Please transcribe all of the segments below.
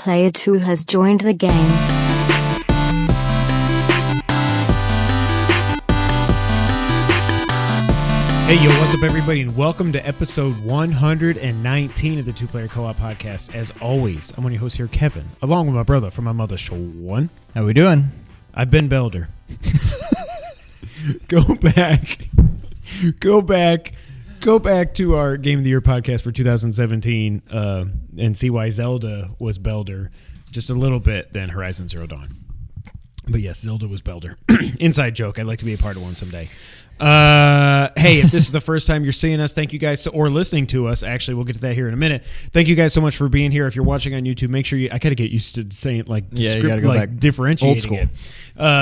Player 2 has joined the game. Hey, yo, what's up, everybody, and welcome to episode 119 of the Two Player Co-op Podcast. As always, I'm one of your hosts here, Kevin, along with my brother from my mother, Sean. How we doing? I've been Belder. Go back to our Game of the Year podcast for 2017 and see why Zelda was Belder just a little bit than Horizon Zero Dawn. But yes, Zelda was Belder. Inside joke. I'd like to be a part of one someday. Hey, if this is the first time you're seeing us, thank you guys, or listening to us. Actually, we'll get to that here in a minute. Thank you guys so much for being here. If you're watching on YouTube, make sure I got to get used to saying like, you gotta go back. Differentiating Old school. it.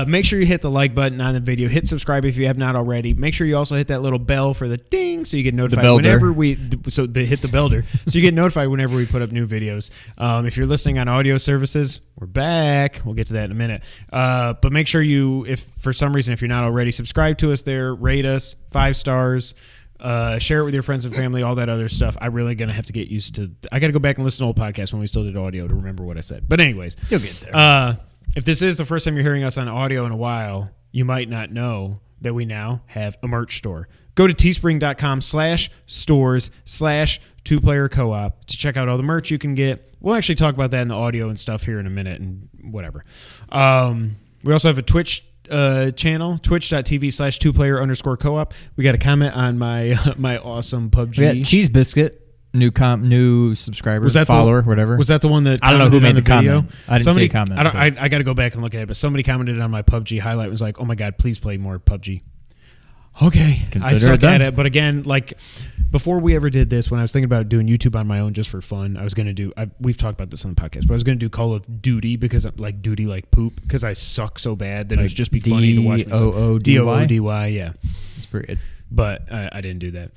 Make sure you hit the like button on the video. Hit subscribe if you have not already. Make sure you also hit that little bell for the ding so you get notified whenever hit the belder so you get notified whenever we put up new videos. If you're listening on audio services, we're back. We'll get to that in a minute. But make sure you, if for some reason, if you're not already, subscribe to us there, rate us 5 stars, share it with your friends and family, all that other stuff. I'm really going to have to get used to, I got to go back and listen to old podcasts when we still did audio to remember what I said. But anyways, You'll get there. If this is the first time you're hearing us on audio in a while, you might not know that we now have a merch store. Go to teespring.com/stores/2player-co-op to check out all the merch you can get. We'll actually talk about that in the audio and stuff here in a minute and whatever. We also have a Twitch channel, twitch.tv/2player_co-op. We got a comment on my my awesome PUBG. We got Cheese Biscuit, new subscriber, Was that follower, whatever. Was that the one that I don't know who made the video? comment. I didn't see a comment. I got to go back and look at it, but somebody commented on my PUBG highlight. It was like, oh my God, please play more PUBG. Okay. I suck at it. But again, like before we ever did this, when I was thinking about doing YouTube on my own just for fun, I was going to do, we've talked about this on the podcast, but I was going to do Call of Duty because like duty like poop because I suck so bad that it would just be funny to watch. D-O-O-D-Y, yeah. It's pretty good. But I didn't do that.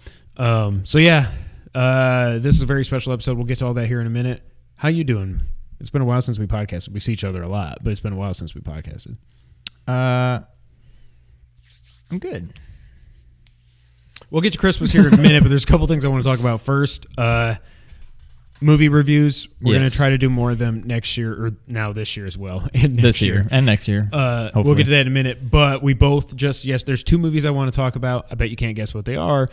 So yeah, this is a very special episode. We'll get to all that here in a minute. How you doing? It's been a while since we podcasted. We see each other a lot, but it's been a while since we podcasted. I'm good. We'll get to Christmas here in a minute, but there's a couple things I want to talk about first. Movie reviews. We're going to try to do more of them next year, or now this year as well. And this year and next year. We'll get to that in a minute. But we both there's 2 movies I want to talk about. I bet you can't guess what they are.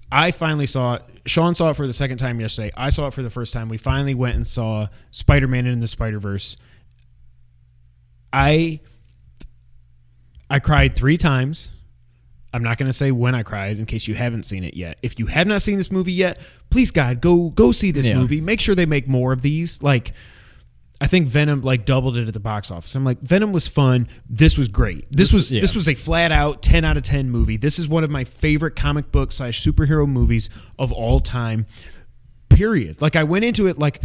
I finally saw it. Sean saw it for the second time yesterday. I saw it for the first time. We finally went and saw Spider-Man and the Spider-Verse. I cried 3 times. I'm not going to say when I cried in case you haven't seen it yet. If you have not seen this movie yet, please, God, go see this movie. Make sure they make more of these. Like, I think Venom like doubled it at the box office. I'm like, Venom was fun. This was great. This was a flat out 10 out of 10 movie. This is one of my favorite comic book / superhero movies of all time. Period. Like I went into it like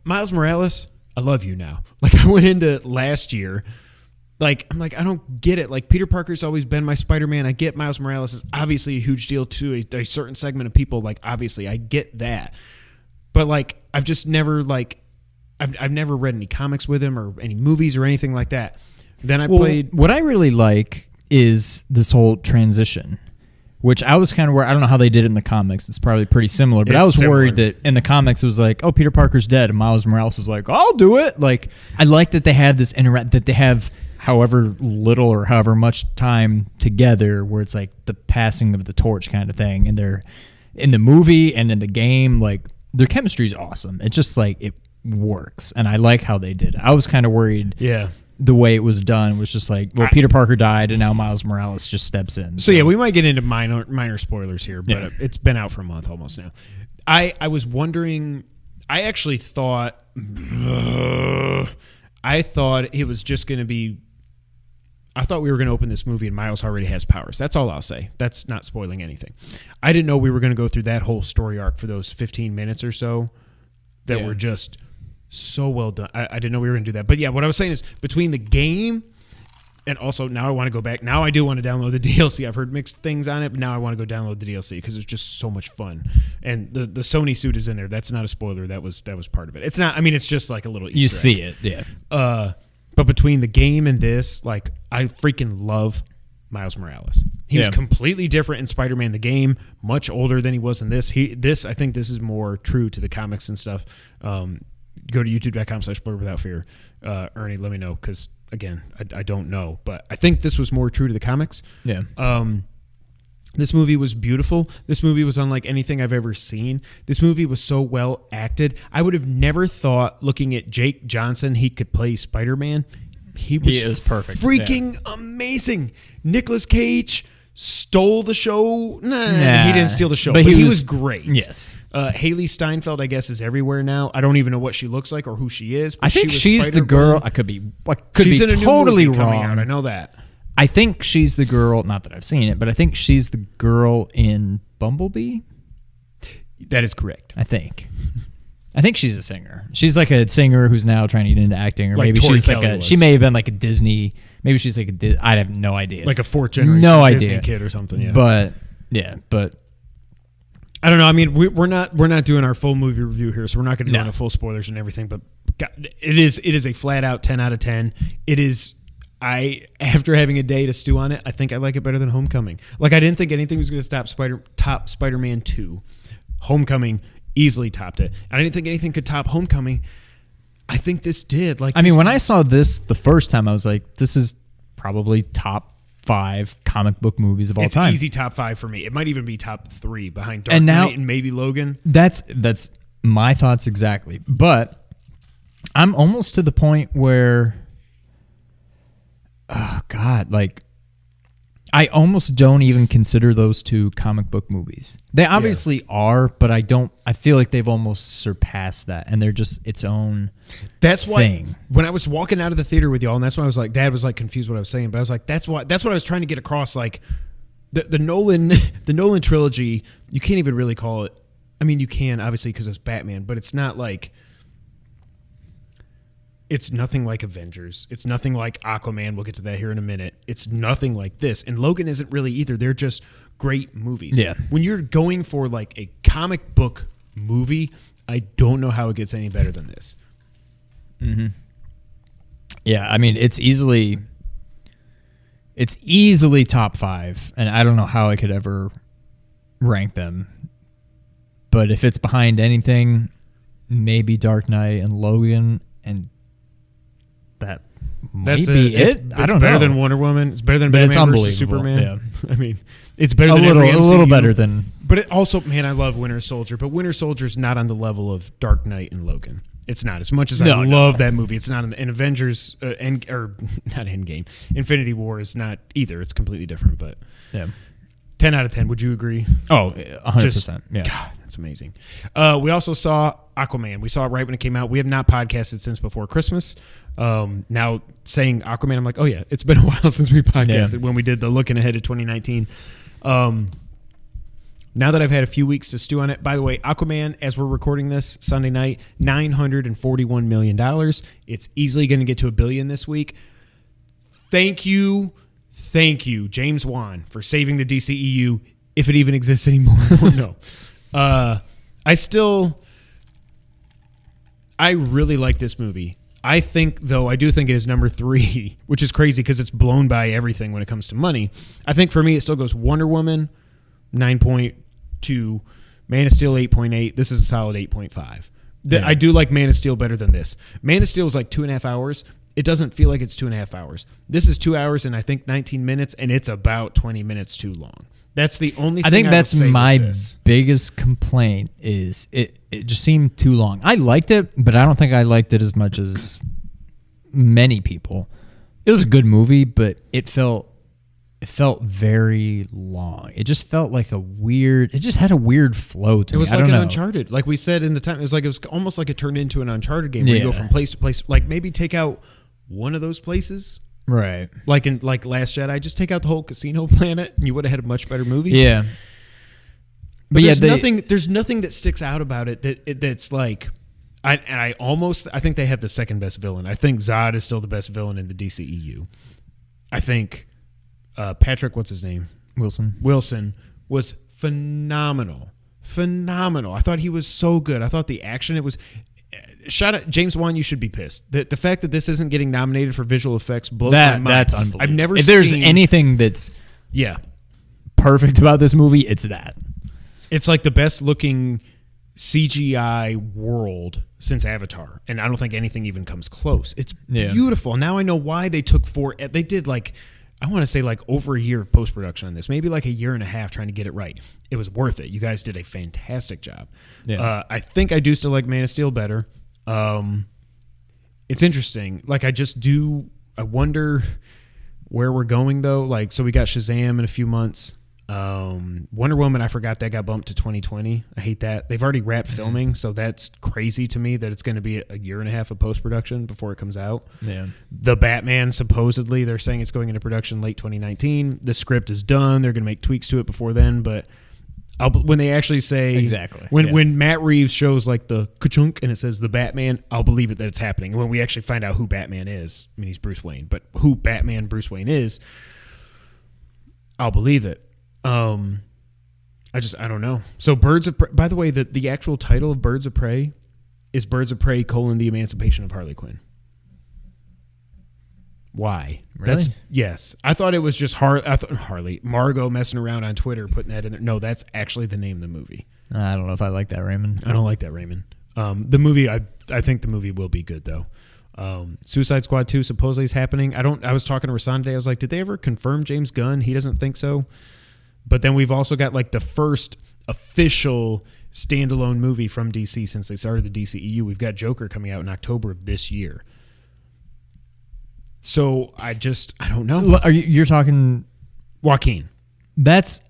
Miles Morales, I love you now. Like I went into last year. Like, I'm like, I don't get it. Like, Peter Parker's always been my Spider-Man. I get Miles Morales is obviously a huge deal to a certain segment of people. Like, obviously, I get that. But, like, I've just never, like, I've never read any comics with him or any movies or anything like that. Then I played. What I really like is this whole transition, which I was kind of worried. I don't know how they did it in the comics. It's probably pretty similar. But I was worried that in the comics it was like, oh, Peter Parker's dead. And Miles Morales is like, I'll do it. Like, I like that they have this that they have however little or however much time together where it's like the passing of the torch kind of thing. And they're in the movie and in the game, like their chemistry is awesome. It's just like it works. And I like how they did it. I was kind of worried. Yeah. The way it was done was just like, well, Peter Parker died and now Miles Morales just steps in. So yeah, we might get into minor spoilers here, but it's been out for a month almost now. I was wondering, I actually thought, it was just going to be, I thought we were going to open this movie and Miles already has powers. That's all I'll say. That's not spoiling anything. I didn't know we were going to go through that whole story arc for those 15 minutes or so that were just so well done. I didn't know we were going to do that. But yeah, what I was saying is between the game and also now I want to go back. Now I do want to download the DLC. I've heard mixed things on it, but now I want to go download the DLC because it's just so much fun. And the Sony suit is in there. That's not a spoiler. That was part of it. It's not. I mean, it's just like a little Easter egg. You see it, yeah. But between the game and this, like, I freaking love Miles Morales. He was completely different in Spider-Man the game, much older than he was in this. I think this is more true to the comics and stuff. go to youtube.com/blurredwithoutfear. Ernie, let me know, because again, I don't know, but I think this was more true to the comics. Yeah. This movie was beautiful. This movie was unlike anything I've ever seen. This movie was so well acted. I would have never thought, looking at Jake Johnson, he could play Spider-Man. He is perfect. Freaking amazing. Nicolas Cage stole the show. Nah, he didn't steal the show, but he was great. Yes. Haley Steinfeld, I guess, is everywhere now. I don't even know what she looks like or who she is. But I think she's the girl. I could be totally wrong. I know that. I think she's the girl, not that I've seen it, but I think she's the girl in Bumblebee. That is correct. I think she's a singer. She's like a singer who's now trying to get into acting, or maybe she's like she may have been like a Disney. Maybe she's like I have no idea. Like a fourth generation Disney kid or something. Yeah. But I don't know. I mean, we're not doing our full movie review here, so we're not going to do any full spoilers and everything. But God, it is a flat out 10 out of 10. It is. After having a day to stew on it, I think I like it better than Homecoming. Like, I didn't think anything was going to top Spider-Man 2. Homecoming easily topped it. I didn't think anything could top Homecoming. I think this did. Like, I mean, when I saw this the first time, I was like, this is probably top 5 comic book movies of all time. It's easy top 5 for me. It might even be top 3 behind Dark Knight and maybe Logan. That's my thoughts exactly. But I'm almost to the point where, oh God, like I almost don't even consider those two comic book movies. They obviously are, but I feel like they've almost surpassed that, and they're just its own thing. When I was walking out of the theater with y'all, and that's why I was like, Dad was like confused what I was saying, but I was like, that's what I was trying to get across. Like the Nolan trilogy, you can't even really call it. I mean, you can obviously because it's Batman, but it's not like. It's nothing like Avengers. It's nothing like Aquaman. We'll get to that here in a minute. It's nothing like this. And Logan isn't really either. They're just great movies. Yeah. When you're going for like a comic book movie, I don't know how it gets any better than this. Mm-hmm. Yeah, I mean, it's easily top 5, and I don't know how I could ever rank them. But if it's behind anything, maybe Dark Knight and Logan, and that might be it. I don't know. It's better than Wonder Woman. It's better than Batman versus Superman. Yeah. I mean, it's better than a little better than. But it also, man, I love Winter Soldier. But Winter Soldier's not on the level of Dark Knight and Logan. It's not as much as I love that movie. It's not in Avengers not Endgame. Infinity War is not either. It's completely different. But 10 out of 10. Would you agree? Oh, 100%. Yeah. God, that's amazing. We also saw Aquaman. We saw it right when it came out. We have not podcasted since before Christmas. Now saying Aquaman, I'm like, oh yeah, it's been a while since we podcasted when we did the looking ahead to 2019. Now that I've had a few weeks to stew on it, by the way, Aquaman, as we're recording this Sunday night, $941 million. It's easily going to get to $1 billion this week. Thank you, James Wan, for saving the DCEU, if it even exists anymore. I don't know. I really like this movie. I do think it is number 3, which is crazy because it's blown by everything when it comes to money. I think for me, it still goes Wonder Woman, 9.2, Man of Steel, 8.8. This is a solid 8.5. I do like Man of Steel better than this. Man of Steel is like 2.5 hours. It doesn't feel like it's 2.5 hours. This is 2 hours and I think 19 minutes, and it's about 20 minutes too long. That's the only thing I think that's my biggest complaint is it just seemed too long. I liked it, but I don't think I liked it as much as many people. It was a good movie, but it felt very long. It just felt like it just had a weird flow to me. It was like an Uncharted. Like we said in the time, it was almost like it turned into an Uncharted game where you go from place to place. Like maybe take out one of those places. Right. Like in Last Jedi, just take out the whole casino planet and you would have had a much better movie. Yeah. But there's nothing that sticks out about it that's like I think they have the second best villain. I think Zod is still the best villain in the DCEU. I think Patrick, what's his name? Wilson was phenomenal. I thought he was so good. I thought the action, it was shout out James Wan. You should be pissed. The fact that this isn't getting nominated for visual effects blows my mind. That's unbelievable. I've never if there's anything that's perfect about this movie, it's that. It's like the best looking CGI world since Avatar, and I don't think anything even comes close. It's beautiful. Now I know why they took they did like, I want to say like over a year of post-production on this, maybe like a year and a half trying to get it right. It was worth it. You guys did a fantastic job. Yeah. I think I do still like Man of Steel better. It's interesting. Like I wonder where we're going though. Like, so we got Shazam in a few months. Wonder Woman, I forgot that got bumped to 2020. I hate that. They've already wrapped filming, so that's crazy to me that it's going to be a year and a half of post-production before it comes out. Yeah. The Batman, supposedly, they're saying it's going into production late 2019. The script is done. They're going to make tweaks to it before then, but when they actually say... Exactly. When Matt Reeves shows like the ka-chunk and it says the Batman, I'll believe it that it's happening. And when we actually find out who Batman is, I mean, he's Bruce Wayne, but who Batman Bruce Wayne is, I'll believe it. I don't know. So Birds of Prey, by the way, the actual title of Birds of Prey is Birds of Prey: The Emancipation of Harley Quinn. Why? Really? Yes. I thought it was just Harley, Margot messing around on Twitter, putting that in there. No, that's actually the name of the movie. I don't know if I like that, Raymond. I don't like that, Raymond. The movie, I think the movie will be good though. Suicide Squad 2 supposedly is happening. I was talking to Rasan today. I was like, did they ever confirm James Gunn? He doesn't think so. But then we've also got like the first official standalone movie from DC since they started the DCEU. We've got Joker coming out in October of this year. So I don't know. You're talking Joaquin? That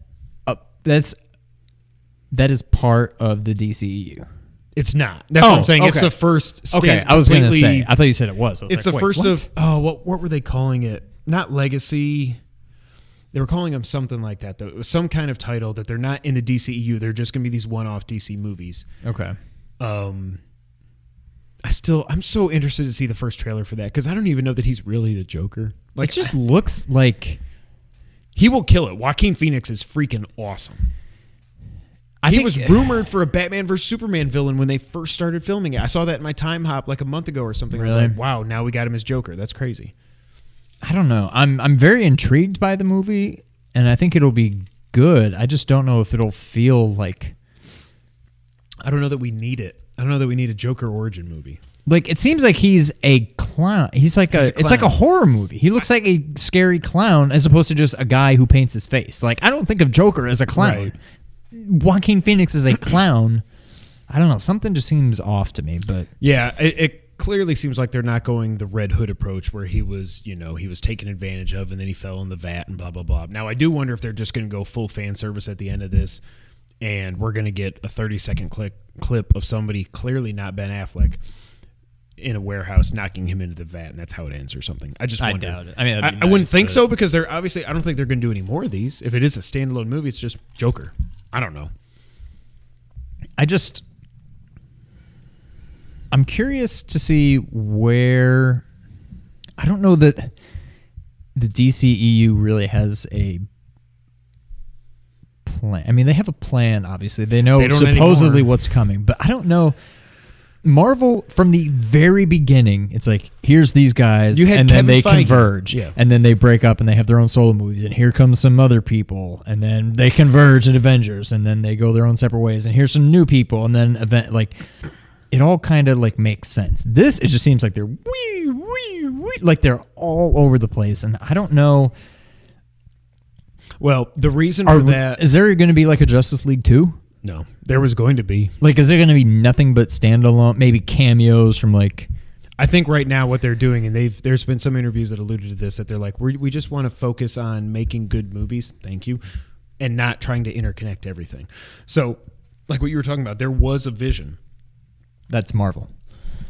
is part of the DCEU. It's not. That's what I'm saying. Okay. It's the first. Okay, I was going to say. I thought you said it was. It's like, the first of. Oh, what were they calling it? Not Legacy. They were calling them something like that, though. It was some kind of title that they're not in the DCEU. They're just going to be these one-off DC movies. Okay. I'm so interested to see the first trailer for that because I don't even know that he's really the Joker. Like, it just looks like he will kill it. Joaquin Phoenix is freaking awesome. He was rumored for a Batman vs Superman villain when they first started filming it. I saw that in my time hop like a month ago or something. Really? I was like, wow, now we got him as Joker. That's crazy. I don't know. I'm very intrigued by the movie, and I think it'll be good. I just don't know if it'll feel like... I don't know that we need it. I don't know that we need a Joker origin movie. Like, it seems like he's a clown. He's a clown. It's like a horror movie. He looks like a scary clown as opposed to just a guy who paints his face. Like, I don't think of Joker as a clown. Right. Joaquin Phoenix is a clown. I don't know. Something just seems off to me, but... Yeah, it clearly seems like they're not going the Red Hood approach where he was taken advantage of and then he fell in the vat and blah, blah, blah. Now, I do wonder if they're just going to go full fan service at the end of this and we're going to get a 30-second clip of somebody, clearly not Ben Affleck, in a warehouse knocking him into the vat and that's how it ends or something. I just wonder. I doubt it. I mean, I wouldn't think so because they're obviously, I don't think they're going to do any more of these. If it is a standalone movie, it's just Joker. I don't know. I'm curious to see where... I don't know that the DCEU really has a plan. I mean, they have a plan, obviously. They know supposedly what's coming, but I don't know. Marvel, from the very beginning, it's like, here's these guys, and then they converge, and then they break up, and they have their own solo movies, and here comes some other people, and then they converge in Avengers, and then they go their own separate ways, and here's some new people, and then it all kind of like makes sense. This, it just seems like they're like they're all over the place, and I don't know. Well, the reason for that is there going to be like a Justice League 2? No, there was going to be. Like, is there going to be nothing but standalone, maybe cameos from like... I think right now what they're doing, and there's been some interviews that alluded to this, that they're like, we just want to focus on making good movies, thank you, and not trying to interconnect everything. So, like what you were talking about, there was a vision. That's Marvel.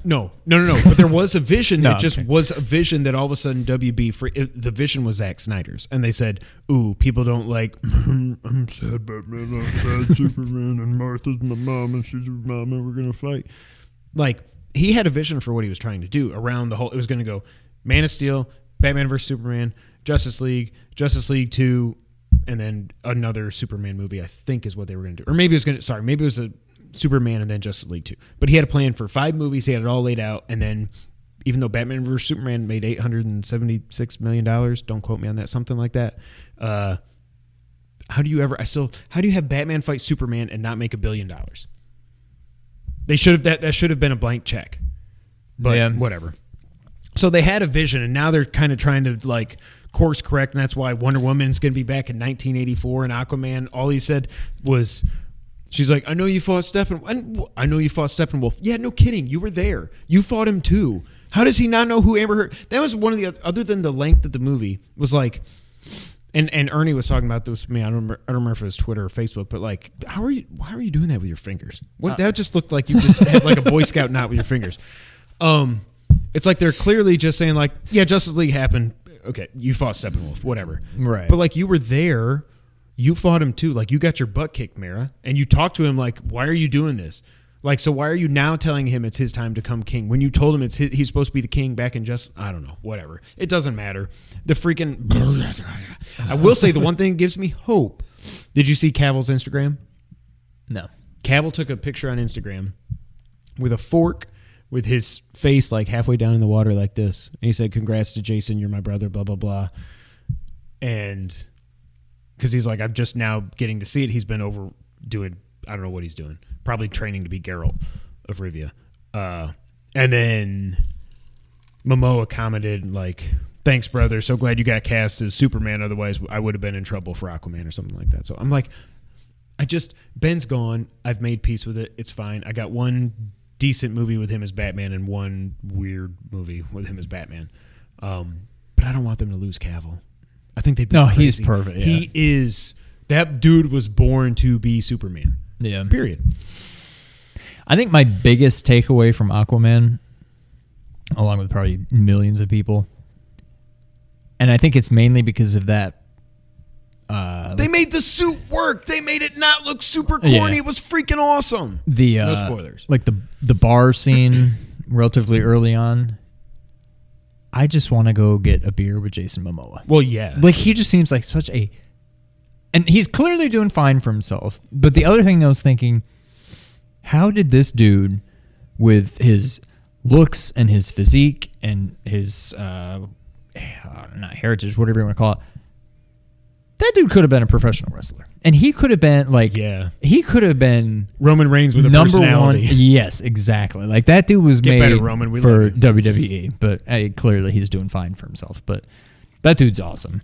No. But there was a vision. Was a vision that all of a sudden the vision was Zack Snyder's. And they said, ooh, people don't like, I'm sad Batman, I'm sad Superman, and Martha's my mom, and she's my mom, and we're going to fight. Like, he had a vision for what he was trying to do around the whole, it was going to go Man of Steel, Batman vs. Superman, Justice League 2, and then another Superman movie, I think is what they were going to do. Or maybe it was a Superman and then Justice League 2. But he had a plan for 5 movies. He had it all laid out. And then even though Batman vs. Superman made $876 million, don't quote me on that, something like that. How do you have Batman fight Superman and not make $1 billion? They should have that should have been a blank check. But whatever. So they had a vision, and now they're kind of trying to like course correct, and that's why Wonder Woman's going to be back in 1984, and Aquaman, all he said was, she's like, I know you fought Steppenwolf. Yeah, no kidding. You were there. You fought him too. How does he not know who Amber Heard? That was one of the other than the length of the movie was like, and Ernie was talking about this with me. I don't remember if it was Twitter or Facebook, but like, why are you doing that with your fingers? What that just looked like you just had like a Boy Scout knot with your fingers. It's like they're clearly just saying like, yeah, Justice League happened. Okay, you fought Steppenwolf, whatever. Right. But like you were there, you fought him too. Like you got your butt kicked, Mara, and you talked to him like, why are you doing this? Like, so why are you now telling him it's his time to become king when you told him he's supposed to be the king back in I don't know, whatever. It doesn't matter. The freaking. I will say the one thing that gives me hope. Did you see Cavill's Instagram? No. Cavill took a picture on Instagram with a fork with his face like halfway down in the water like this. And he said, congrats to Jason, you're my brother, blah, blah, blah. And because he's like, I'm just now getting to see it. He's been over doing, I don't know what he's doing. Probably training to be Geralt of Rivia. And then Momoa commented like, thanks, brother. So glad you got cast as Superman. Otherwise, I would have been in trouble for Aquaman or something like that. So I'm like, Ben's gone. I've made peace with it. It's fine. I got one decent movie with him as Batman and one weird movie with him as Batman. But I don't want them to lose Cavill. I think they'd be crazy. He's perfect. Yeah. He is. That dude was born to be Superman. Yeah. Period. I think my biggest takeaway from Aquaman, along with probably millions of people, and I think it's mainly because of that. They made the suit work. They made it not look super corny. Yeah. It was freaking awesome. No spoilers. Like the bar scene relatively early on. I just want to go get a beer with Jason Momoa. Well, yeah. Like he just seems like such a, and he's clearly doing fine for himself. But the other thing I was thinking, how did this dude, with his looks and his physique and his not heritage, whatever you want to call it, that dude could have been a professional wrestler, and he could have been like, he could have been Roman Reigns with a number personality. one. Yes, exactly. Like that dude was made better, Roman. We for love you. WWE, but clearly he's doing fine for himself. But that dude's awesome.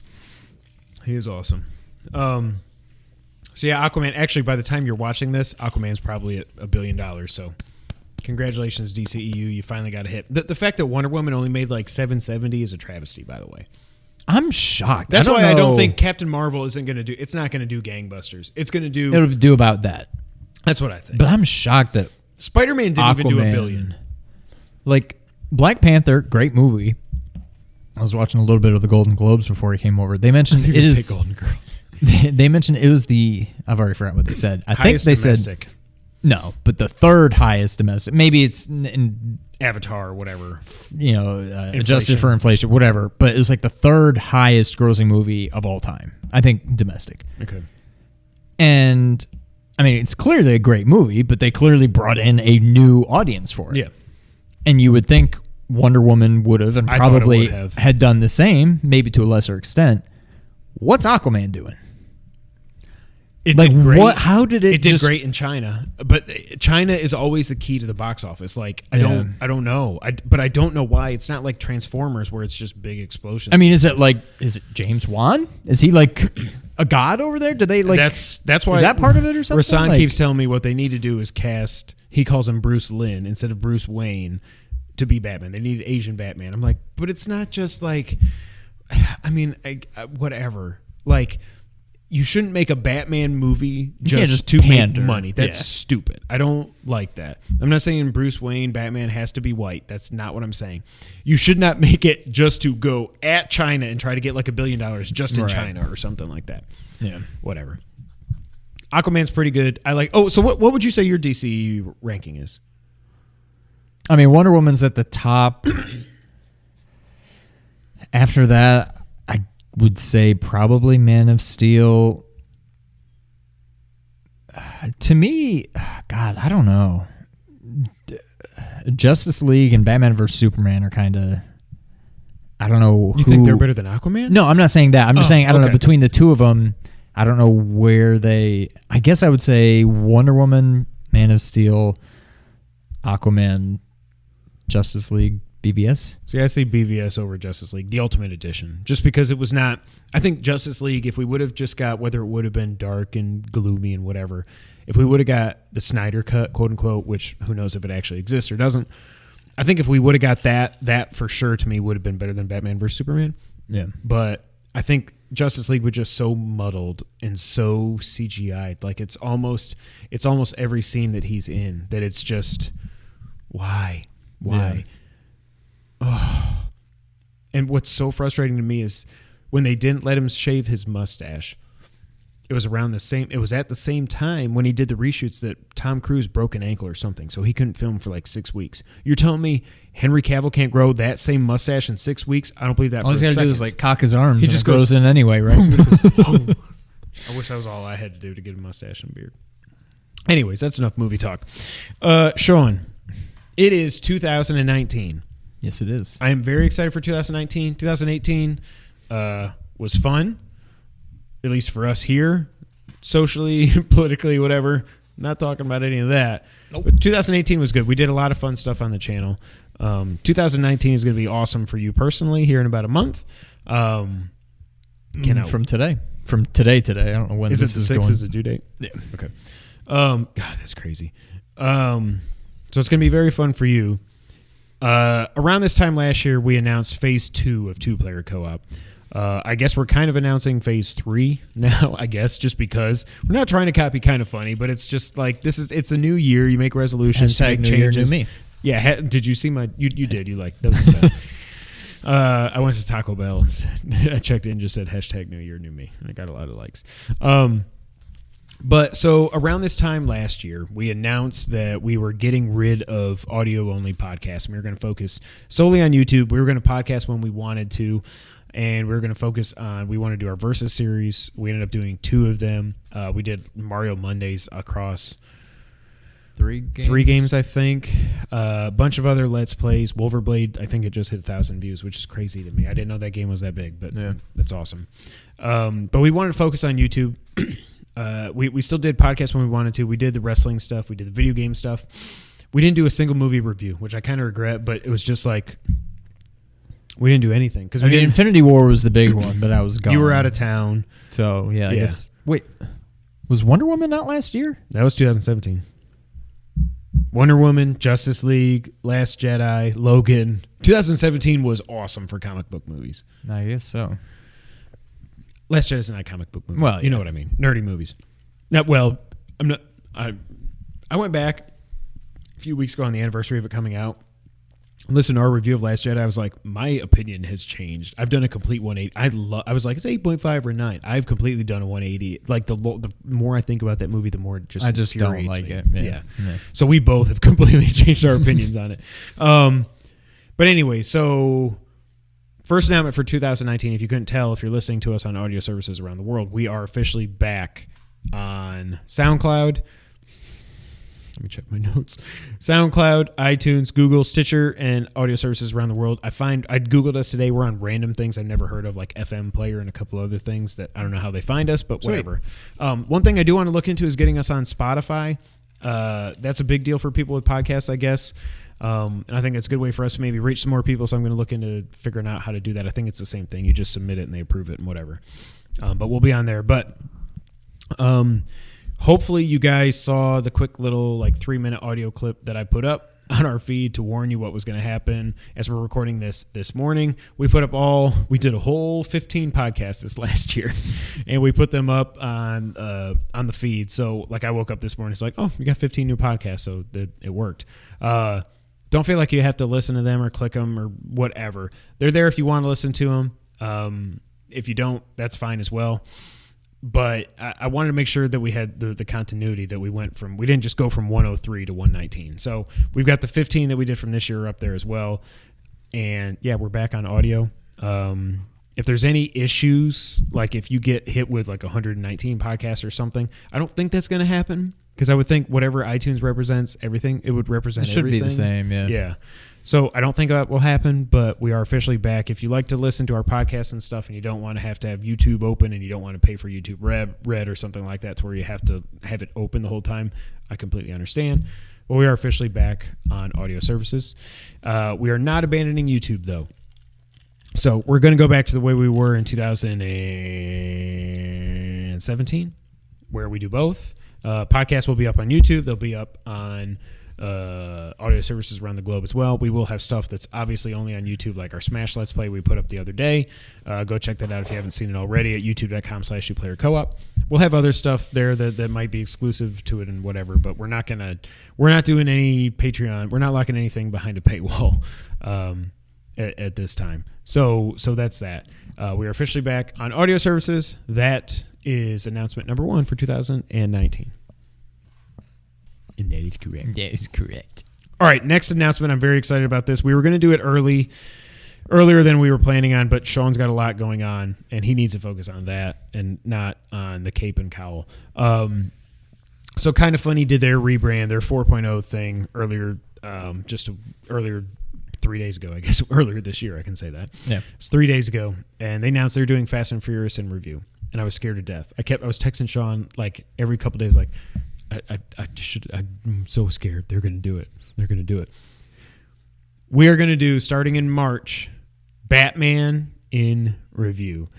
He is awesome. So yeah, Aquaman. Actually, by the time you're watching this, Aquaman's probably at $1 billion. So congratulations, DCEU. You finally got a hit. The fact that Wonder Woman only made like 770 is a travesty, by the way. I'm shocked. That's why I don't think Captain Marvel isn't going to do. It's not going to do gangbusters. It's going to do. It'll do about that. That's what I think. But I'm shocked that Spider-Man didn't even do $1 billion. Like Black Panther, great movie. I was watching a little bit of the Golden Globes before he came over. They mentioned it is Golden Girls. They mentioned it was the. I've already forgotten what they said. I think they domestic. said no, but the third highest domestic. Maybe it's in Avatar or whatever. Adjusted for inflation, whatever. But it was like the third highest grossing movie of all time. I think domestic. Okay. And I mean, it's clearly a great movie, but they clearly brought in a new audience for it. Yeah. And you would think Wonder Woman would have, and probably had done the same, maybe to a lesser extent. What's Aquaman doing? It like did great. What? How did it? It did great in China, but China is always the key to the box office. Like I don't know. But I don't know why. It's not like Transformers where it's just big explosions. I mean, is it James Wan? Is he like a god over there? Do they like? That's why. Is that part of it or something? Rasan keeps telling me what they need to do is cast. He calls him Bruce Lin instead of Bruce Wayne to be Batman. They need Asian Batman. I'm like, but it's not just like. I mean, whatever. Like. You shouldn't make a Batman movie just to make money. That's stupid. I don't like that. I'm not saying Bruce Wayne, Batman has to be white. That's not what I'm saying. You should not make it just to go at China and try to get like $1 billion just in China or something like that. Yeah. Whatever. Aquaman's pretty good. I like. Oh, so what would you say your DC ranking is? I mean, Wonder Woman's at the top. After that, I would say probably Man of Steel. To me, God, I don't know. Justice League and Batman vs. Superman are kind of, I don't know. You think they're better than Aquaman? No, I'm not saying that. I'm just saying, I don't know, between the two of them, I don't know where they, I guess I would say Wonder Woman, Man of Steel, Aquaman, Justice League, BVS. See, I say BVS over Justice League, the Ultimate Edition, just because it was not. I think Justice League, if we would have just got, whether it would have been dark and gloomy and whatever, if we would have got the Snyder cut, quote unquote, which who knows if it actually exists or doesn't, I think if we would have got that for sure to me would have been better than Batman vs Superman. Yeah, but I think Justice League was just so muddled and so CGI'd. Like it's almost every scene that he's in that it's just why. Yeah. Oh. And what's so frustrating to me is when they didn't let him shave his mustache. It was at the same time when he did the reshoots that Tom Cruise broke an ankle or something, so he couldn't film for like 6 weeks. You're telling me Henry Cavill can't grow that same mustache in 6 weeks? I don't believe that. All he's got to do is like cock his arms. He just goes in anyway, right? I wish that was all I had to do to get a mustache and beard. Anyways, that's enough movie talk. Sean, it is 2019. Yes, it is. I am very excited for 2019. 2018 was fun. At least for us here, socially, politically, whatever. Not talking about any of that. Nope. But 2018 was good. We did a lot of fun stuff on the channel. 2019 is going to be awesome for you personally here in about a month. From today. From today. I don't know when this is the 6th going. is the due date? Yeah. Okay. God, that's crazy. So it's going to be very fun for you. Around this time last year, we announced Phase 2 of 2-player co-op. I guess we're kind of announcing Phase 3 now, I guess, just because we're not trying to copy Kind of Funny, but it's just like it's a new year. You make resolutions, you make new changes. Year, new me. Yeah, did you see my? You did. You like that was the best. I went to Taco Bell. And I checked in, just said #New Year, New Me, and I got a lot of likes. But so around this time last year, we announced that we were getting rid of audio-only podcasts, and we were going to focus solely on YouTube. We were going to podcast when we wanted to. And we were going to focus on, we want to do our Versus series. We ended up doing 2 of them. We did Mario Mondays across 3 games, I think. A bunch of other Let's Plays. Wolverblade, I think it just hit 1,000 views, which is crazy to me. I didn't know that game was that big, but yeah, that's awesome. But we wanted to focus on YouTube. We still did podcasts when we wanted to. We did the wrestling stuff. We did the video game stuff. We didn't do a single movie review, which I kind of regret, but it was just like... We didn't do anything because Infinity War was the big one, but I was gone. You were out of town, so yeah. I guess. Wait, was Wonder Woman out last year? That was 2017. Wonder Woman, Justice League, Last Jedi, Logan. 2017 was awesome for comic book movies. I guess so. Last Jedi's not a comic book movie. Well, you know what I mean. Nerdy movies. Now, well, I'm not. I went back a few weeks ago on the anniversary of it coming out. Listen to our review of Last Jedi. I was like, my opinion has changed. I've done a complete 180. I was like, it's 8.5 or 9. I've completely done a 180. Like the more I think about that movie, the more it just I just don't like me. it. Yeah. So we both have completely changed our opinions on it. But anyway, so first announcement for 2019. If you couldn't tell, if you're listening to us on audio services around the world, we are officially back on SoundCloud. Let me check my notes. SoundCloud, iTunes, Google, Stitcher, and audio services around the world. I Googled us today. We're on random things I've never heard of, like FM Player and a couple other things that I don't know how they find us, but whatever. One thing I do want to look into is getting us on Spotify. That's a big deal for people with podcasts, I guess. And I think it's a good way for us to maybe reach some more people, so I'm going to look into figuring out how to do that. I think it's the same thing. You just submit it and they approve it and whatever. But we'll be on there. But... hopefully you guys saw the quick little 3-minute audio clip that I put up on our feed to warn you what was going to happen as we're recording this morning. We did a whole 15 podcasts this last year, and we put them up on the feed. So I woke up this morning, it's like, oh, you got 15 new podcasts, so it worked. Don't feel like you have to listen to them or click them or whatever. They're there if you want to listen to them. If you don't, that's fine as well. But I wanted to make sure that we had the continuity that we didn't just go from 103 to 119. So we've got the 15 that we did from this year up there as well. And yeah, we're back on audio. If there's any issues, like if you get hit with 119 podcasts or something, I don't think that's going to happen, because I would think whatever iTunes represents everything, it would represent everything. It should be the same, yeah. Yeah. So I don't think that will happen, but we are officially back. If you like to listen to our podcasts and stuff and you don't want to have YouTube open and you don't want to pay for YouTube Red or something like that to where you have to have it open the whole time, I completely understand. Well, we are officially back on audio services. We are not abandoning YouTube, though. So we're going to go back to the way we were in 2017, where we do both. Podcasts will be up on YouTube. They'll be up on audio services around the globe as well. We will have stuff that's obviously only on YouTube, like our Smash Let's Play we put up the other day. Go check that out if you haven't seen it already at youtube.com/2playercoop. We'll have other stuff there that might be exclusive to it and whatever, but we're not doing any Patreon. We're not locking anything behind a paywall at this time. So that's that. We are officially back on audio services. That is announcement number 1 for 2019. And that is correct. That is correct. All right, next announcement. I'm very excited about this. We were going to do it earlier than we were planning on, but Sean's got a lot going on, and he needs to focus on that and not on the cape and cowl. So Kind of Funny did their rebrand, their 4.0 thing earlier, earlier 3 days ago, I guess. Earlier this year, I can say that. Yeah. It's 3 days ago, and they announced they're doing Fast and Furious in review, and I was scared to death. I was texting Sean like every couple days, like, I'm so scared. They're going to do it. They're going to do it. We are going to do, starting in March, Batman in review.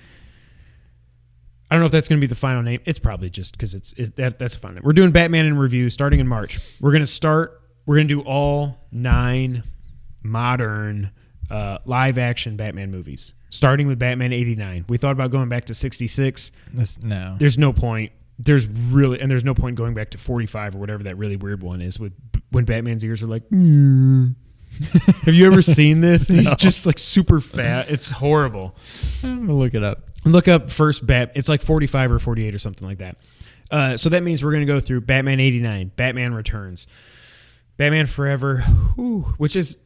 I don't know if that's going to be the final name. It's probably just because that's a fun name. We're doing Batman in review starting in March. We're going to do all 9 modern live action Batman movies, starting with Batman 89. We thought about going back to 66. No. There's no point. There's no point going back to 45 or whatever that really weird one is when Batman's ears are like, Have you ever seen this? And he's just like super fat. It's horrible. I'm gonna look it up. Look up first It's like 45 or 48 or something like that. So that means we're going to go through Batman 89, Batman Returns, Batman Forever, which is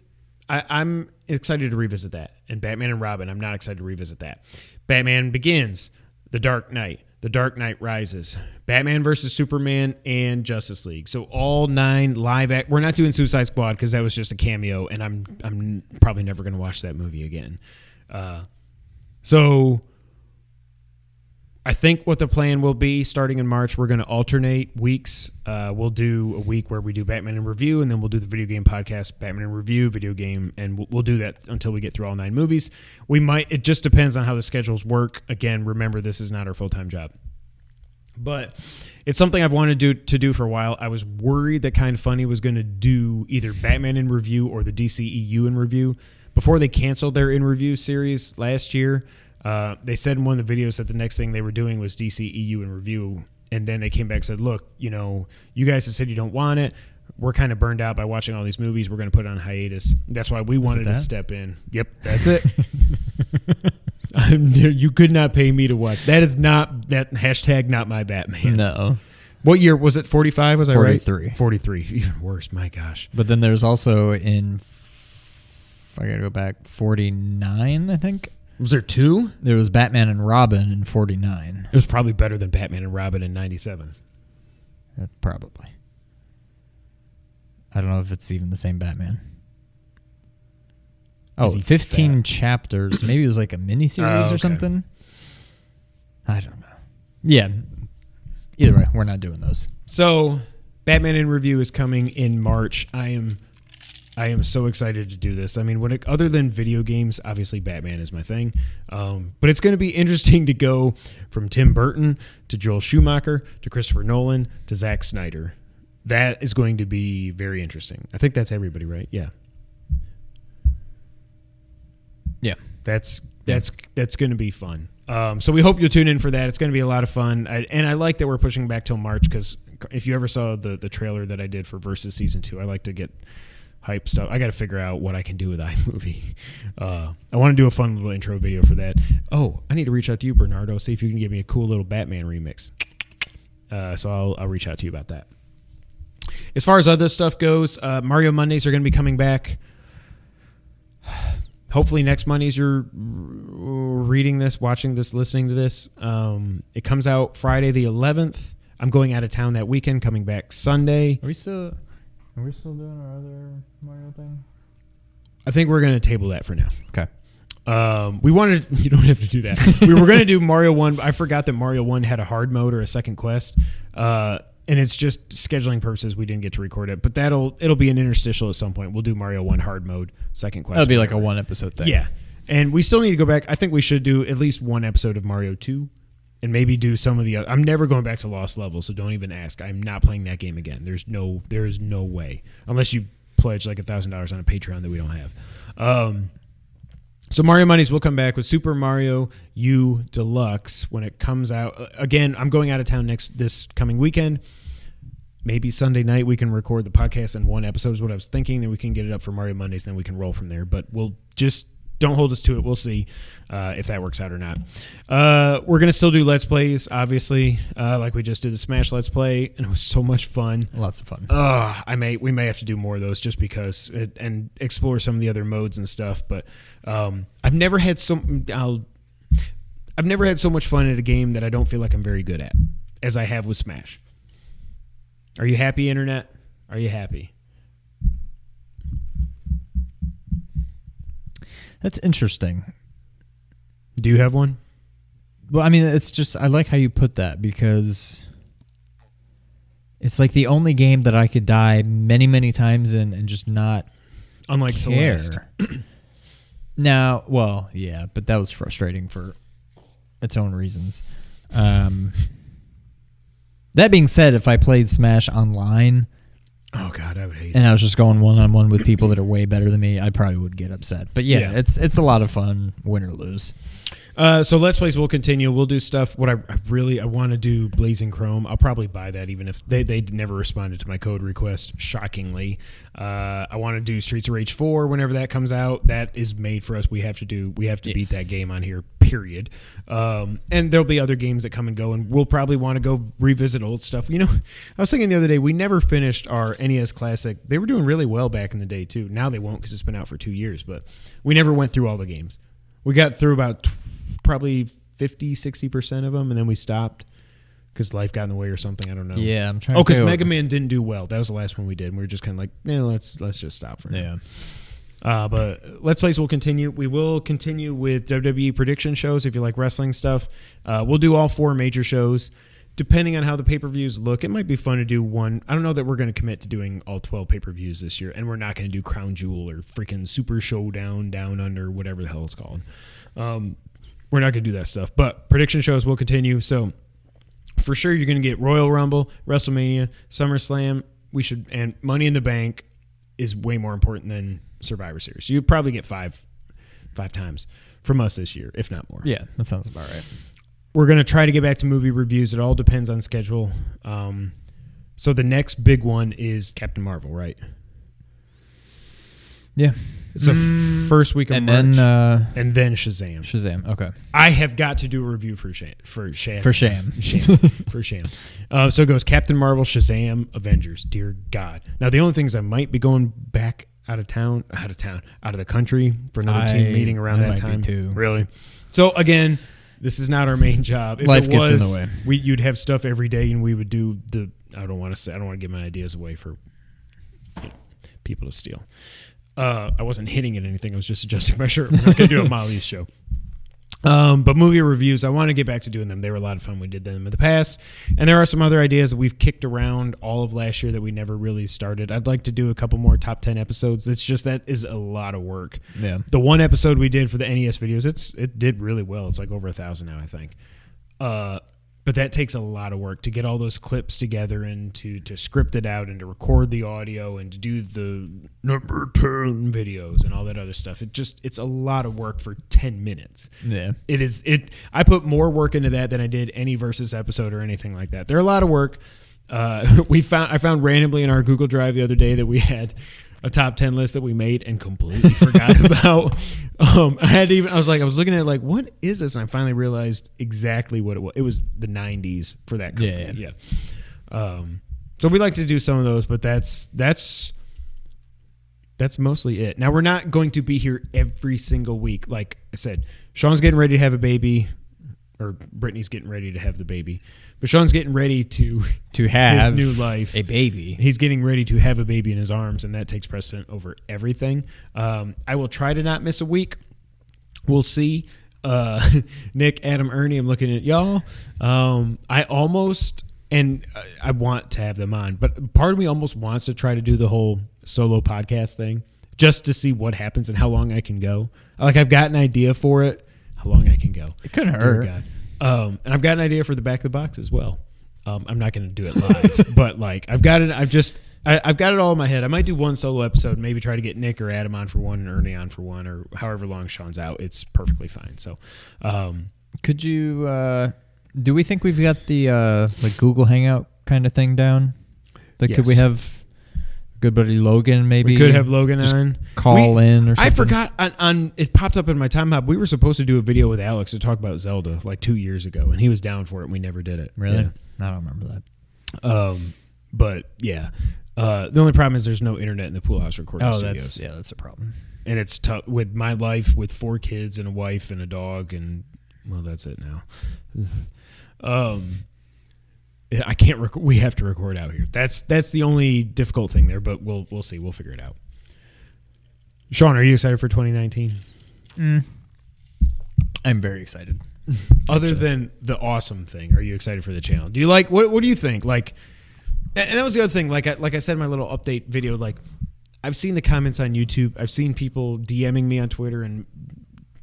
I'm excited to revisit that. And Batman and Robin, I'm not excited to revisit that. Batman Begins, The Dark Knight, The Dark Knight Rises, Batman versus Superman, and Justice League. So all 9 live act. We're not doing Suicide Squad because that was just a cameo, and I'm probably never going to watch that movie again. So I think what the plan will be, starting in March, we're going to alternate weeks. We'll do a week where we do Batman in review, and then we'll do the video game podcast, Batman in review, video game, and we'll do that until we get through all 9 movies. It just depends on how the schedules work. Again, remember, this is not our full-time job. But it's something I've wanted to do for a while. I was worried that Kind of Funny was going to do either Batman in review or the DCEU in review. Before they canceled their in review series last year, they said in one of the videos that the next thing they were doing was DCEU in review. And then they came back and said, look, you guys have said you don't want it. We're kind of burned out by watching all these movies. We're going to put it on hiatus. That's why we wanted to step in. Yep, that's it. You could not pay me to watch. That is not that hashtag not my Batman. No. What year was it? 45? Was I right? 43. 43. Even worse. My gosh. But then there's also I got to go back, 49, I think. Was there 2? There was Batman and Robin in 49. It was probably better than Batman and Robin in 97. Probably. I don't know if it's even the same Batman. Oh, 15 chapters. Maybe it was like a miniseries or something. I don't know. Yeah. Either way, we're not doing those. So, Batman in review is coming in March. I am so excited to do this. I mean, other than video games, obviously Batman is my thing. But it's going to be interesting to go from Tim Burton to Joel Schumacher to Christopher Nolan to Zack Snyder. That is going to be very interesting. I think that's everybody, right? Yeah. Yeah. That's going to be fun. So we hope you'll tune in for that. It's going to be a lot of fun. And I like that we're pushing back till March because if you ever saw the trailer that I did for Versus Season 2, I like to get hype stuff. I got to figure out what I can do with iMovie. I want to do a fun little intro video for that. Oh, I need to reach out to you, Bernardo, see if you can give me a cool little Batman remix. So I'll reach out to you about that. As far as other stuff goes, Mario Mondays are going to be coming back. Hopefully next Mondays you're reading this, watching this, listening to this. It comes out Friday the 11th. I'm going out of town that weekend, coming back Sunday. Are we still doing our other Mario thing? I think we're going to table that for now. Okay. You don't have to do that. We were going to do Mario 1. I forgot that Mario 1 had a hard mode or a second quest. And it's just scheduling purposes. We didn't get to record it, but it'll be an interstitial at some point. We'll do Mario 1 hard mode, second quest. That'll be like a 1 episode thing. Yeah. And we still need to go back. I think we should do at least 1 episode of Mario 2 and maybe do some of the other. I'm never going back to Lost Levels, so don't even ask. I'm not playing that game again. There is no way. Unless you pledge like $1,000 on a Patreon that we don't have. So Mario Mondays will come back with Super Mario U Deluxe when it comes out. Again, I'm going out of town this coming weekend. Maybe Sunday night we can record the podcast in 1 episode is what I was thinking. Then we can get it up for Mario Mondays. Then we can roll from there. But we'll just don't hold us to it. We'll see if that works out or not. We're going to still do Let's Plays, obviously, like we just did the Smash Let's Play. And it was so much fun. Lots of fun. We may have to do more of those just because and explore some of the other modes and stuff. But I've never had so much fun at a game that I don't feel like I'm very good at as I have with Smash. Are you happy, Internet? Are you happy? That's interesting. Do you have one? Well, I mean, it's just, I like how you put that because it's like the only game that I could die many, many times in and just not Unlike care. Celeste. Now, well, yeah, but that was frustrating for its own reasons. That being said, if I played Smash online, oh God, I would hate it. And I was just going one-on-one with people that are way better than me, I probably would get upset. But yeah. it's a lot of fun, win or lose. So Let's Plays will continue. We'll do stuff. What I want to do Blazing Chrome. I'll probably buy that even if they never responded to my code request, shockingly. I want to do Streets of Rage 4 whenever that comes out. That is made for us. We have to beat that game on here, period. And there'll be other games that come and go, and we'll probably want to go revisit old stuff. You know, I was thinking the other day, we never finished our NES Classic. They were doing really well back in the day, too. Now they won't because it's been out for 2 years, but we never went through all the games. We got through about probably 50-60% of them, and then we stopped because life got in the way or something. I don't know. Yeah, I'm trying. Because Mega Man didn't do well. That was the last one we did. And we were just kind of like, let's just stop for now. Yeah. But Let's Plays will continue. We will continue with WWE prediction shows if you like wrestling stuff. We'll do all 4 major shows. Depending on how the pay-per-views look, it might be fun to do one. I don't know that we're going to commit to doing all 12 pay-per-views this year, and we're not going to do Crown Jewel or freaking Super Showdown, Down Under, whatever the hell it's called. We're not going to do that stuff. But prediction shows will continue. So for sure, you're going to get Royal Rumble, WrestleMania, SummerSlam. And Money in the Bank is way more important than Survivor Series. So you probably get five times from us this year, if not more. Yeah, that sounds about right. We're going to try to get back to movie reviews. It all depends on schedule. So the next big one is Captain Marvel, right? Yeah. It's the first week of March. And then Shazam. Shazam, okay. I have got to do a review for Sham. For Sham. So it goes Captain Marvel, Shazam, Avengers. Dear God. Now, the only things I might be going back out of the country for another team meeting around that time. Too. Really? So, again, this is not our main job. If Life it was, gets in the way. You'd have stuff every day, and we would do I don't want to give my ideas away for people to steal. I wasn't hitting at anything. I was just adjusting my shirt. We're not going to do a Molly's show. But movie reviews, I want to get back to doing them. They were a lot of fun. We did them in the past. And there are some other ideas that we've kicked around all of last year that we never really started. I'd like to do a couple more top 10 episodes. It's just that is a lot of work. Yeah. The one episode we did for the NES videos, it did really well. It's like over 1,000 now, I think. But that takes a lot of work to get all those clips together and to script it out and to record the audio and to do the number 10 videos and all that other stuff. It's a lot of work for 10 minutes. Yeah. I put more work into that than I did any Versus episode or anything like that. They're a lot of work. I found randomly in our Google Drive the other day that we had a top 10 list that we made and completely forgot about. I was looking at it like, what is this? And I finally realized exactly what it was. It was the 90s for that company. Yeah. So we like to do some of those, but that's mostly it. Now, we're not going to be here every single week. Like I said, Sean's getting ready to have a baby, or Brittany's getting ready to have the baby. But Sean's getting ready to have his new life. A baby. He's getting ready to have a baby in his arms, and that takes precedent over everything. I will try to not miss a week. We'll see. Nick, Adam, Ernie, I'm looking at y'all. I almost and I want to have them on, but part of me almost wants to try to do the whole solo podcast thing just to see what happens and how long I can go. Like, I've got an idea for it, how long I can go. It couldn't hurt. God. And I've got an idea for the back of the box as well. I'm not going to do it live, but like I've got it. I've got it all in my head. I might do one solo episode, maybe try to get Nick or Adam on for one and Ernie on for one, or however long Sean's out. It's perfectly fine. So, could you? Do we think we've got the like Google Hangout kind of thing down? Like, yes. Could we have good buddy Logan? Maybe we could have Logan on. Call in or something. I forgot on it popped up in my time hop. We were supposed to do a video with Alex to talk about Zelda like 2 years ago, and he was down for it, and we never did it. Really? Yeah. I don't remember that. But yeah, the only problem is there's no internet in the Pool House recording studios. That's a problem. And it's tough with my life with 4 kids and a wife and a dog, and well, that's it now. I can't record. We have to record out here. That's the only difficult thing there, but we'll see. We'll figure it out. Sean, are you excited for 2019? I'm very excited. Other than the awesome thing, are you excited for the channel? Do you like what do you think? Like, and that was the other thing. Like I said in my little update video, like I've seen the comments on YouTube. I've seen people DMing me on Twitter and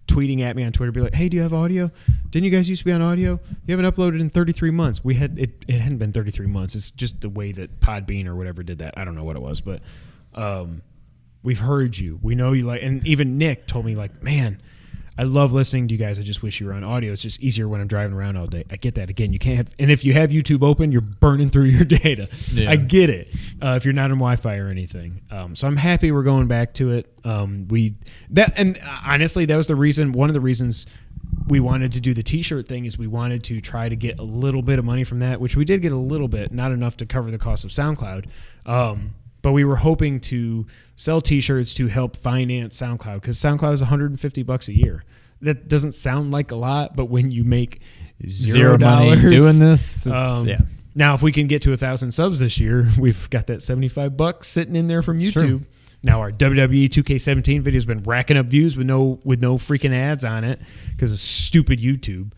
tweeting at me on Twitter, be like, "Hey, do you have audio? Didn't you guys used to be on audio? You haven't uploaded in 33 months." We had it hadn't been 33 months. It's just the way that Podbean or whatever did that. I don't know what it was, but we've heard you. We know you like, and even Nick told me like, "Man, I love listening to you guys. I just wish you were on audio. It's just easier when I'm driving around all day." I get that. Again, you can't have, and if you have YouTube open, you're burning through your data. Yeah. I get it. If you're not on Wi-Fi or anything. So I'm happy we're going back to it. And honestly, that was the reason, one of the reasons we wanted to do the t-shirt thing is we wanted to try to get a little bit of money from that, which we did get a little bit, not enough to cover the cost of SoundCloud. But we were hoping to sell T-shirts to help finance SoundCloud, because SoundCloud is $150 a year. That doesn't sound like a lot, but when you make $0 money doing this, yeah. Now, if we can get to 1,000 subs this year, we've got that $75 sitting in there from YouTube. True. Now our WWE 2K17 video has been racking up views with no freaking ads on it because of stupid YouTube.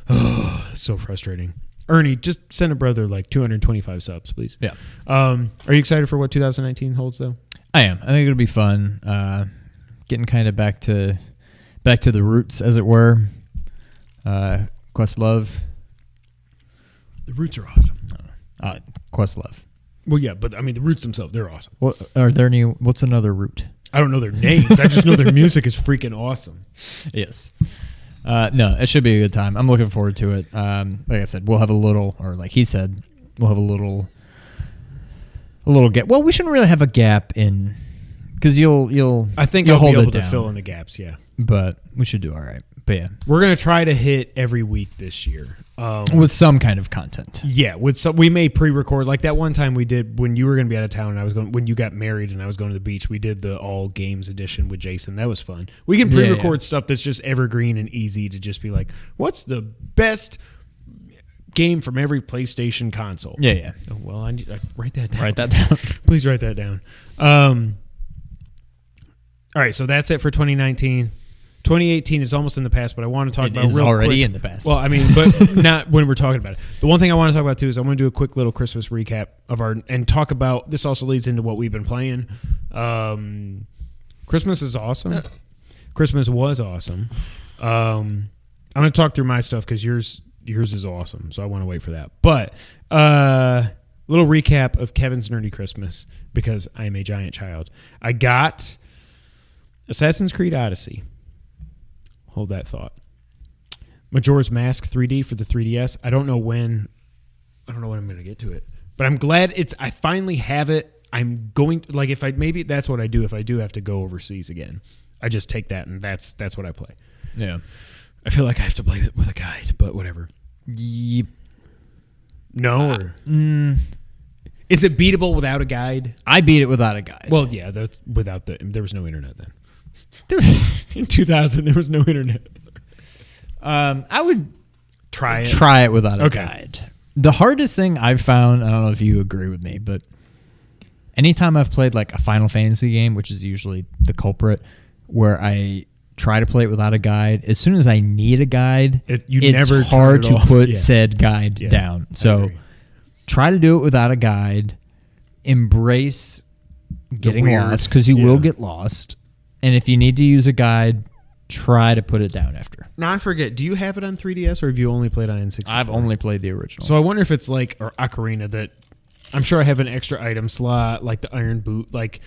Oh, so frustrating. Ernie, just send a brother like 225 subs, please. Yeah. Are you excited for what 2019 holds, though? I am. I think it'll be fun. Getting kind of back to the roots, as it were. Questlove. The roots are awesome. Questlove. Well, yeah, but I mean the roots themselves, they're awesome. What are there any? What's another root? I don't know their names. I just know their music is freaking awesome. Yes. No, it should be a good time. I'm looking forward to it. Like I said, we'll have a little, or like he said, we'll have a little gap. Well, we shouldn't really have a gap in, because I think you'll I'll hold be able it to down. fill in the gaps. Yeah, but we should do all right. But yeah, we're gonna try to hit every week this year with some kind of content. Yeah, with some, we may pre-record like that one time we did when you were gonna be out of town and I was going, when you got married and I was going to the beach. We did the all games edition with Jason. That was fun. We can pre-record stuff that's just evergreen and easy to just be like, what's the best game from every PlayStation console? Yeah. Oh, well, I write that down. Write that down. Please write that down. All right, so that's it for 2019. 2018 is almost in the past, but I want to talk about it is real already quick. In the past. Well, I mean, but not when we're talking about it. The one thing I want to talk about too is I want to do a quick little Christmas recap of and talk about, this also leads into what we've been playing. Christmas is awesome. Christmas was awesome. I'm going to talk through my stuff because yours is awesome, so I want to wait for that. But little recap of Kevin's Nerdy Christmas, because I am a giant child. I got Assassin's Creed Odyssey. Hold that thought. Majora's Mask 3D for the 3DS. I don't know when I'm going to get to it, but I'm glad I finally have it. I'm going to, like, maybe that's what I do if I do have to go overseas again. I just take that and that's what I play. Yeah. I feel like I have to play it with a guide, but whatever. Yep. No. Is it beatable without a guide? I beat it without a guide. Well, yeah, that's without there was no internet then. In 2000, there was no internet. I would try it without a guide. The hardest thing I've found, I don't know if you agree with me, but anytime I've played like a Final Fantasy game, which is usually the culprit, where I try to play it without a guide, as soon as I need a guide, it's never hard to off. put said guide down. So try to do it without a guide. Embrace getting lost, because you will get lost. And if you need to use a guide, try to put it down after. Now, I forget, do you have it on 3DS or have you only played on N64? I've only played the original. So I wonder if it's like or Ocarina that I'm sure I have an extra item slot, like the Iron Boot. Like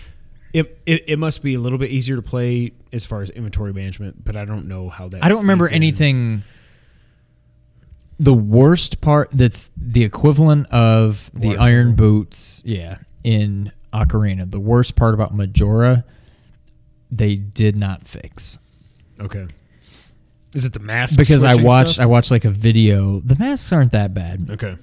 it must be a little bit easier to play as far as inventory management, but I don't know how that. I don't remember anything. The worst part that's the equivalent of the Water Iron Temple. Boots, in Ocarina. The worst part about Majora, they did not fix. Okay. Is it the mask? Because I switching watched like a video. The masks aren't that bad. stuff? Okay.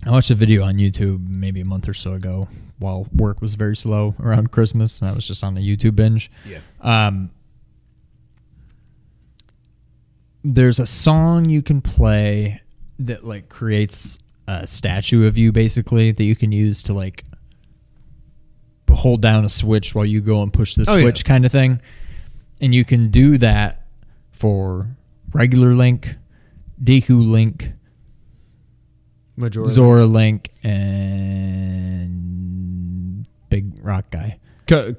I watched a video on YouTube maybe a month or so ago while work was very slow around Christmas, and I was just on a YouTube binge. Yeah. There's a song you can play that like creates a statue of you basically that you can use to like hold down a switch while you go and push the switch kind of thing. And you can do that for regular Link, Deku Link, Majora. Zora Link, and Big Rock Guy. Those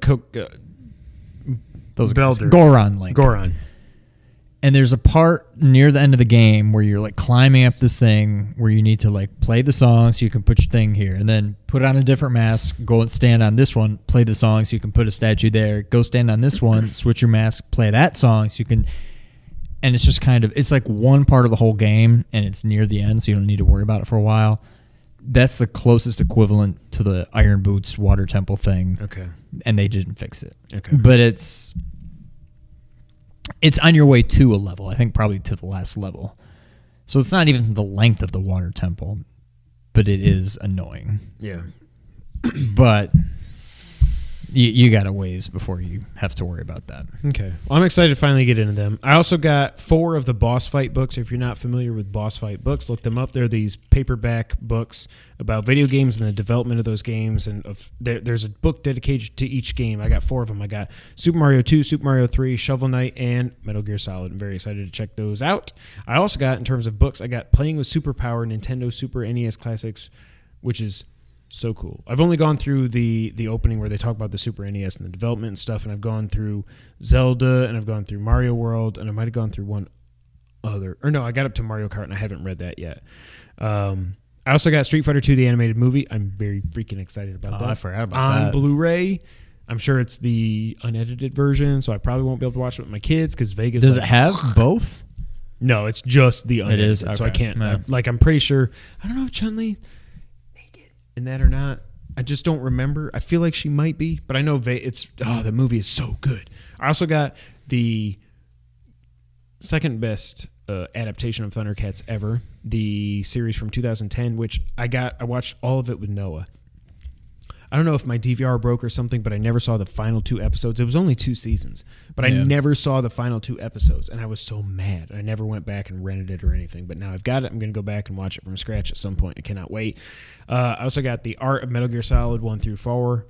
guys. Belder. Goron Link. Goron. And there's a part near the end of the game where you're like climbing up this thing where you need to like play the song so you can put your thing here, and then put on a different mask, go and stand on this one, play the song so you can put a statue there, go stand on this one, switch your mask, play that song so you can. And it's just kind of, it's like one part of the whole game, and it's near the end, so you don't need to worry about it for a while. That's the closest equivalent to the Iron Boots Water Temple thing. Okay. And they didn't fix it. Okay. But it's on your way to a level, I think probably to the last level. So it's not even the length of the Water Temple, but it is annoying. Yeah. But you got a ways before you have to worry about that. Okay. Well, I'm excited to finally get into them. I also got 4 of the boss fight books. If you're not familiar with boss fight books, look them up. They're these paperback books about video games and the development of those games. And there's a book dedicated to each game. I got 4 of them. I got Super Mario 2, Super Mario 3, Shovel Knight, and Metal Gear Solid. I'm very excited to check those out. I also got, in terms of books, I got Playing with Superpower Nintendo Super NES Classics, which is so cool. I've only gone through the opening where they talk about the Super NES and the development and stuff, and I've gone through Zelda, and I've gone through Mario World, and I might have gone through one other. Or no, I got up to Mario Kart, and I haven't read that yet. I also got Street Fighter 2, the animated movie. I'm very freaking excited about that. I forgot about that. On Blu-ray. I'm sure it's the unedited version, so I probably won't be able to watch it with my kids because Vegas. Does it have both? No, it's just the unedited. It is? So I Okay. can't. No. I'm pretty sure. I don't know if Chun-Li in that or not. I just don't remember. I feel like she might be, but I know the movie is so good. I also got the second best adaptation of Thundercats ever, the series from 2010, which I watched all of it with Noah. I don't know if my DVR broke or something, but I never saw the final 2 episodes. It was only 2 seasons, but I never saw the final 2 episodes, and I was so mad. I never went back and rented it or anything, but now I've got it. I'm going to go back and watch it from scratch at some point. I cannot wait. I also got the art of Metal Gear Solid 1 through 4.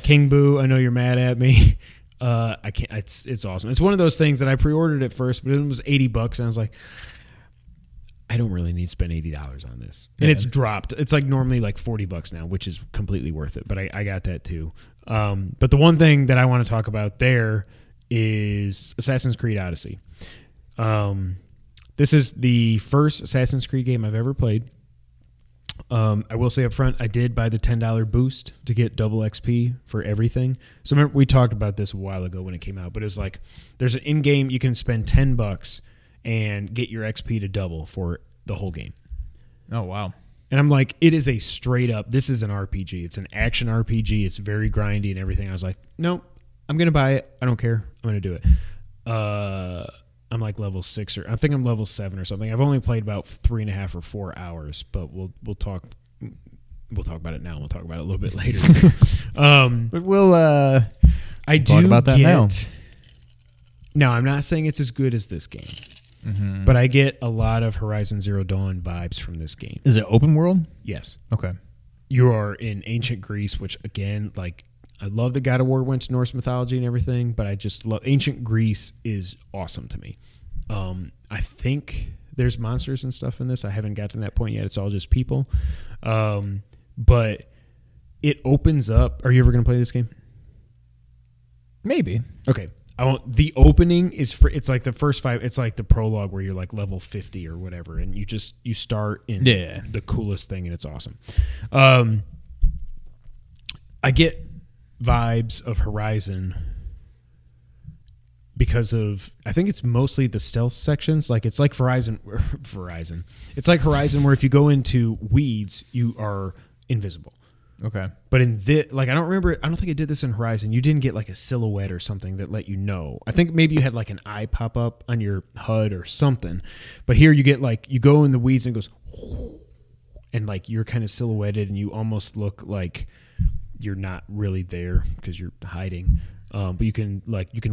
King Boo, I know you're mad at me. I can't. It's awesome. It's one of those things that I pre-ordered at first, but it was $80, and I was like, I don't really need to spend $80 on this. And it's dropped. It's like normally like $40 now, which is completely worth it. But I got that too. But the one thing that I want to talk about there is Assassin's Creed Odyssey. This is the first Assassin's Creed game I've ever played. I will say up front, I did buy the $10 boost to get double XP for everything. So remember, we talked about this a while ago when it came out, but it was like, there's an in-game, you can spend $10 and get your XP to double for the whole game. Oh, wow. And I'm like, it is a straight up, this is an RPG. It's an action RPG. It's very grindy and everything. I was like, no, I'm going to buy it. I don't care. I'm going to do it. I'm like level 6 or I think I'm level 7 or something. I've only played about 3.5 or 4 hours, but we'll talk about it now. We'll talk about it a little bit later. But we'll I talk do about that get, now. Now, I'm not saying it's as good as this game. Mm-hmm. But I get a lot of Horizon Zero Dawn vibes from this game. Is it open world? Yes. Okay. You are in ancient Greece, which again, like, I love that God of War went to Norse mythology and everything, but I just love ancient Greece is awesome to me. I think There's monsters and stuff in this. I haven't gotten to that point yet. It's all just people. But it opens up. Are you ever going to play this game? Maybe. Okay. The opening is for, it's like the first 5. It's like the prologue where you're like level 50 or whatever, and you start in the coolest thing, and it's awesome. I get vibes of Horizon because of, I think it's mostly the stealth sections. Like it's like Verizon. It's like Horizon where if you go into weeds, you are invisible. Okay. But in this, like, I don't think it did this in Horizon. You didn't get like a silhouette or something that let you know. I think maybe you had like an eye pop up on your HUD or something. But here you get like, you go in the weeds and it goes, and like you're kind of silhouetted and you almost look like you're not really there because you're hiding. But you can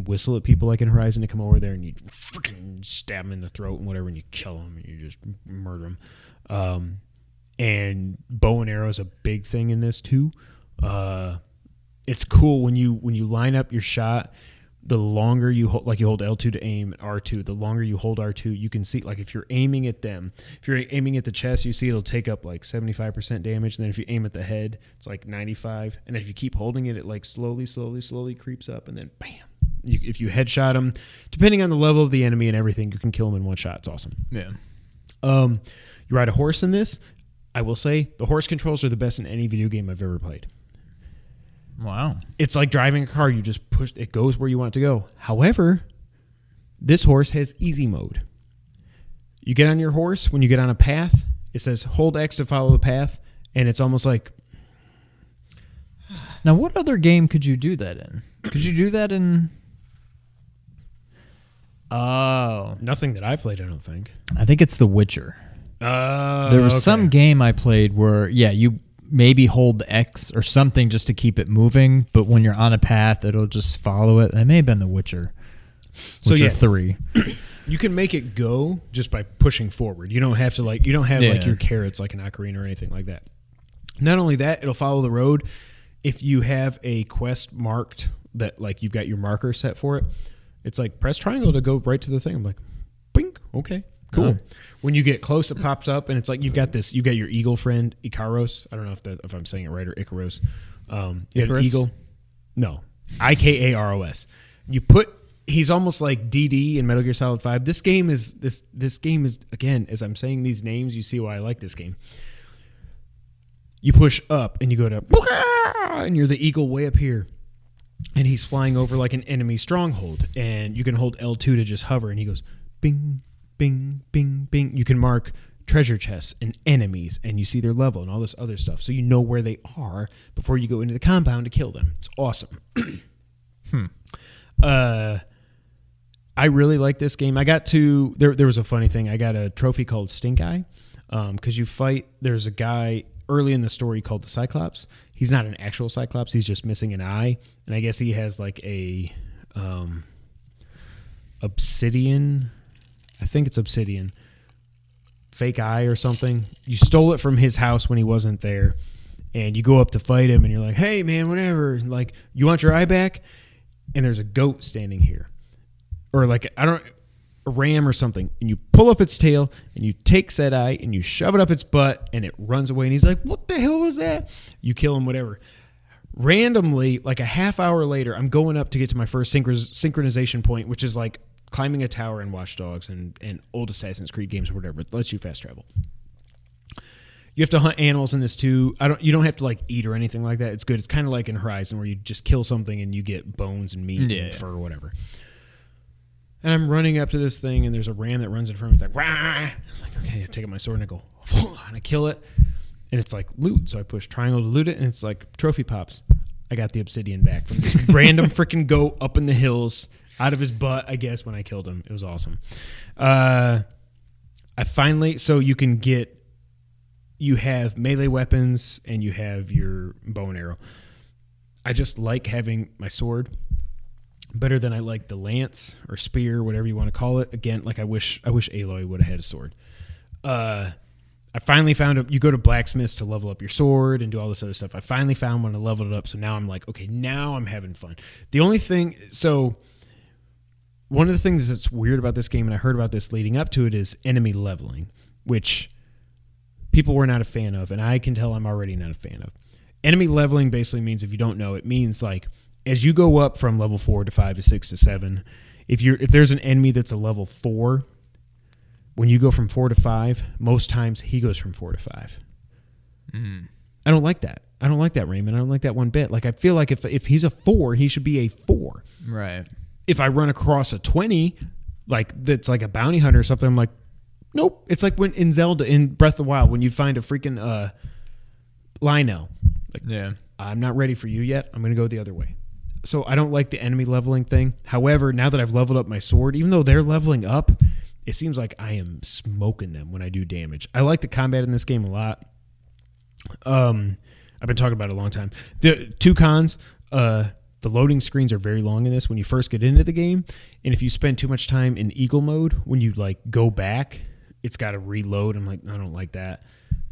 whistle at people like in Horizon to come over there and you freaking stab them in the throat and whatever, and you kill them and you just murder them. And bow and arrow is a big thing in this too. It's cool when you line up your shot. The longer you hold, like you hold L2 to aim, R2. The longer you hold R2, you can see, like if you're aiming at them, if you're aiming at the chest, you see it'll take up like 75% damage. And then if you aim at the head, it's like 95. And then if you keep holding it, it like slowly creeps up, and then bam. If you headshot them, depending on the level of the enemy and everything, you can kill them in one shot. It's awesome. Yeah. You ride a horse in this. I will say the horse controls are the best in any video game I've ever played. Wow. It's like driving a car. You just push, it goes where you want it to go. However, this horse has easy mode. You get on your horse, when you get on a path, it says hold X to follow the path, and it's almost like... Now, what other game could you do that in? Could you do that in... Oh. Nothing that I played, I don't think. I think it's The Witcher. There was some game I played where, you maybe hold X or something just to keep it moving, but when you're on a path, it'll just follow it. That may have been The Witcher. Witcher 3. You can make it go just by pushing forward. You don't have to like your carrots like an ocarina or anything like that. Not only that, it'll follow the road. If you have a quest marked that like you've got your marker set for it, it's like press triangle to go right to the thing. I'm like, bink, okay, cool. Oh. When you get close, it pops up, and it's like you've got your eagle friend, Ikaros. I don't know if I'm saying it right, or Icaros. You have an eagle. No, Ikaros. He's almost like DD in Metal Gear Solid 5. This game is again, as I'm saying these names, you see why I like this game. You push up and you go to, and you're the eagle way up here, and he's flying over like an enemy stronghold, and you can hold L2 to just hover, and he goes bing. Bing, bing, bing. You can mark treasure chests and enemies, and you see their level and all this other stuff, so you know where they are before you go into the compound to kill them. It's awesome. I really like this game. I got to there was a funny thing. I got a trophy called Stink Eye because you fight. There's a guy early in the story called the Cyclops. He's not an actual Cyclops. He's just missing an eye, and I guess he has like a obsidian. I think it's obsidian. Fake eye or something. You stole it from his house when he wasn't there, and you go up to fight him, and you're like, hey, man, whatever. Like, you want your eye back? And there's a goat standing here. Or like, a ram or something. And you pull up its tail, and you take said eye, and you shove it up its butt, and it runs away. And he's like, what the hell was that? You kill him, whatever. Randomly, like a half hour later, I'm going up to get to my first synchronization point, which is like climbing a tower in Watch Dogs and old Assassin's Creed games or whatever. It lets you fast travel. You have to hunt animals in this too. You don't have to like eat or anything like that. It's good. It's kind of like in Horizon where you just kill something and you get bones and meat and fur or whatever. And I'm running up to this thing, and there's a ram that runs in front of me. It's like, wah! I was like, okay, I take out my sword and I go, and I kill it. And it's like loot. So I push triangle to loot it, and it's like trophy pops. I got the obsidian back from this random freaking goat up in the hills. Out of his butt, I guess, when I killed him. It was awesome. I finally... So you have melee weapons, and you have your bow and arrow. I just like having my sword better than I like the lance or spear, whatever you want to call it. Again, like I wish Aloy would have had a sword. I finally found you go to blacksmiths to level up your sword and do all this other stuff. I finally found one to level it up, so now I'm like, okay, now I'm having fun. The only thing... So... one of the things that's weird about this game, and I heard about this leading up to it, is enemy leveling, which people were not a fan of, and I can tell I'm already not a fan of. Enemy leveling basically means, if you don't know, it means like as you go up from level 4 to 5 to 6 to 7, if there's an enemy that's a level 4, when you go from 4 to 5, most times he goes from 4 to 5. I don't like that. I don't like that, Raymond. I don't like that one bit. Like, I feel like if he's a 4, he should be a 4. Right. If I run across a 20, like that's like a bounty hunter or something, I'm like, nope. It's like when in Zelda, in Breath of the Wild, when you find a freaking Lionel. Like, yeah. I'm not ready for you yet. I'm going to go the other way. So I don't like the enemy leveling thing. However, now that I've leveled up my sword, even though they're leveling up, it seems like I am smoking them when I do damage. I like the combat in this game a lot. I've been talking about it a long time. The two cons, the loading screens are very long in this when you first get into the game. And if you spend too much time in eagle mode, when you like go back, it's got to reload. I'm like, I don't like that.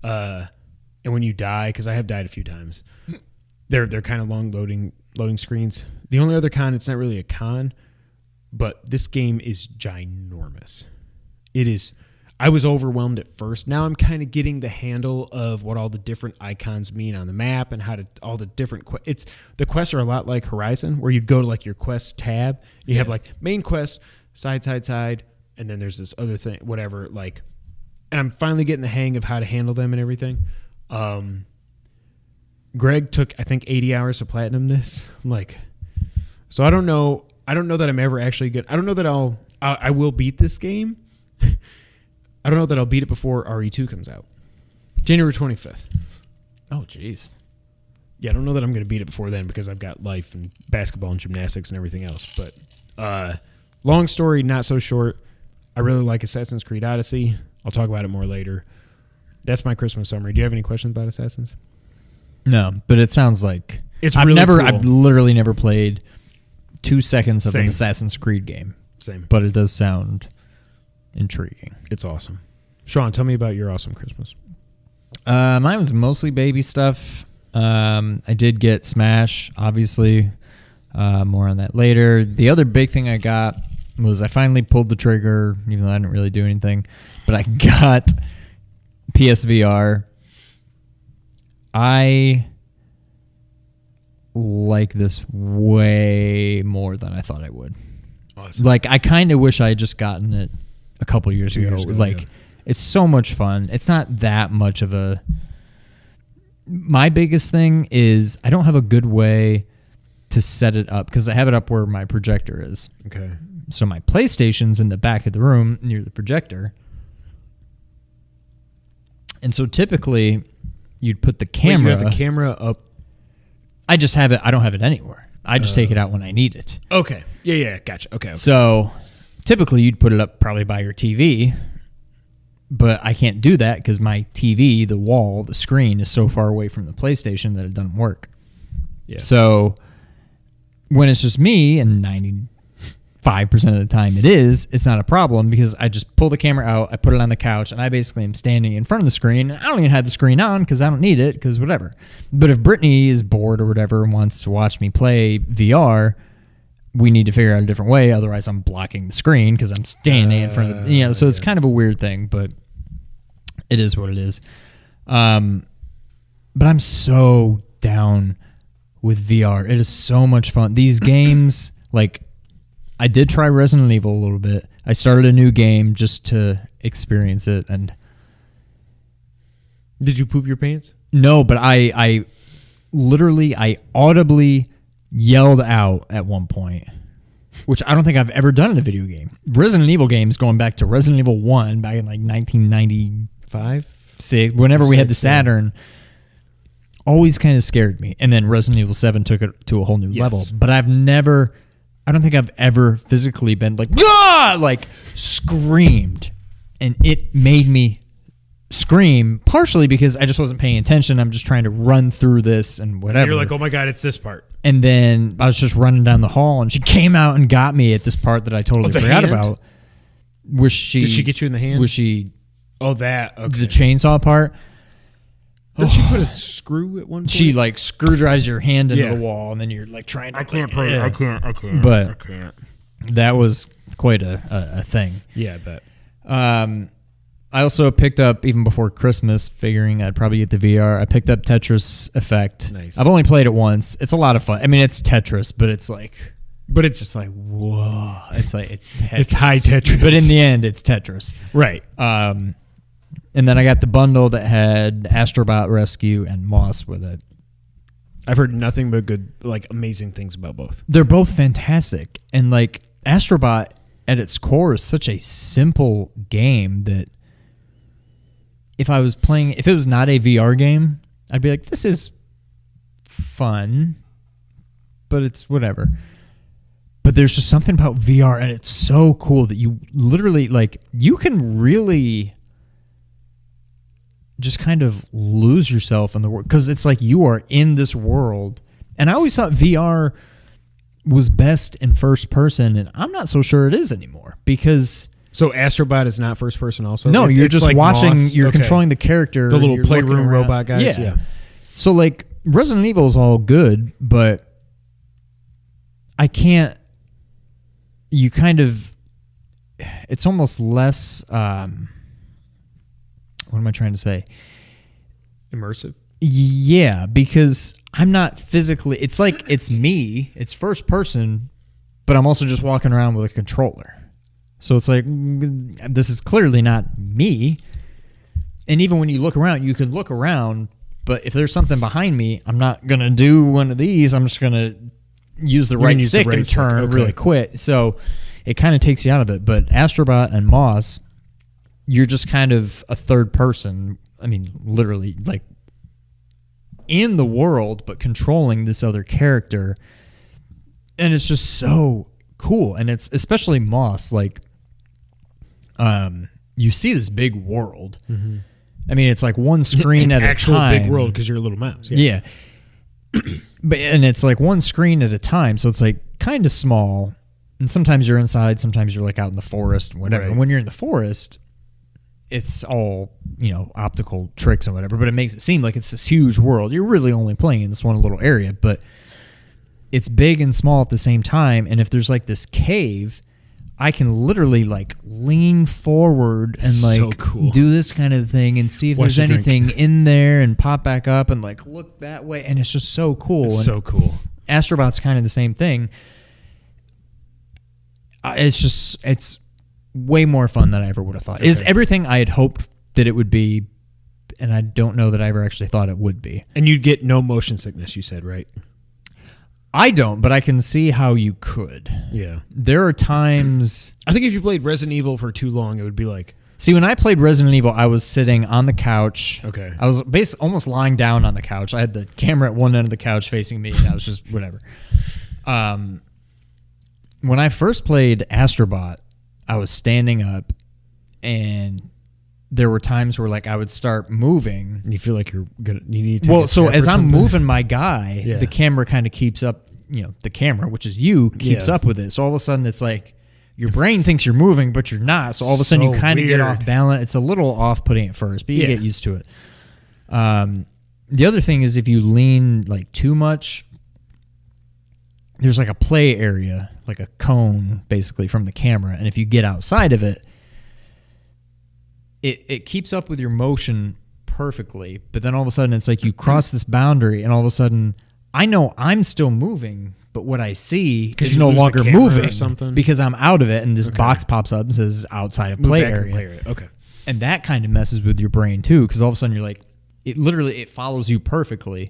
And when you die, because I have died a few times, they're kind of long loading screens. The only other con, it's not really a con, but this game is ginormous. It is. I was overwhelmed at first. Now I'm kind of getting the handle of what all the different icons mean on the map and how to all the different the quests are a lot like Horizon, where you'd go to like your quest tab. You have like main quest, side, and then there's this other thing, whatever. Like, and I'm finally getting the hang of how to handle them and everything. Greg took, I think, 80 hours to platinum this. I'm like, so I don't know that I'm ever actually good. I don't know that I will beat this game. I don't know that I'll beat it before RE2 comes out. January 25th. Oh, jeez. Yeah, I don't know that I'm going to beat it before then because I've got life and basketball and gymnastics and everything else. But long story, not so short. I really like Assassin's Creed Odyssey. I'll talk about it more later. That's my Christmas summary. Do you have any questions about Assassins? No, but it sounds like I've literally never played 2 seconds of Same. an Assassin's Creed game. Same. But it does sound intriguing. It's awesome. Sean, tell me about your awesome Christmas. Mine was mostly baby stuff. I did get Smash, obviously. More on that later. The other big thing I got was I finally pulled the trigger, even though I didn't really do anything. But I got PSVR. I like this way more than I thought I would. Awesome. Like, I kind of wish I had just gotten it a couple years ago. Like, yeah. It's so much fun. It's not that much of a... My biggest thing is I don't have a good way to set it up because I have it up where my projector is. Okay. So my PlayStation's in the back of the room near the projector. And so typically you'd put the camera... Wait, you have the camera up... I just have it... I don't have it anywhere. I just take it out when I need it. Okay. Yeah. Gotcha. Okay. So typically you'd put it up probably by your TV, but I can't do that because my TV, the wall, the screen is so far away from the PlayStation that it doesn't work. Yeah. So when it's just me, and 95% of the time it's not a problem because I just pull the camera out, I put it on the couch, and I basically am standing in front of the screen. I don't even have the screen on because I don't need it because whatever. But if Brittany is bored or whatever and wants to watch me play VR, we need to figure out a different way. Otherwise, I'm blocking the screen because I'm standing in front of the, so it's kind of a weird thing, but it is what it is. But I'm so down with VR. It is so much fun. These games, like, I did try Resident Evil a little bit. I started a new game just to experience it. And did you poop your pants? No, but I audibly yelled out at one point, which I don't think I've ever done in a video game. Resident Evil games going back to Resident Evil 1 back in like 1995, 6, whenever we had the Saturn, always kind of scared me. And then Resident Evil 7 took it to a whole new level. But I don't think I've ever physically been like, ah! Like screamed. And it made me scream, partially because I just wasn't paying attention. I'm just trying to run through this and whatever. You're like, oh my God, it's this part. And then I was just running down the hall, and she came out and got me at this part that I totally forgot about. Did she get you in the hand? Was she... Oh, that. Okay. The chainsaw part. Did she put a screw at one point? She like screw drives your hand into the wall, and then you're like trying to... I can't play it. I can't. But I can't. That was quite a thing. Yeah, I bet. I also picked up, even before Christmas, figuring I'd probably get the VR, I picked up Tetris Effect. Nice. I've only played it once. It's a lot of fun. I mean, it's Tetris, but it's like... But it's like, whoa. It's like, it's Tetris. It's high Tetris. But in the end, it's Tetris. Right. And then I got the bundle that had Astrobot Rescue and Moss with it. I've heard nothing but good, like, amazing things about both. They're both fantastic. And, like, Astrobot, at its core, is such a simple game that if I was playing... If it was not a VR game, I'd be like, this is fun, but it's whatever. But there's just something about VR, and it's so cool that you literally, like, you can really just kind of lose yourself in the world, because it's like you are in this world. And I always thought VR was best in first person, and I'm not so sure it is anymore, because... So Astrobot is not first person also? No, you're just like watching, Moss? you're controlling the character. The little you're looking playroom around. robot guys? Yeah. So, like, Resident Evil is all good, but I can't... You kind of... It's almost less... what am I trying to say? Immersive? Yeah, because I'm not physically... It's like, it's me, it's first person, but I'm also just walking around with a controller. So it's like, this is clearly not me. And even when you look around, you can look around, but if there's something behind me, I'm not going to do one of these. I'm just going to use the right stick and turn really quick. So it kind of takes you out of it. But Astrobot and Moss, you're just kind of a third person. I mean, literally, like, in the world, but controlling this other character. And it's just so cool. And it's especially Moss, like, you see this big world. Mm-hmm. I mean, it's like one screen at a time. Actual big world because you're a little mouse. Yeah. And it's like one screen at a time, so it's like kind of small. And sometimes you're inside, sometimes you're like out in the forest, whatever. Right. And when you're in the forest, it's all, you know, optical tricks and whatever, but it makes it seem like it's this huge world. You're really only playing in this one little area, but it's big and small at the same time. And if there's like this cave, I can literally like lean forward and like so cool. do this kind of thing and see if there's anything in there and pop back up and like look that way. And it's just so cool. It's so cool. Astrobot's kind of the same thing. It's way more fun than I ever would have thought. Okay. It's everything I had hoped that it would be, and I don't know that I ever actually thought it would be. And you'd get no motion sickness, you said, right? I don't, but I can see how you could. Yeah. There are times... I think if you played Resident Evil for too long, it would be like... See, when I played Resident Evil, I was sitting on the couch. Okay. I was basically almost lying down on the couch. I had the camera at one end of the couch facing me, and I was just whatever. When I first played Astrobot, I was standing up, and there were times where like I would start moving. And you feel like you need to take a so step as or I'm something? moving my guy, the camera kind of keeps up, you know, the camera, which is you, keeps up with it. So all of a sudden it's like your brain thinks you're moving, but you're not. So all of a sudden you kind of get off balance. It's a little off-putting at first, but you get used to it. The other thing is if you lean like too much, there's like a play area, like a cone basically from the camera. And if you get outside of it, it keeps up with your motion perfectly, but then all of a sudden it's like you cross this boundary and all of a sudden I know I'm still moving, but what I see is no longer moving or something? Because I'm out of it and this box pops up and says outside of play area. Okay. And that kind of messes with your brain too, because all of a sudden you're like, it follows you perfectly.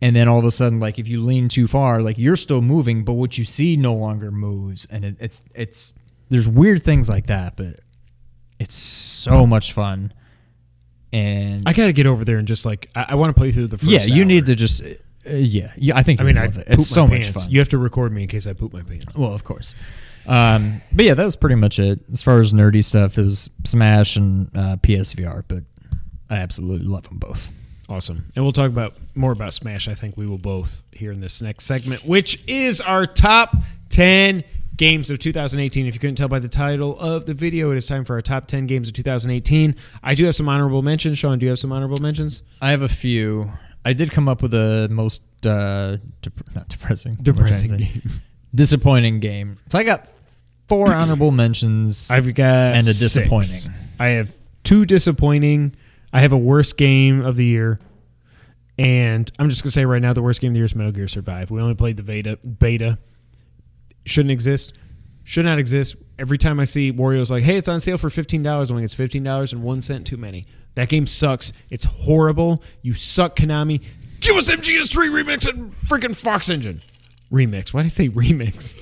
And then all of a sudden, like if you lean too far, like you're still moving, but what you see no longer moves. And it's there's weird things like that, but it's so much fun. And I got to get over there and just like, I want to play through the first you hour. need to just, I think you love it. It's so much fun. You have to record me in case I poop my pants. Well, of course. But yeah, that was pretty much it. As far as nerdy stuff, it was Smash and PSVR, but I absolutely love them both. Awesome. And we'll talk more about Smash, I think we will both here in this next segment, which is our top 10 games of 2018. If you couldn't tell by the title of the video, it is time for our top 10 games of 2018. I do have some honorable mentions. Sean, do you have some honorable mentions? I have a few. I did come up with a most not depressing game. disappointing game. So I got 4 honorable mentions. I've got and a 6. disappointing. I have 2 disappointing. I have a worst game of the year. And I'm just going to say right now, the worst game of the year is Metal Gear Survive. We only played the beta. Shouldn't exist. Should not exist. Every time I see Wario's like, hey, it's on sale for $15. I'm like, it's $15 and 1 cent too many. That game sucks. It's horrible. You suck, Konami. Give us MGS3 Remix and freaking Fox Engine. Remix. Why did I say remix?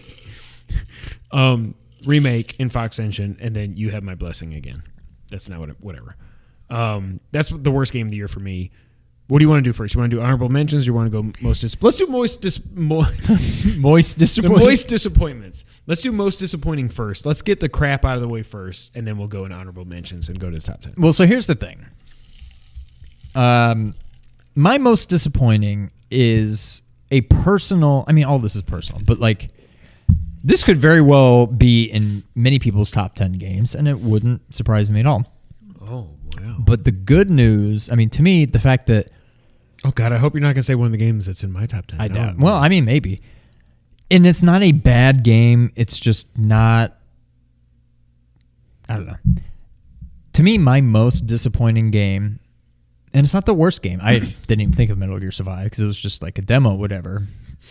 Remake in Fox Engine, and then you have my blessing again. That's not whatever. That's the worst game of the year for me. What do you want to do first? You want to do honorable mentions? Or you want to go most? Let's do moist disappointments. Let's do most disappointing first. Let's get the crap out of the way first, and then we'll go in honorable mentions and go to the top 10. Well, so here's the thing. My most disappointing is a personal. I mean, all this is personal, but like this could very well be in many people's top 10 games, and it wouldn't surprise me at all. Oh, wow. But the good news, I mean, to me, the fact that... Oh, God, I hope you're not going to say one of the games that's in my top 10. I doubt. Well, I mean, maybe. And it's not a bad game. It's just not... I don't know. To me, my most disappointing game... And it's not the worst game. I didn't even think of Metal Gear Survive because it was just like a demo, whatever.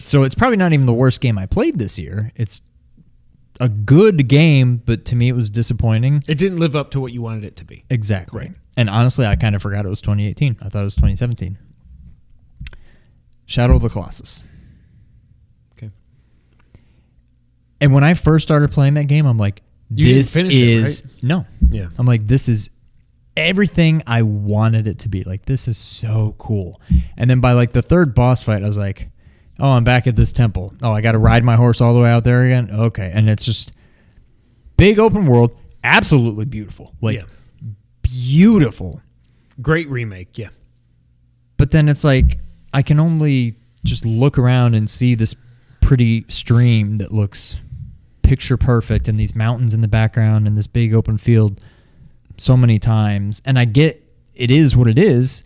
So it's probably not even the worst game I played this year. It's a good game, but to me it was disappointing. It didn't live up to what you wanted it to be. Exactly. Right. And honestly, I kind of forgot it was 2018. I thought it was 2017. Shadow of the Colossus. Okay. And when I first started playing that game, I'm like, this is... it, right? No. Yeah. I'm like, this is everything I wanted it to be. Like, this is so cool. And then by like the third boss fight, I was like, oh, I'm back at this temple. Oh, I got to ride my horse all the way out there again? Okay. And it's just big open world. Absolutely beautiful. Like, beautiful. Great remake, yeah. But then it's like, I can only just look around and see this pretty stream that looks picture perfect and these mountains in the background and this big open field so many times. And I get it is what it is.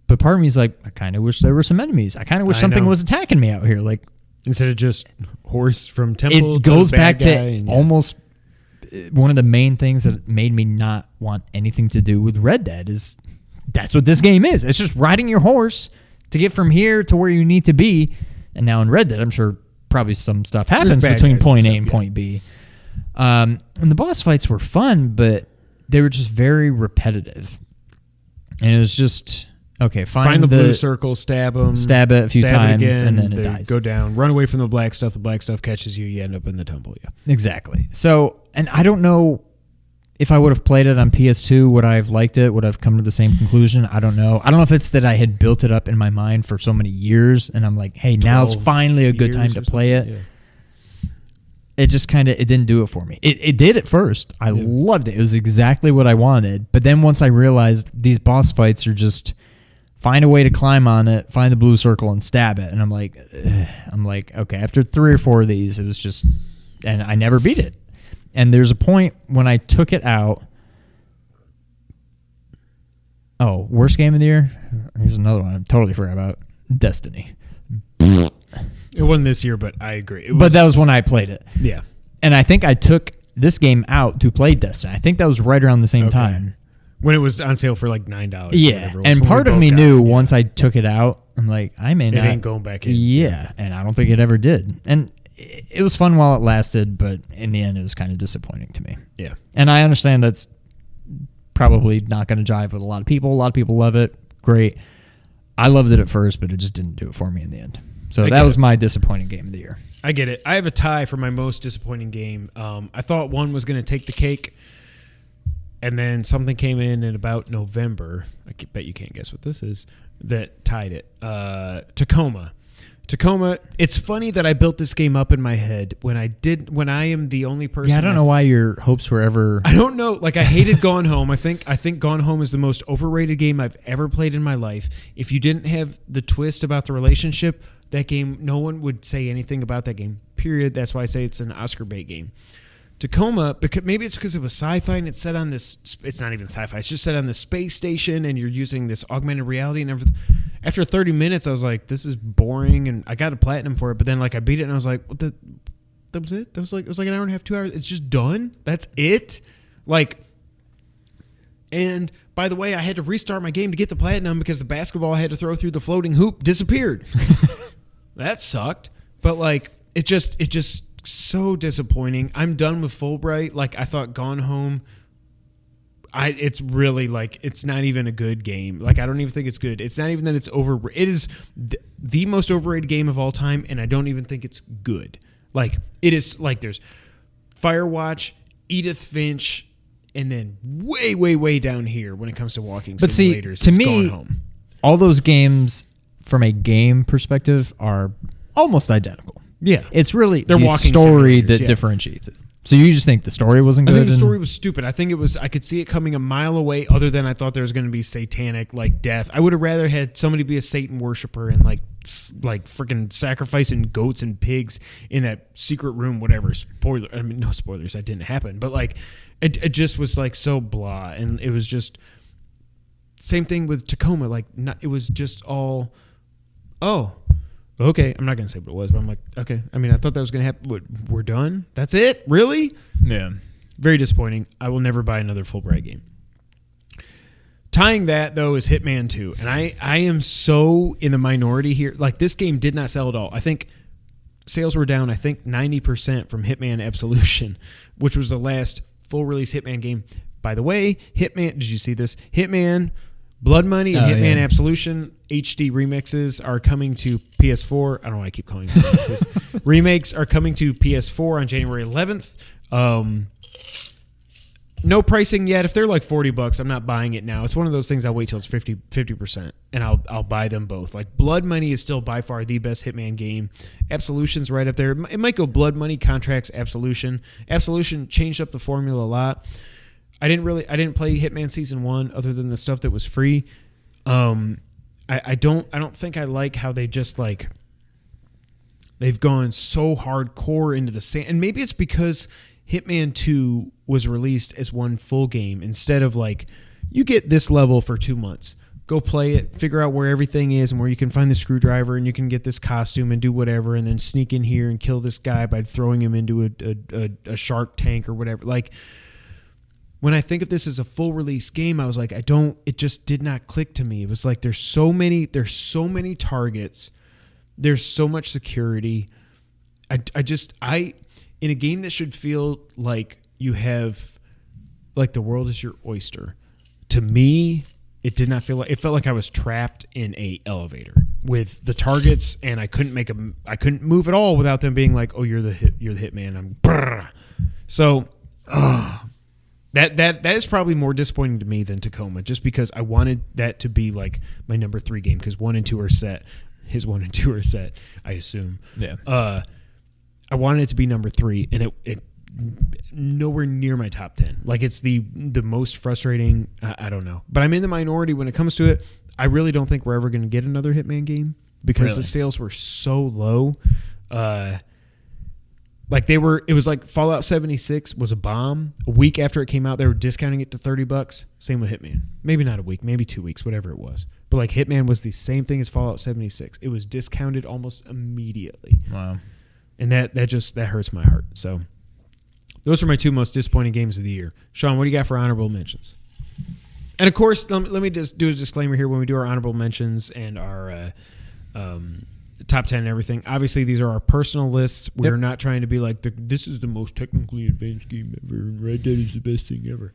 But part of me is like, I kind of wish there were some enemies. I kind of wish something was attacking me out here. Like, instead of just horse from temple. It goes back to almost one of the main things that made me not want anything to do with Red Dead is that's what this game is. It's just riding your horse to get from here to where you need to be. And now in Red Dead, I'm sure probably some stuff happens between point A and point B. And the boss fights were fun, but they were just very repetitive. And it was just... Okay, find the blue circle, stab it a few times, again, and then it dies. Go down, run away from the black stuff. The black stuff catches you. You end up in the temple. Yeah, exactly. So, and I don't know if I would have played it on PS2. Would I have liked it? Would I have come to the same conclusion? I don't know. I don't know if it's that I had built it up in my mind for so many years, and I'm like, hey, now's finally a good time to play it. Yeah. It just kind of it didn't do it for me. It did at first. I loved it. It was exactly what I wanted. But then once I realized these boss fights are just find a way to climb on it, find the blue circle, and stab it. And I'm like, okay, after 3 or 4 of these, it was just, and I never beat it. And there's a point when I took it out. Oh, worst game of the year? Here's another one I totally forgot about. Destiny. It wasn't this year, but I agree. But that was when I played it. Yeah. And I think I took this game out to play Destiny. I think that was right around the same time. When it was on sale for like $9. Yeah, and part of me knew once I took it out, I'm like, I may not. It ain't going back in. Yeah, and I don't think it ever did. And it was fun while it lasted, but in the end, it was kind of disappointing to me. Yeah. And I understand that's probably not going to jive with a lot of people. A lot of people love it. Great. I loved it at first, but it just didn't do it for me in the end. So that was my disappointing game of the year. I get it. I have a tie for my most disappointing game. I thought one was going to take the cake. And then something came in about November. I bet you can't guess what this is. That tied it. Tacoma. It's funny that I built this game up in my head when I am the only person. Yeah, I don't know why your hopes were ever. I don't know. Like I hated Gone Home. I think Gone Home is the most overrated game I've ever played in my life. If you didn't have the twist about the relationship, that game, no one would say anything about that game. Period. That's why I say it's an Oscar bait game. Tacoma, because maybe it's because it was sci-fi and it's set on this. It's not even sci-fi. It's just set on the space station, and you're using this augmented reality and everything. after 30 minutes, I was like, this is boring, and I got a platinum for it. But then, like, I beat it, and I was like, what the? That was it. It was like an hour and a half, 2 hours. It's just done. That's it. Like, and by the way, I had to restart my game to get the platinum because the basketball I had to throw through the floating hoop disappeared. That sucked. But like, it just so disappointing. I'm done with Fulbright. Like, I thought Gone Home. It's really like, it's not even a good game. Like, I don't even think it's good. It's not even that it's over. It is the most overrated game of all time, and I don't even think it's good. Like, it is like, there's Firewatch, Edith Finch, and then way, way, way down here when it comes to walking simulators. See, to me, Gone Home. All those games from a game perspective are almost identical. Yeah. It's really the story that differentiates it. So you just think the story wasn't good? I think the story was stupid. I think I could see it coming a mile away, other than I thought there was going to be satanic, like, death. I would have rather had somebody be a Satan worshiper and like freaking sacrificing goats and pigs in that secret room, whatever. Spoiler. I mean, no spoilers. That didn't happen. But like, it just was like so blah. And it was just, same thing with Tacoma. Like, it was just all, oh, okay, I'm not going to say what it was, but I'm like, okay. I mean, I thought that was going to happen. We're done? That's it? Really? Yeah. Very disappointing. I will never buy another Fulbright game. Tying that, though, is Hitman 2. And I am so in the minority here. Like, this game did not sell at all. I think sales were down, 90% from Hitman Absolution, which was the last full-release Hitman game. By the way, Hitman, did you see this? Hitman Blood Money and Hitman Absolution HD remixes are coming to PS4. I don't know why I keep calling them remixes. Remakes are coming to PS4 on January 11th. No pricing yet. If they're like $40, I'm not buying it now. It's one of those things I'll wait till it's 50%, and I'll buy them both. Like, Blood Money is still by far the best Hitman game. Absolution's right up there. It might go Blood Money, Contracts, Absolution. Absolution changed up the formula a lot. I didn't play Hitman Season 1 other than the stuff that was free. I don't think I like how they just like, they've gone so hardcore into the sand. And maybe it's because Hitman 2 was released as one full game instead of like, you get this level for 2 months. Go play it, figure out where everything is and where you can find the screwdriver, and you can get this costume and do whatever, and then sneak in here and kill this guy by throwing him into a shark tank or whatever. Like, when I think of this as a full release game, I was like, it just did not click to me. It was like, there's so many targets. There's so much security. In a game that should feel like you have, like, the world is your oyster. To me, it did not feel like, it felt like I was trapped in a elevator with the targets, and I couldn't move at all without them being like, oh, you're the hitman. So, That is probably more disappointing to me than Tacoma, just because I wanted that to be like my number 3 game, because 1 and 2 are set. His 1 and 2 are set, I assume. Yeah. I wanted it to be number 3, and it nowhere near my top 10. Like, it's the most frustrating. I don't know, but I'm in the minority when it comes to it. I really don't think we're ever going to get another Hitman game because the sales were so low. Like, it was like Fallout 76 was a bomb. A week after it came out, they were discounting it to $30. Same with Hitman. Maybe not a week, maybe 2 weeks, whatever it was. But like, Hitman was the same thing as Fallout 76. It was discounted almost immediately. Wow. And that hurts my heart. So those are my 2 most disappointing games of the year. Sean, what do you got for honorable mentions? And of course, let me just do a disclaimer here when we do our honorable mentions and our top 10 and everything. Obviously, these are our personal lists. We're not trying to be like, this is the most technically advanced game ever, and Red Dead is the best thing ever.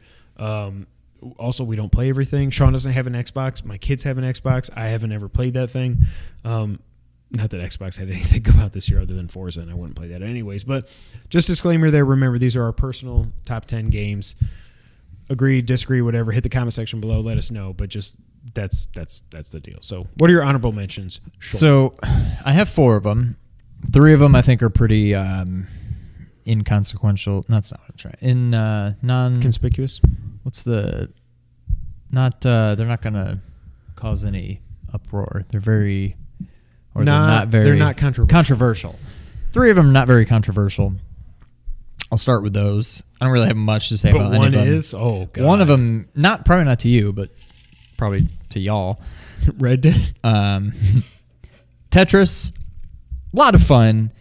Also, we don't play everything. Sean doesn't have an Xbox. My kids have an Xbox. I haven't ever played that thing. Not that Xbox had anything about this year other than Forza, and I wouldn't play that anyways. But just disclaimer there. Remember, these are our personal top 10 games. Agree, disagree, whatever. Hit the comment section below. Let us know. But just that's the deal. So, what are your honorable mentions? Sean? So, I have 4 of them. 3 of them I think are pretty inconsequential. That's not what I'm trying. Non-conspicuous. What's the? Not. They're not going to cause any uproar. They're very. Or they're not controversial. 3 of them not very controversial. I'll start with those. I don't really have much to say about any of them. One is? Oh, God. One of them, probably not to you, but probably to y'all. Red Dead. Tetris, a lot of fun.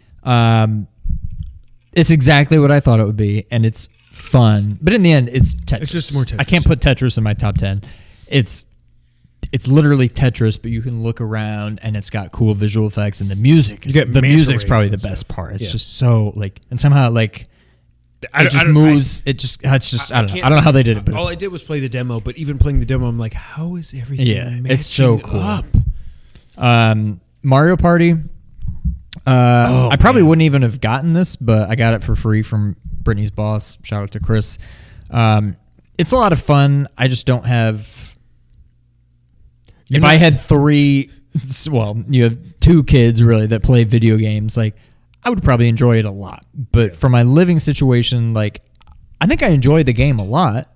It's exactly what I thought it would be, and it's fun. But in the end, it's Tetris. It's just more Tetris. I can't put Tetris in my top 10. It's literally Tetris, but you can look around, and it's got cool visual effects, and the music. The music's probably the best part. It's just so and somehow it just moves. I don't know how they did it. But all I did was play the demo, but even playing the demo, I'm like, how is everything? Yeah, it's so cool. Up? Mario Party. I probably wouldn't even have gotten this, but I got it for free from Brittany's boss. Shout out to Chris. It's a lot of fun. I just don't have. If I had three, well, you have two kids really that play video games, like I would probably enjoy it a lot. But for my living situation, like I think I enjoy the game a lot.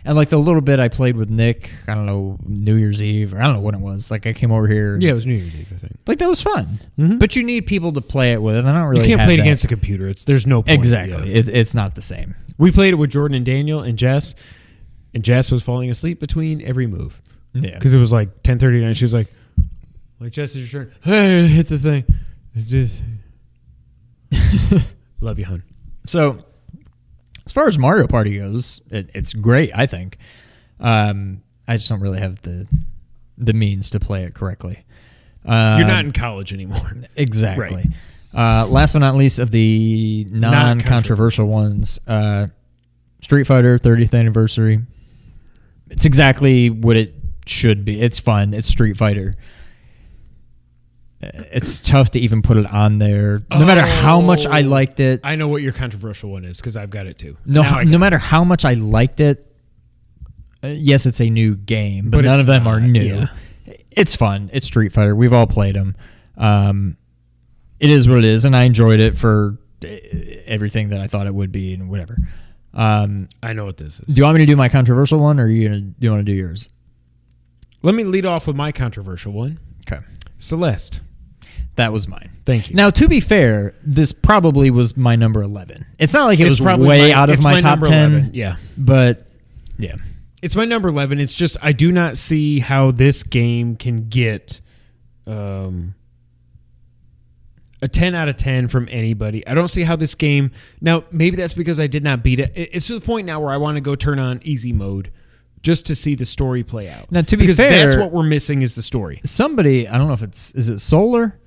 And like the little bit I played with Nick, I don't know, New Year's Eve, or I don't know when it was. Like I came over here. Yeah, it was New Year's Eve, I think. Like that was fun. Mm-hmm. But you need people to play it with, and I don't really. You can't have play it that. against a computer. There's no point. Exactly. It's not the same. We played it with Jordan and Daniel and Jess, and Jess was falling asleep between every move. Yeah. Because it was like 10:39. She was like, Jess, it's your turn. Hey, hit the thing. Just love you, hon. So, as far as Mario Party goes, it's great, I think. I just don't really have the means to play it correctly. You're not in college anymore. Exactly. Right. Last but not least of the non-controversial ones, Street Fighter 30th anniversary. It's exactly what it should be. It's fun. It's Street Fighter. It's tough to even put it on there. No matter how much I liked it. I know what your controversial one is because I've got it too. No matter how much I liked it, yes, it's a new game, but none of them are new. Yeah. It's fun. It's Street Fighter. We've all played them. It is what it is, and I enjoyed it for everything that I thought it would be and whatever. I know what this is. Do you want me to do my controversial one, or do you want to do yours? Let me lead off with my controversial one. Okay. Celeste. That was mine. Thank you. Now, to be fair, this probably was my number 11. It's not like it was way out of my top 10. 11. Yeah. But, yeah. It's my number 11. It's just I do not see how this game can get a 10 out of 10 from anybody. I don't see how this game... Now, maybe that's because I did not beat it. It's to the point now where I want to go turn on easy mode just to see the story play out. Now, to be because fair... that's what we're missing is the story. Somebody, I don't know if is it Solar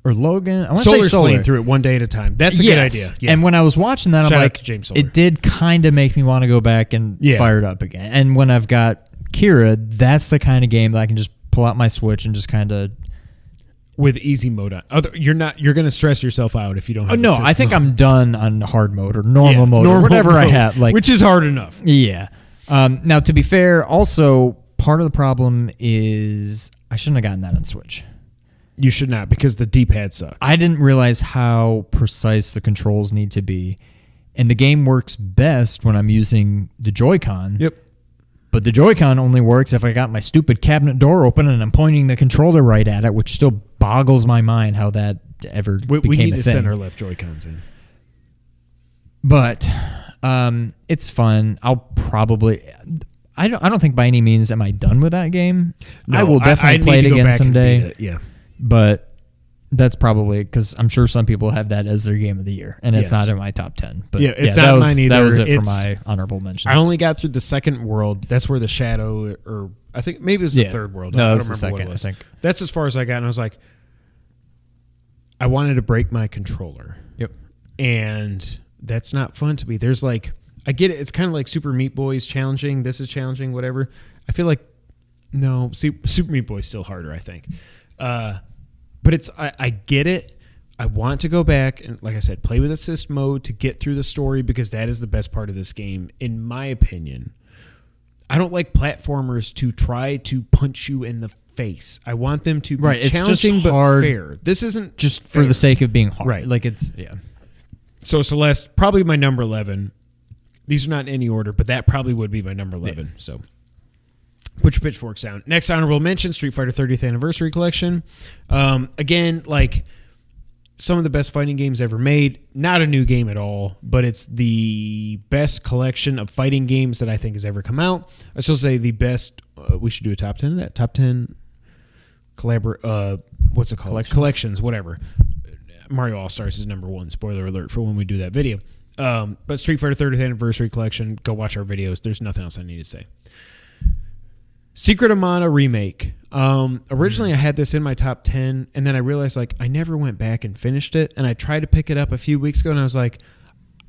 or Logan? I want to say Solar's Solar. playing through it one day at a time. That's a good idea. Yeah. And when I was watching that, Shout I'm out like, to James Solar. It did kind of make me want to go back and fire it up again. And when I've got Kira, that's the kind of game that I can just pull out my Switch and just kind of... With easy mode on. You're going to stress yourself out if you don't have no, I think I'm done on hard mode or normal mode or whatever I have. Which is hard enough. Yeah. Now, to be fair, also, part of the problem is I shouldn't have gotten that on Switch. You should not, because the D-pad sucks. I didn't realize how precise the controls need to be. And the game works best when I'm using the Joy-Con. Yep. But the Joy-Con only works if I got my stupid cabinet door open and I'm pointing the controller right at it, which still boggles my mind how that ever became a thing. We need to send our left Joy-Cons in. But it's fun. I'll probably... I don't think by any means am I done with that game. No, I will definitely play it again someday. Yeah. But that's probably because I'm sure some people have that as their game of the year, and it's not in my top 10. But yeah, it's not mine either. That was it for my honorable mentions. I only got through the second world. That's where the shadow, or I think maybe it was the third world. No, I it don't was the remember second, what it was. I think. That's as far as I got, and I was like, I wanted to break my controller. Yep. And that's not fun to me. There's like, I get it. It's kind of like Super Meat Boy is challenging. This is challenging, whatever. I feel like, no, Super Meat Boy is still harder, I think. But it's, I get it. I want to go back and, like I said, play with assist mode to get through the story because that is the best part of this game, in my opinion. I don't like platformers to try to punch you in the face. I want them to be challenging just but hard, fair. This isn't just fair. For the sake of being hard. Right. Like it's, yeah. So Celeste, probably my number 11. These are not in any order, but that probably would be my number 11. Yeah. So put your pitchforks down. Next honorable mention, Street Fighter 30th Anniversary Collection. Again, like some of the best fighting games ever made. Not a new game at all, but it's the best collection of fighting games that I think has ever come out. I still say the best. We should do a top 10 of that. Top 10 what's it called? Collections, whatever. Mario All-Stars is number 1. Spoiler alert for when we do that video. But Street Fighter 30th Anniversary Collection, go watch our videos. There's nothing else I need to say. Secret of Mana remake. Originally I had this in my top 10, and then I realized like I never went back and finished it, and I tried to pick it up a few weeks ago, and I was like,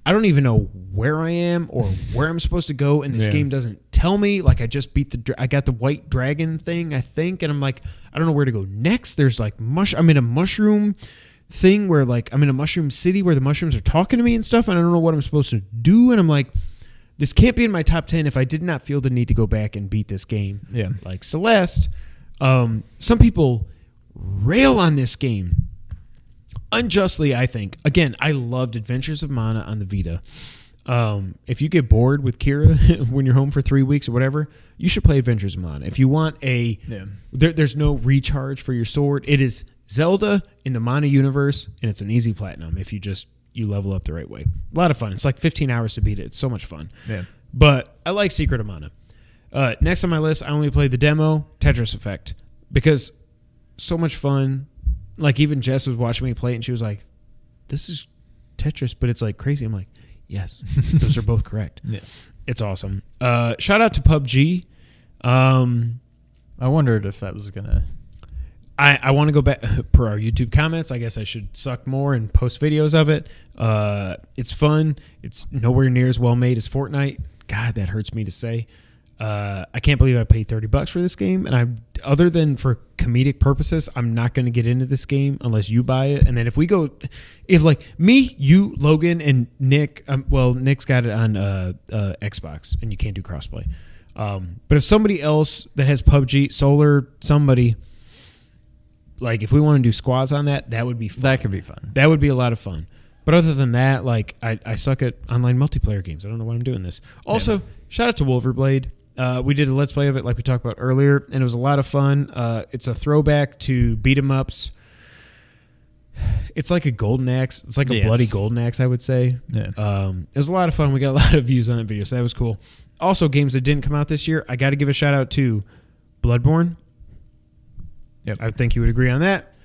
I don't even know where I am or where I'm supposed to go, and this game doesn't tell me. Like I just beat I got the white dragon thing, I think, and I'm like, I don't know where to go next. There's like I'm in a mushroom thing where like I'm in a mushroom city where the mushrooms are talking to me and stuff, and I don't know what I'm supposed to do, and I'm like, this can't be in my top 10 if I did not feel the need to go back and beat this game. Yeah. Like Celeste. Some people rail on this game. Unjustly, I think. Again, I loved Adventures of Mana on the Vita. If you get bored with Kira when you're home for 3 weeks or whatever, you should play Adventures of Mana. If you want there's no recharge for your sword. It is Zelda in the Mana universe, and it's an easy platinum if you level up the right way. A lot of fun. It's like 15 hours to beat it. It's so much fun. Yeah. But I like Secret of Mana. Next on my list, I only played the demo, Tetris Effect, because so much fun. Like even Jess was watching me play it, and she was like, this is Tetris, but it's like crazy. I'm like, yes, those are both correct. Yes. It's awesome. Shout out to PUBG. I wondered if that was going to... I want to go back per our YouTube comments. I guess I should suck more and post videos of it. It's fun. It's nowhere near as well made as Fortnite. God, that hurts me to say. I can't believe I paid $30 for this game. And other than for comedic purposes, I'm not going to get into this game unless you buy it. And then if like me, you, Logan, and Nick, Nick's got it on Xbox, and you can't do crossplay. But if somebody else that has PUBG, Solar, somebody... Like, if we want to do squads on that, that would be fun. That could be fun. That would be a lot of fun. But other than that, like, I suck at online multiplayer games. I don't know why I'm doing this. Also, shout out to Wolverblade. We did a Let's Play of it like we talked about earlier, and it was a lot of fun. It's a throwback to beat-em-ups. It's like a golden axe. It's like a bloody golden axe, I would say. Yeah. It was a lot of fun. We got a lot of views on that video, so that was cool. Also, games that didn't come out this year, I got to give a shout-out to Bloodborne. Yep. I think you would agree on that.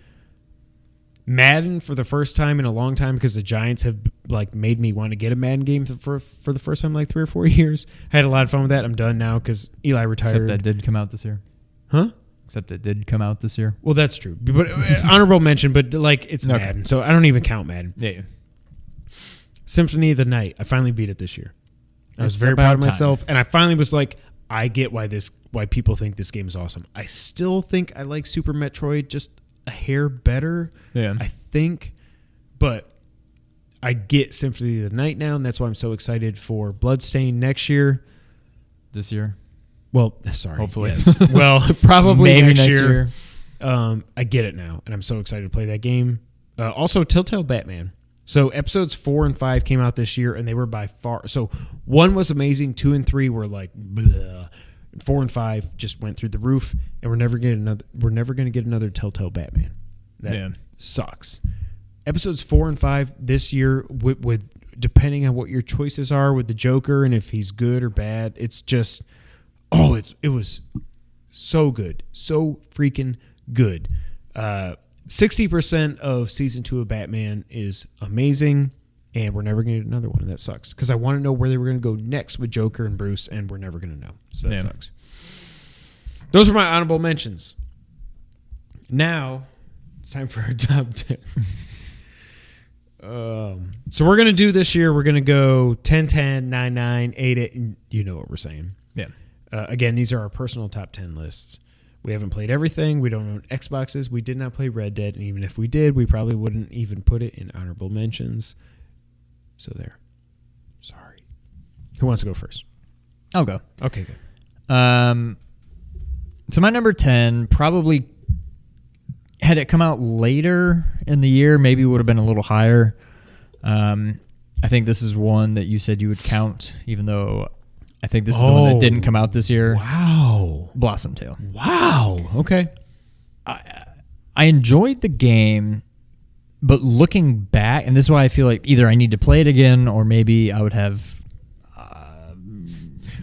Madden for the first time in a long time, because the Giants have like made me want to get a Madden game for the first time in like 3 or 4 years. I had a lot of fun with that. I'm done now because Eli retired. Except that did come out this year. Huh? Except it did come out this year. Well, that's true. But honorable mention, but like it's Madden, so I don't even count Madden. Yeah. Symphony of the Night. I finally beat it this year. I was very proud of myself, and I finally was like, I get why people think this game is awesome. I still think I like Super Metroid just a hair better. Yeah. I think, but I get Symphony of the Night now, and that's why I'm so excited for Bloodstained next year. This year? Well, sorry. Hopefully. Yes. Well, probably maybe next year. I get it now, and I'm so excited to play that game. Also, Telltale Batman. So episodes 4 and 5 came out this year, and they were by far... So 1 was amazing, 2 and 3 were like... Bleh. 4 and 5 just went through the roof, and we're never going to get another Telltale Batman. That sucks. Episodes 4 and 5 this year, with depending on what your choices are with the Joker and if he's good or bad, it's just it was so good, so freaking good. 60% of season 2 of Batman is amazing, and we're never going to get another one, and that sucks. Because I want to know where they were going to go next with Joker and Bruce, and we're never going to know. So that sucks. Those are my honorable mentions. Now, it's time for our top 10. So we're going to do this year, we're going to go 10-10, 9-9, 8-8, and you know what we're saying. Yeah. Again, these are our personal top 10 lists. We haven't played everything. We don't own Xboxes. We did not play Red Dead, and even if we did, we probably wouldn't even put it in honorable mentions. So there. Sorry. Who wants to go first? I'll go. Okay, good. So my number 10, probably had it come out later in the year, maybe would have been a little higher. I think this is one that you said you would count, even though I think this is the one that didn't come out this year. Wow. Blossom Tale. Wow. Okay. I enjoyed the game, But looking back, and this is why I feel like either I need to play it again or maybe I would have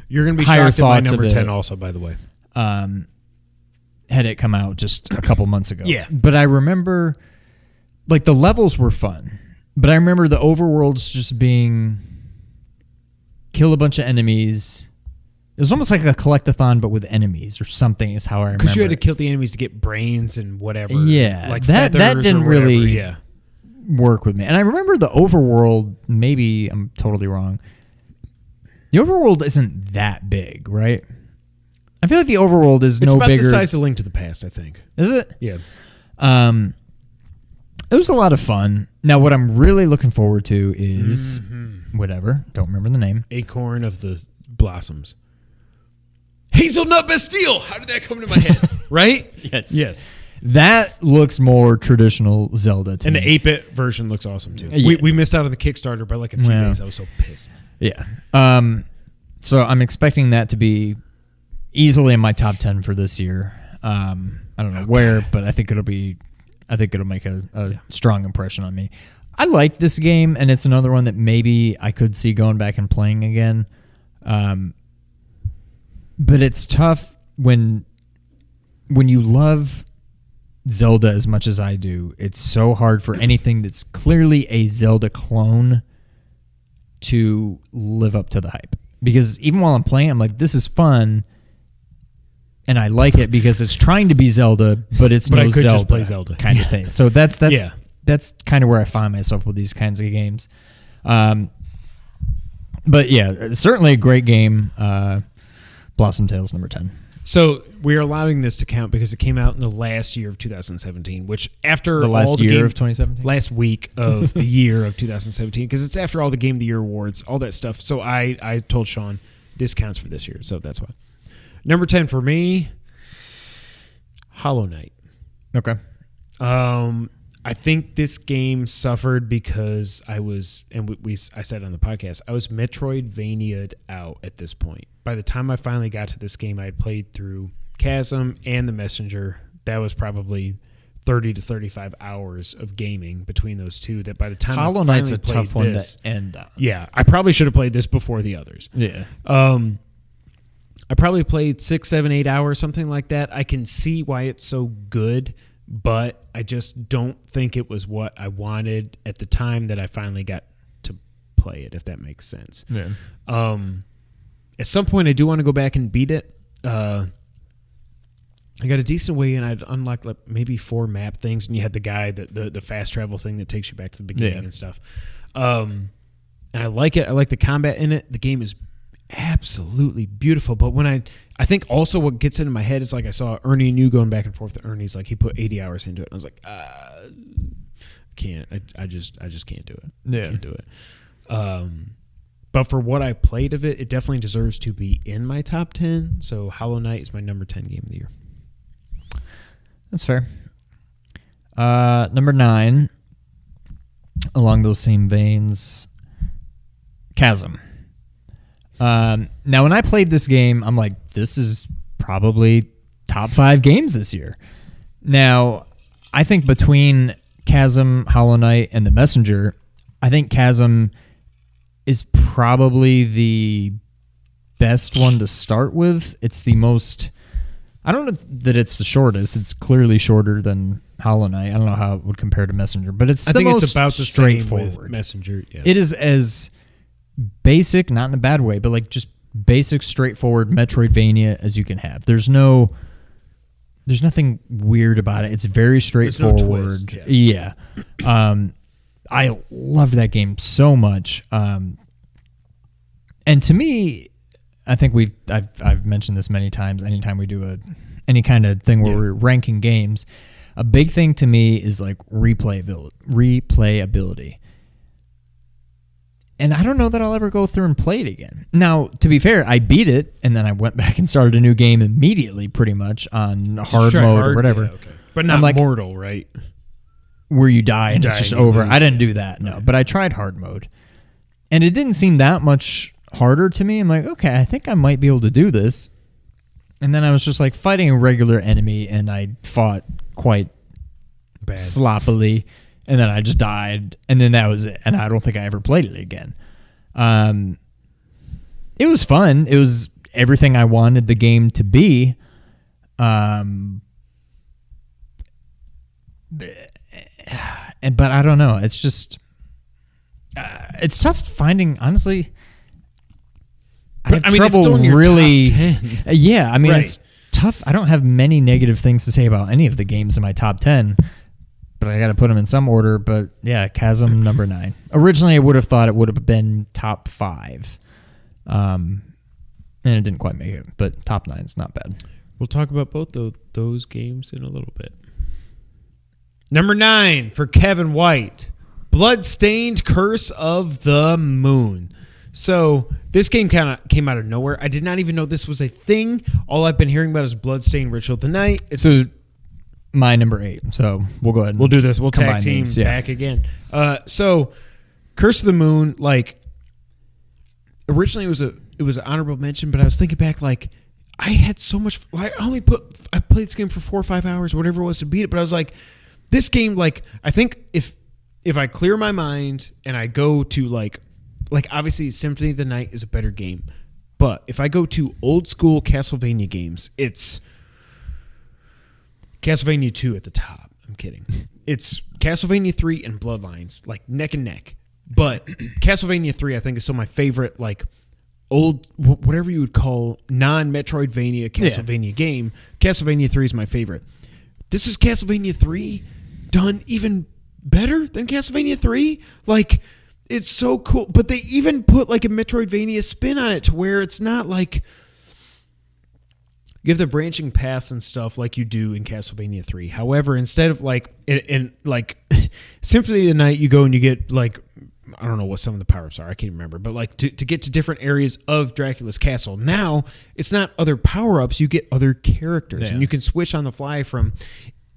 You're going to be higher shocked at my thoughts number of 10 it. also, by the way. Had it come out just a couple months ago. Yeah. But I remember, like, the levels were fun. But I remember the overworlds just being kill a bunch of enemies. It was almost like a collect-a-thon, but with enemies or something is how I remember. Because you had to kill the enemies to get brains and whatever. Yeah. Like that feathers didn't or whatever. really work with me. And I remember the overworld, maybe I'm totally wrong. The overworld isn't that big, right? I feel like the overworld is no bigger. It's about the size of Link to the Past, I think. Is it? Yeah. It was a lot of fun. Now, what I'm really looking forward to is whatever. Don't remember the name. Acorn of the Blossoms. Hazelnut Bastille. How did that come to my head? Right? Yes. That looks more traditional Zelda to and me. the 8-bit version looks awesome, too. Yeah. We missed out on the Kickstarter by like a few days. I was so pissed. Yeah. So I'm expecting that to be easily in my top 10 for this year. I don't know where, but I think it'll make a strong impression on me. I like this game, and it's another one that maybe I could see going back and playing again. But it's tough when you love Zelda as much as I do. It's so hard for anything that's clearly a Zelda clone to live up to the hype. Because even while I'm playing, I'm like, this is fun, and I like it because it's trying to be Zelda, but it's no I could Zelda, just play Zelda kind of thing. So that's kind of where I find myself with these kinds of games. But yeah, certainly a great game. Blossom Tales number 10. So we're allowing this to count because it came out in the last year of 2017, which after The last all the year of 2017? last week of the year of 2017, because it's after all the Game of the Year awards, all that stuff. So I told Sean this counts for this year, so that's why. Number 10 for me, Hollow Knight. Okay. I think this game suffered because I was, and I said on the podcast, I was Metroidvania'd out at this point. By the time I finally got to this game, I had played through Chasm and The Messenger. That was probably 30 to 35 hours of gaming between those two. That by the time Hollow Knight's a tough one to end on. Yeah, I probably should have played this before the others. Yeah. I probably played 6, 7, 8 hours, something like that. I can see why it's so good, but I just don't think it was what I wanted at the time that I finally got to play it, if that makes sense. Yeah. At some point, I do want to go back and beat it. I got a decent way, and I'd unlocked like maybe 4 map things, and you had the guy, the fast travel thing that takes you back to the beginning and stuff. And I like it. I like the combat in it. The game is absolutely beautiful. But when I think also what gets into my head is like I saw Ernie and you going back and forth. Ernie's like he put 80 hours into it. And I was like, can't. I just can't do it. Yeah. Can't do it. But for what I played of it, it definitely deserves to be in my top 10. So Hollow Knight is my number 10 game of the year. That's fair. Number 9, along those same veins, Chasm. Now, when I played this game, I'm like, this is probably top 5 games this year. Now, I think between Chasm, Hollow Knight, and The Messenger, I think Chasm is probably the best one to start with. It's the most... I don't know that it's the shortest. It's clearly shorter than Hollow Knight. I don't know how it would compare to Messenger, but it's it's about the straightforward. same with Messenger. Yeah. It is as basic, not in a bad way, but like just basic, straightforward Metroidvania as you can have. There's nothing weird about it. It's very straightforward. There's no twist, yeah. I loved that game so much. And to me, I think I've mentioned this many times. Anytime we do any kind of thing where we're ranking games, a big thing to me is like replayability. And I don't know that I'll ever go through and play it again. Now, to be fair, I beat it, and then I went back and started a new game immediately, pretty much, on hard mode or whatever. Yeah, okay. But not like, mortal, right? Where you die and it's just over. I didn't do that, no. But I tried hard mode. And it didn't seem that much harder to me. I'm like, okay, I think I might be able to do this. And then I was just like fighting a regular enemy, and I fought quite bad, sloppily. and then I just died, and then that was it. And I don't think I ever played it again. It was fun. It was everything I wanted the game to be. But I don't know. It's just it's tough finding. Honestly, I have trouble it's still in your really. top 10. Yeah, I mean, Right. it's tough. I don't have many negative things to say about any of the games in my top 10, but I got to put them in some order. But yeah, Chasm number 9. Originally, I would have thought it would have been top 5, and it didn't quite make it. But top 9 is not bad. We'll talk about both those games in a little bit. Number 9 for Kevin White, Bloodstained Curse of the Moon. So this game kind of came out of nowhere. I did not even know this was a thing. All I've been hearing about is Bloodstained Ritual of the Night. So my number 8. So we'll go ahead. We'll do this. We'll tag combine team these, yeah. back again. So Curse of the Moon, like originally it was an honorable mention, but I was thinking back, like I had so much. I played this game for 4 or 5 hours, whatever it was to beat it. But I was like, this game, like I think if I clear my mind and I go to like obviously Symphony of the Night is a better game, but if I go to old school Castlevania games, it's Castlevania 2 at the top. I'm kidding. It's Castlevania 3 and Bloodlines, like neck and neck. But Castlevania 3, I think, is still my favorite, like old, whatever you would call non-Metroidvania Castlevania game. Castlevania 3 is my favorite. This is Castlevania 3 done even better than Castlevania 3. Like, it's so cool. But they even put like a Metroidvania spin on it to where it's not like you have the branching paths and stuff like you do in Castlevania 3. However, instead of like in like Symphony of the Night, you go and you get like, I don't know what some of the power-ups are. I can't remember. But like to get to different areas of Dracula's castle. Now, it's not other power-ups. You get other characters. Yeah. And you can switch on the fly from...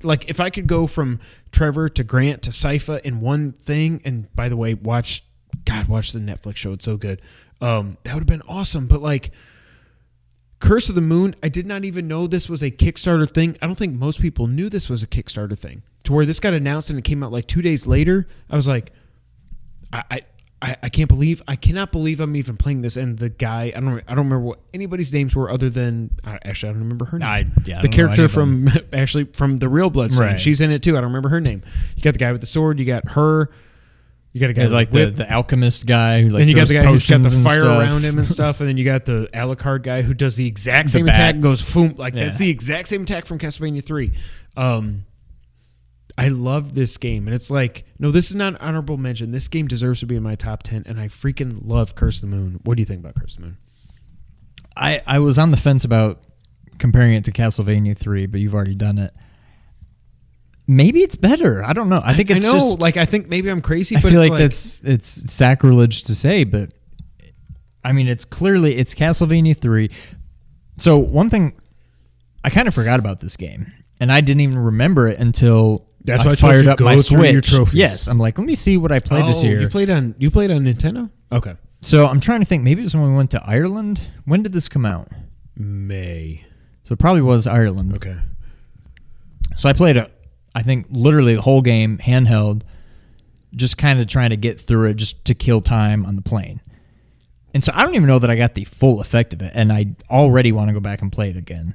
Like, if I could go from Trevor to Grant to Sypha in one thing, and by the way, watch the Netflix show. It's so good. That would have been awesome. But like Curse of the Moon, I did not even know this was a Kickstarter thing. I don't think most people knew this was a Kickstarter thing. To where this got announced and it came out like 2 days later, I was like, I cannot believe I'm even playing this. And the guy, I don't remember what anybody's names were other than actually I don't remember her name. The character from the Real Bloodstained. Right. She's in it too. I don't remember her name. You got the guy with the sword. You got her. You got a guy like with the alchemist guy who like and you got the guy who's got the fire stuff around him and stuff, and then you got the Alucard guy who does the exact same attack and goes boom, like that's the exact same attack from Castlevania 3. I love this game, and it's like, no, this is not an honorable mention. This game deserves to be in my top 10, and I freaking love Curse of the Moon. What do you think about Curse of the Moon? I was on the fence about comparing it to Castlevania 3, but you've already done it. Maybe it's better. I don't know. I think it's just like I think maybe I'm crazy. I but feel it's like it's sacrilege to say, but I mean it's Castlevania 3. So one thing I kind of forgot about this game, and I didn't even remember it until that's I why I fired told you up go my through Switch. your trophies. Yes, I'm like, let me see what I played this year. You played on Nintendo? Okay. So I'm trying to think. Maybe it was when we went to Ireland. When did this come out? May. So it probably was Ireland. Okay. So I played I think literally the whole game handheld, just kind of trying to get through it just to kill time on the plane. And so I don't even know that I got the full effect of it, and I already want to go back and play it again.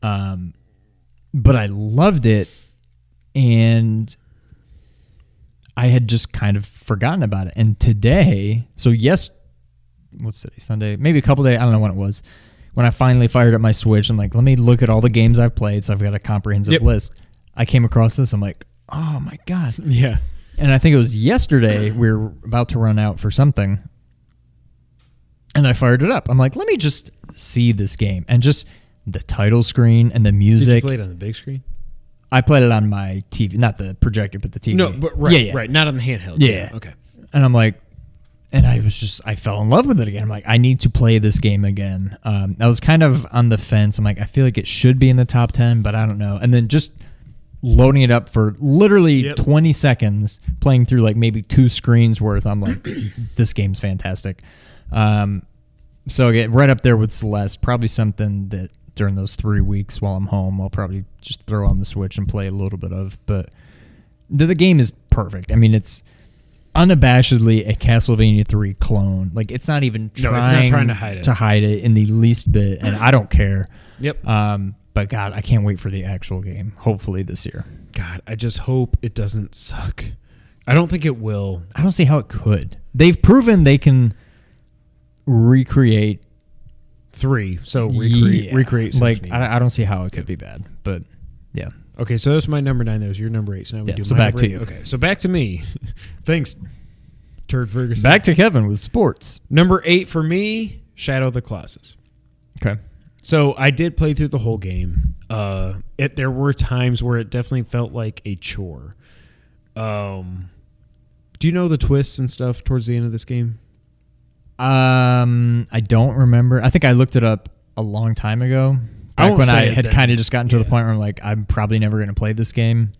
But I loved it, and I had just kind of forgotten about it. And today, what's today? Sunday? Maybe a couple days, I don't know when it was, when I finally fired up my Switch, I'm like, let me look at all the games I've played, so I've got a comprehensive list. I came across this, I'm like, oh my God. Yeah. And I think it was yesterday, we were about to run out for something, and I fired it up. I'm like, let me just see this game. And just the title screen and the music. Did you play it on the big screen? I played it on my TV, not the projector, but the TV. No, but right, not on the handheld. Yeah. Okay. And I'm like, and I fell in love with it again. I'm like, I need to play this game again. I was kind of on the fence. I'm like, I feel like it should be in the top 10, but I don't know. And then just loading it up for literally 20 seconds, playing through like maybe 2 screens worth, I'm like, this game's fantastic. So I get right up there with Celeste, probably something that during those 3 weeks while I'm home, I'll probably just throw on the Switch and play a little bit of. But The game is perfect. I mean, it's unabashedly a Castlevania 3 clone. Like, it's not even it's not trying to hide it in the least bit, and I don't care. Yep. But God, I can't wait for the actual game. Hopefully this year. God, I just hope it doesn't suck. I don't think it will. I don't see how it could. They've proven they can recreate 3. So recreate Symphony. Like, I don't see how it could be bad. But yeah. Okay, so that's my number 9. That was your number 8. So now we do so my back number to 8. you. Okay, so back to me. Thanks, Turd Ferguson. Back to Kevin with sports. Number 8 for me, Shadow of the Colossus. Okay. So I did play through the whole game. There were times where it definitely felt like a chore. Do you know the twists and stuff towards the end of this game? I don't remember. I think I looked it up a long time ago. Back when I had kind of just gotten to the point where I'm like, I'm probably never going to play this game.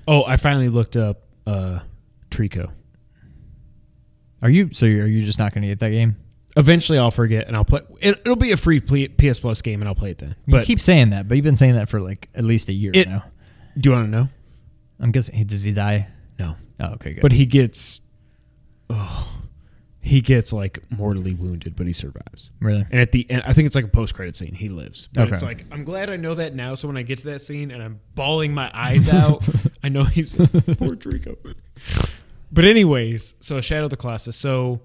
Oh, I finally looked up Trico. Are you just not going to get that game? Eventually, I'll forget and I'll play. It'll be a free PS Plus game, and I'll play it then. But you keep saying that, but you've been saying that for like at least a year now. Do you want to know? I'm guessing. Does he die? No. Oh, okay, good. But he gets like mortally wounded, but he survives. Really? And at the end, I think it's like a post-credit scene. He lives. But okay. It's like, I'm glad I know that now. So when I get to that scene and I'm bawling my eyes out, I know he's poor Trico. But anyways, so Shadow of the Colossus. So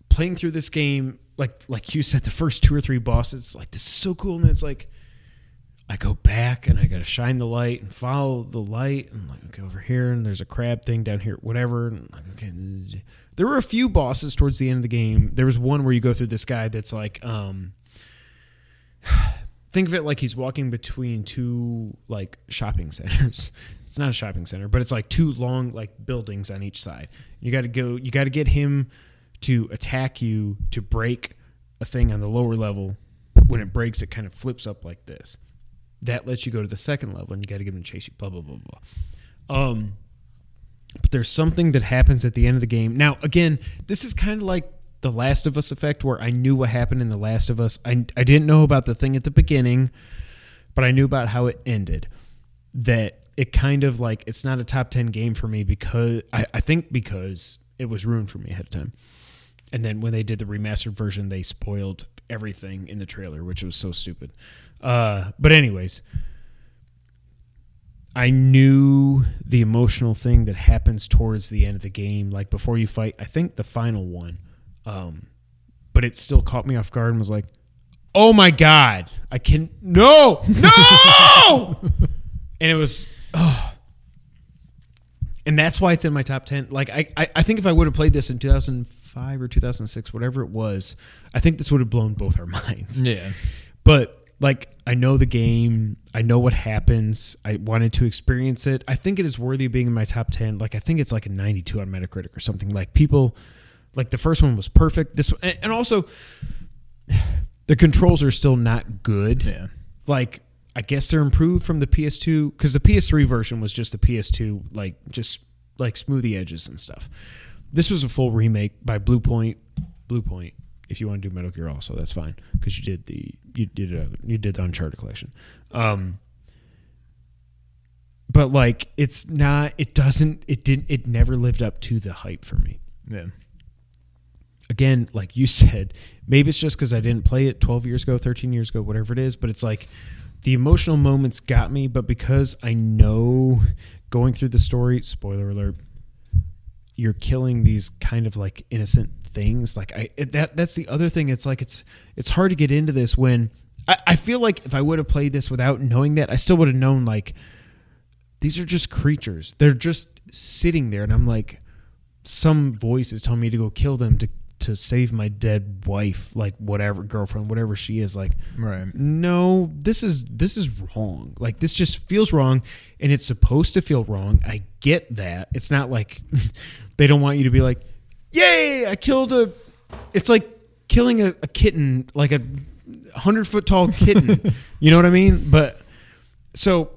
playing through this game, like you said, the first 2 or 3 bosses, like, this is so cool. And then it's like, I go back and I got to shine the light and follow the light. And like, okay, over here, and there's a crab thing down here, whatever. And like, okay, there were a few bosses towards the end of the game. There was one where you go through this guy that's like, think of it like he's walking between 2 like shopping centers. It's not a shopping center, but it's like 2 long like buildings on each side. You got to get him to attack you to break a thing on the lower level. When it breaks, it kind of flips up like this. That lets you go to the second level, and you got to get him to chase you, blah, blah, blah, blah. But there's something that happens at the end of the game. Now, again, this is kind of like the Last of Us effect, where I knew what happened in The Last of Us. I didn't know about the thing at the beginning, but I knew about how it ended. That it kind of like, it's not a top 10 game for me because I think because it was ruined for me ahead of time. And then when they did the remastered version, they spoiled everything in the trailer, which was so stupid. But anyways, I knew the emotional thing that happens towards the end of the game, like before you fight, I think the final one. But it still caught me off guard and was like, oh my God, no! And it was, and that's why it's in my top 10. Like, I think if I would have played this in 2005 or 2006, whatever it was, I think this would have blown both our minds. Yeah. But, like, I know the game. I know what happens. I wanted to experience it. I think it is worthy of being in my top 10. Like, I think it's like a 92 on Metacritic or something. Like, people, like, the first one was perfect. This, and also, the controls are still not good. Yeah. Like, I guess they're improved from the PS2, because the PS3 version was just the PS2, like, just like smoothie edges and stuff. This was a full remake by Blue Point. If you want to do Metal Gear also, that's fine, because you did the Uncharted collection. But like, it never lived up to the hype for me. Yeah. Again, like you said, maybe it's just because I didn't play it 12 years ago, 13 years ago, whatever it is, but it's like, the emotional moments got me, but because I know going through the story, spoiler alert, you're killing these kind of like innocent things. Like that's the other thing. It's like, it's hard to get into this when I feel like if I would have played this without knowing that, I still would have known, like, these are just creatures. They're just sitting there. And I'm like, some voice is telling me to go kill them to save my dead wife, like whatever, girlfriend, whatever she is. Like, right. No, this is wrong. Like, this just feels wrong, and it's supposed to feel wrong. I get that. It's not like they don't want you to be like, yay, I killed it's like killing a kitten, like a 100-foot tall kitten. You know what I mean? But so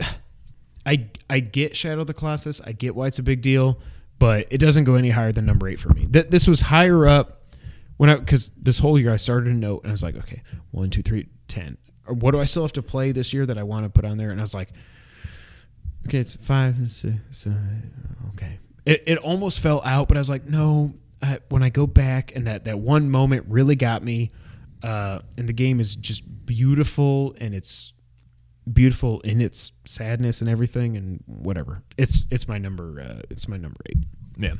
I get Shadow of the Colossus. I get why it's a big deal, but it doesn't go any higher than number 8 for me. This was higher up because this whole year I started a note and I was like, okay, 1, 2, 3, 10. Or what do I still have to play this year that I want to put on there? And I was like, Okay, it's 5 and 6. Okay. It almost fell out, but I was like, no. When I go back, and that one moment really got me, and the game is just beautiful, and it's beautiful in its sadness and everything, and whatever. It's my number 8. Yeah.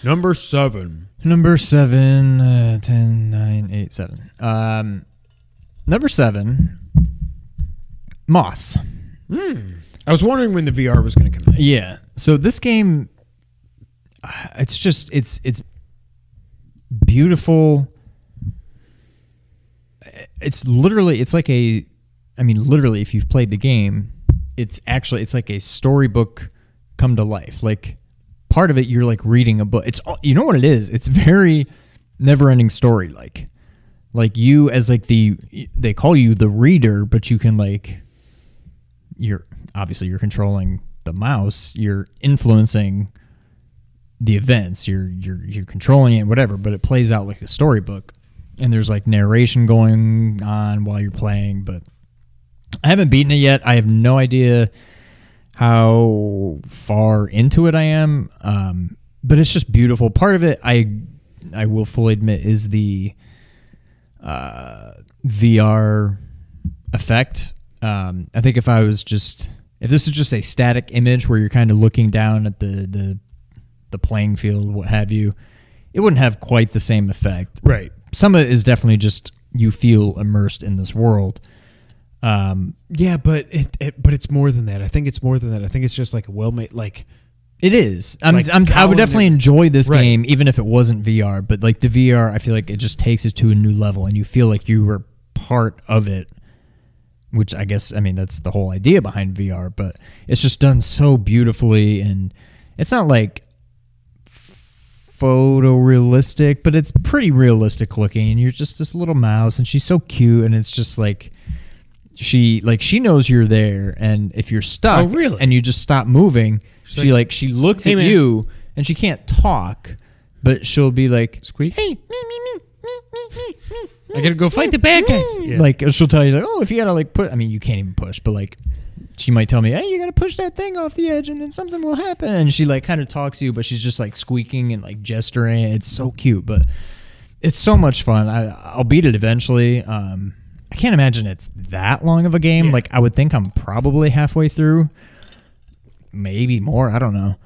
Number 7. 10, 9, 8, 7. Number 7, Moss. I was wondering when the VR was going to come out. Yeah. So this game, it's beautiful. It's literally if you've played the game, it's like a storybook come to life. Like part of it, you're like reading a book. You know what it is? It's very never-ending story. Like you as like they call you the reader, but you can like, you're controlling the mouse. You're influencing the events. You're controlling it, whatever. But it plays out like a storybook, and there's like narration going on while you're playing. But I haven't beaten it yet. I have no idea how far into it I am. But it's just beautiful. Part of it, I will fully admit, is the VR effect. I think if this is just a static image where you're kind of looking down at the playing field, what have you, it wouldn't have quite the same effect. Right. Some of it is definitely just you feel immersed in this world. Yeah, but it's more than that. I think it's more than that. I think it's just like a well-made, like it is. I would definitely enjoy this game even if it wasn't VR. But like the VR, I feel like it just takes it to a new level, and you feel like you were part of it. Which I guess, that's the whole idea behind VR, but it's just done so beautifully, and it's not like photorealistic, but it's pretty realistic looking, and you're just this little mouse, and she's so cute, and it's just like she knows you're there, and if you're stuck and you just stop moving, she looks at you, and she can't talk, but she'll be like, squeak, hey, me. I gotta go fight the bad guys. Yeah. Like she'll tell you like, oh, if you gotta like put, you can't even push, but like she might tell me, hey, you gotta push that thing off the edge and then something will happen. And she like kind of talks to you, but she's just like squeaking and like gesturing. It's so cute, but it's so much fun. I'll beat it eventually. I can't imagine it's that long of a game. Yeah. Like I would think I'm probably halfway through, maybe more. I don't know.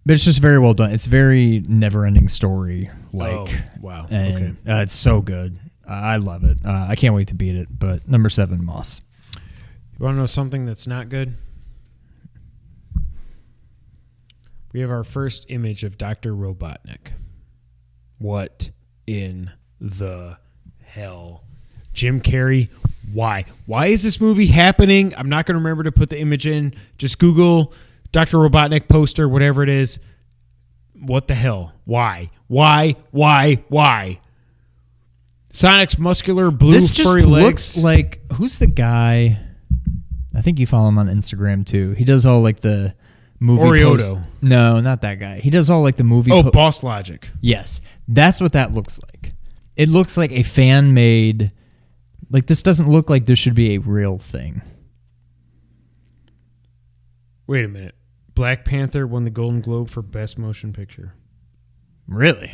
But it's just very well done. It's very never-ending story. Like, oh, wow. And, it's so good. I love it. I can't wait to beat it. But number 7, Moss. You want to know something that's not good? We have our first image of Dr. Robotnik. What in the hell? Jim Carrey, why? Why is this movie happening? I'm not going to remember to put the image in. Just Google Dr. Robotnik poster, whatever it is. What the hell? Why? Sonic's muscular blue furry legs. Looks like, who's the guy? I think you follow him on Instagram too. He does all like the movie Orioto. No, not that guy. He does all like the movie. Boss Logic. Yes, that's what that looks like. It looks like a fan made. Like this doesn't look like this should be a real thing. Wait a minute. Black Panther won the Golden Globe for Best Motion Picture. Really?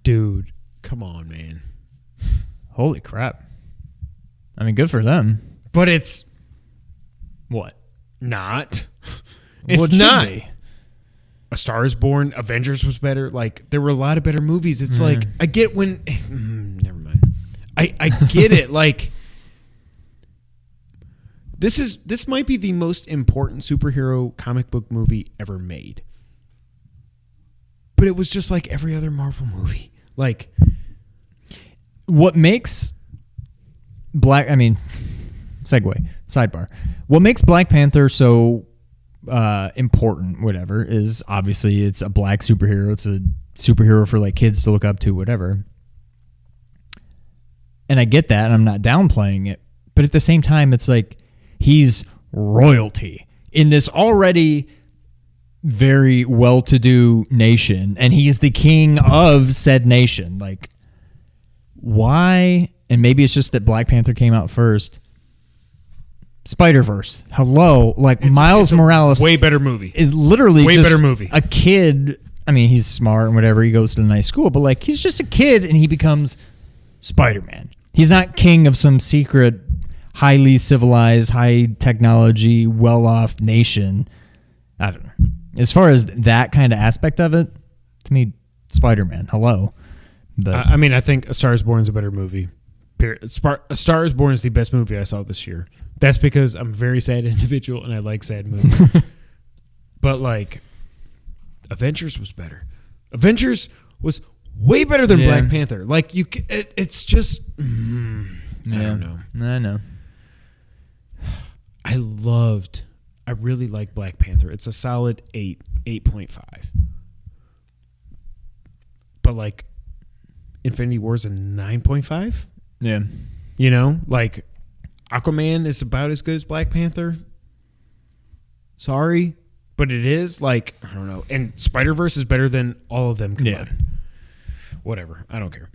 Dude, come on, man. Holy crap. Good for them. But it's... What? Not. It's not. A Star is Born, Avengers was better. Like, there were a lot of better movies. It's like, I get when... never mind. I get it. Like... This might be the most important superhero comic book movie ever made. But it was just like every other Marvel movie. Like, what makes sidebar. What makes Black Panther so important, whatever, is obviously it's a black superhero. It's a superhero for like kids to look up to, whatever. And I get that, and I'm not downplaying it. But at the same time, it's like, he's royalty in this already very well-to-do nation, and he's the king of said nation. Like, why? And maybe it's just that Black Panther came out first. Spider-Verse. Hello, like It's Miles Morales way better movie. is literally Way just better movie. a kid. I mean, he's smart and whatever. He goes to a nice school, but like he's just a kid and he becomes Spider-Man. He's not king of some secret, highly civilized, high technology, well-off nation. I don't know. As far as that kind of aspect of it, to me, Spider-Man. Hello. But I mean, I think A Star is Born is a better movie. A Star is Born is the best movie I saw this year. That's because I'm a very sad individual and I like sad movies. But like, Avengers was better. Avengers was way better than Black Panther. Like it's just I don't know. I know. I really like Black Panther. It's a solid 8.5. But like, Infinity War is a 9.5. Yeah. You know, like Aquaman is about as good as Black Panther. Sorry, but it is. Like, I don't know. And Spider-Verse is better than all of them combined. Yeah. Whatever. I don't care.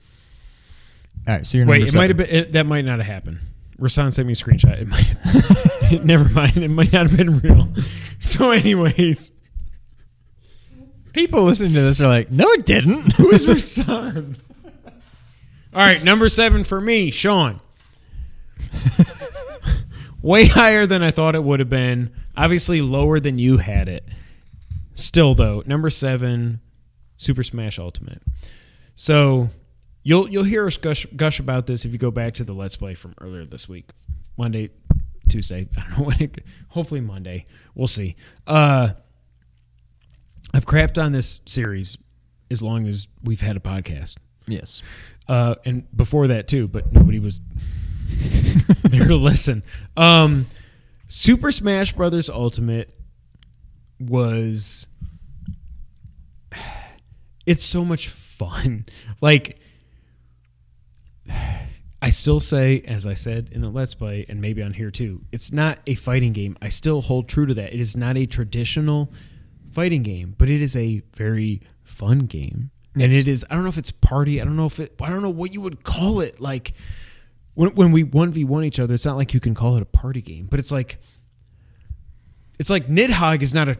All right, so you're Wait, it might have been. That might not have happened. Rasan sent me a screenshot. It might have. Never mind. It might not have been real. So anyways. People listening to this are like, no, it didn't. Who is Rasan? All right, number 7 for me, Sean. Way higher than I thought it would have been. Obviously lower than you had it. Still, though, number 7, Super Smash Ultimate. So you'll hear us gush about this if you go back to the Let's Play from earlier this week. Monday, Tuesday. I don't know when hopefully Monday. We'll see. I've crapped on this series as long as we've had a podcast. Yes. And before that too, but nobody was there to listen. Super Smash Brothers Ultimate it's so much fun. Like, I still say, as I said in the Let's Play, and maybe on here too, it's not a fighting game. I still hold true to that. It is not a traditional fighting game, but it is a very fun game. And it is, I don't know if it's party. I don't know what you would call it. Like, when we 1v1 each other, it's not like you can call it a party game, but it's like Nidhogg is not a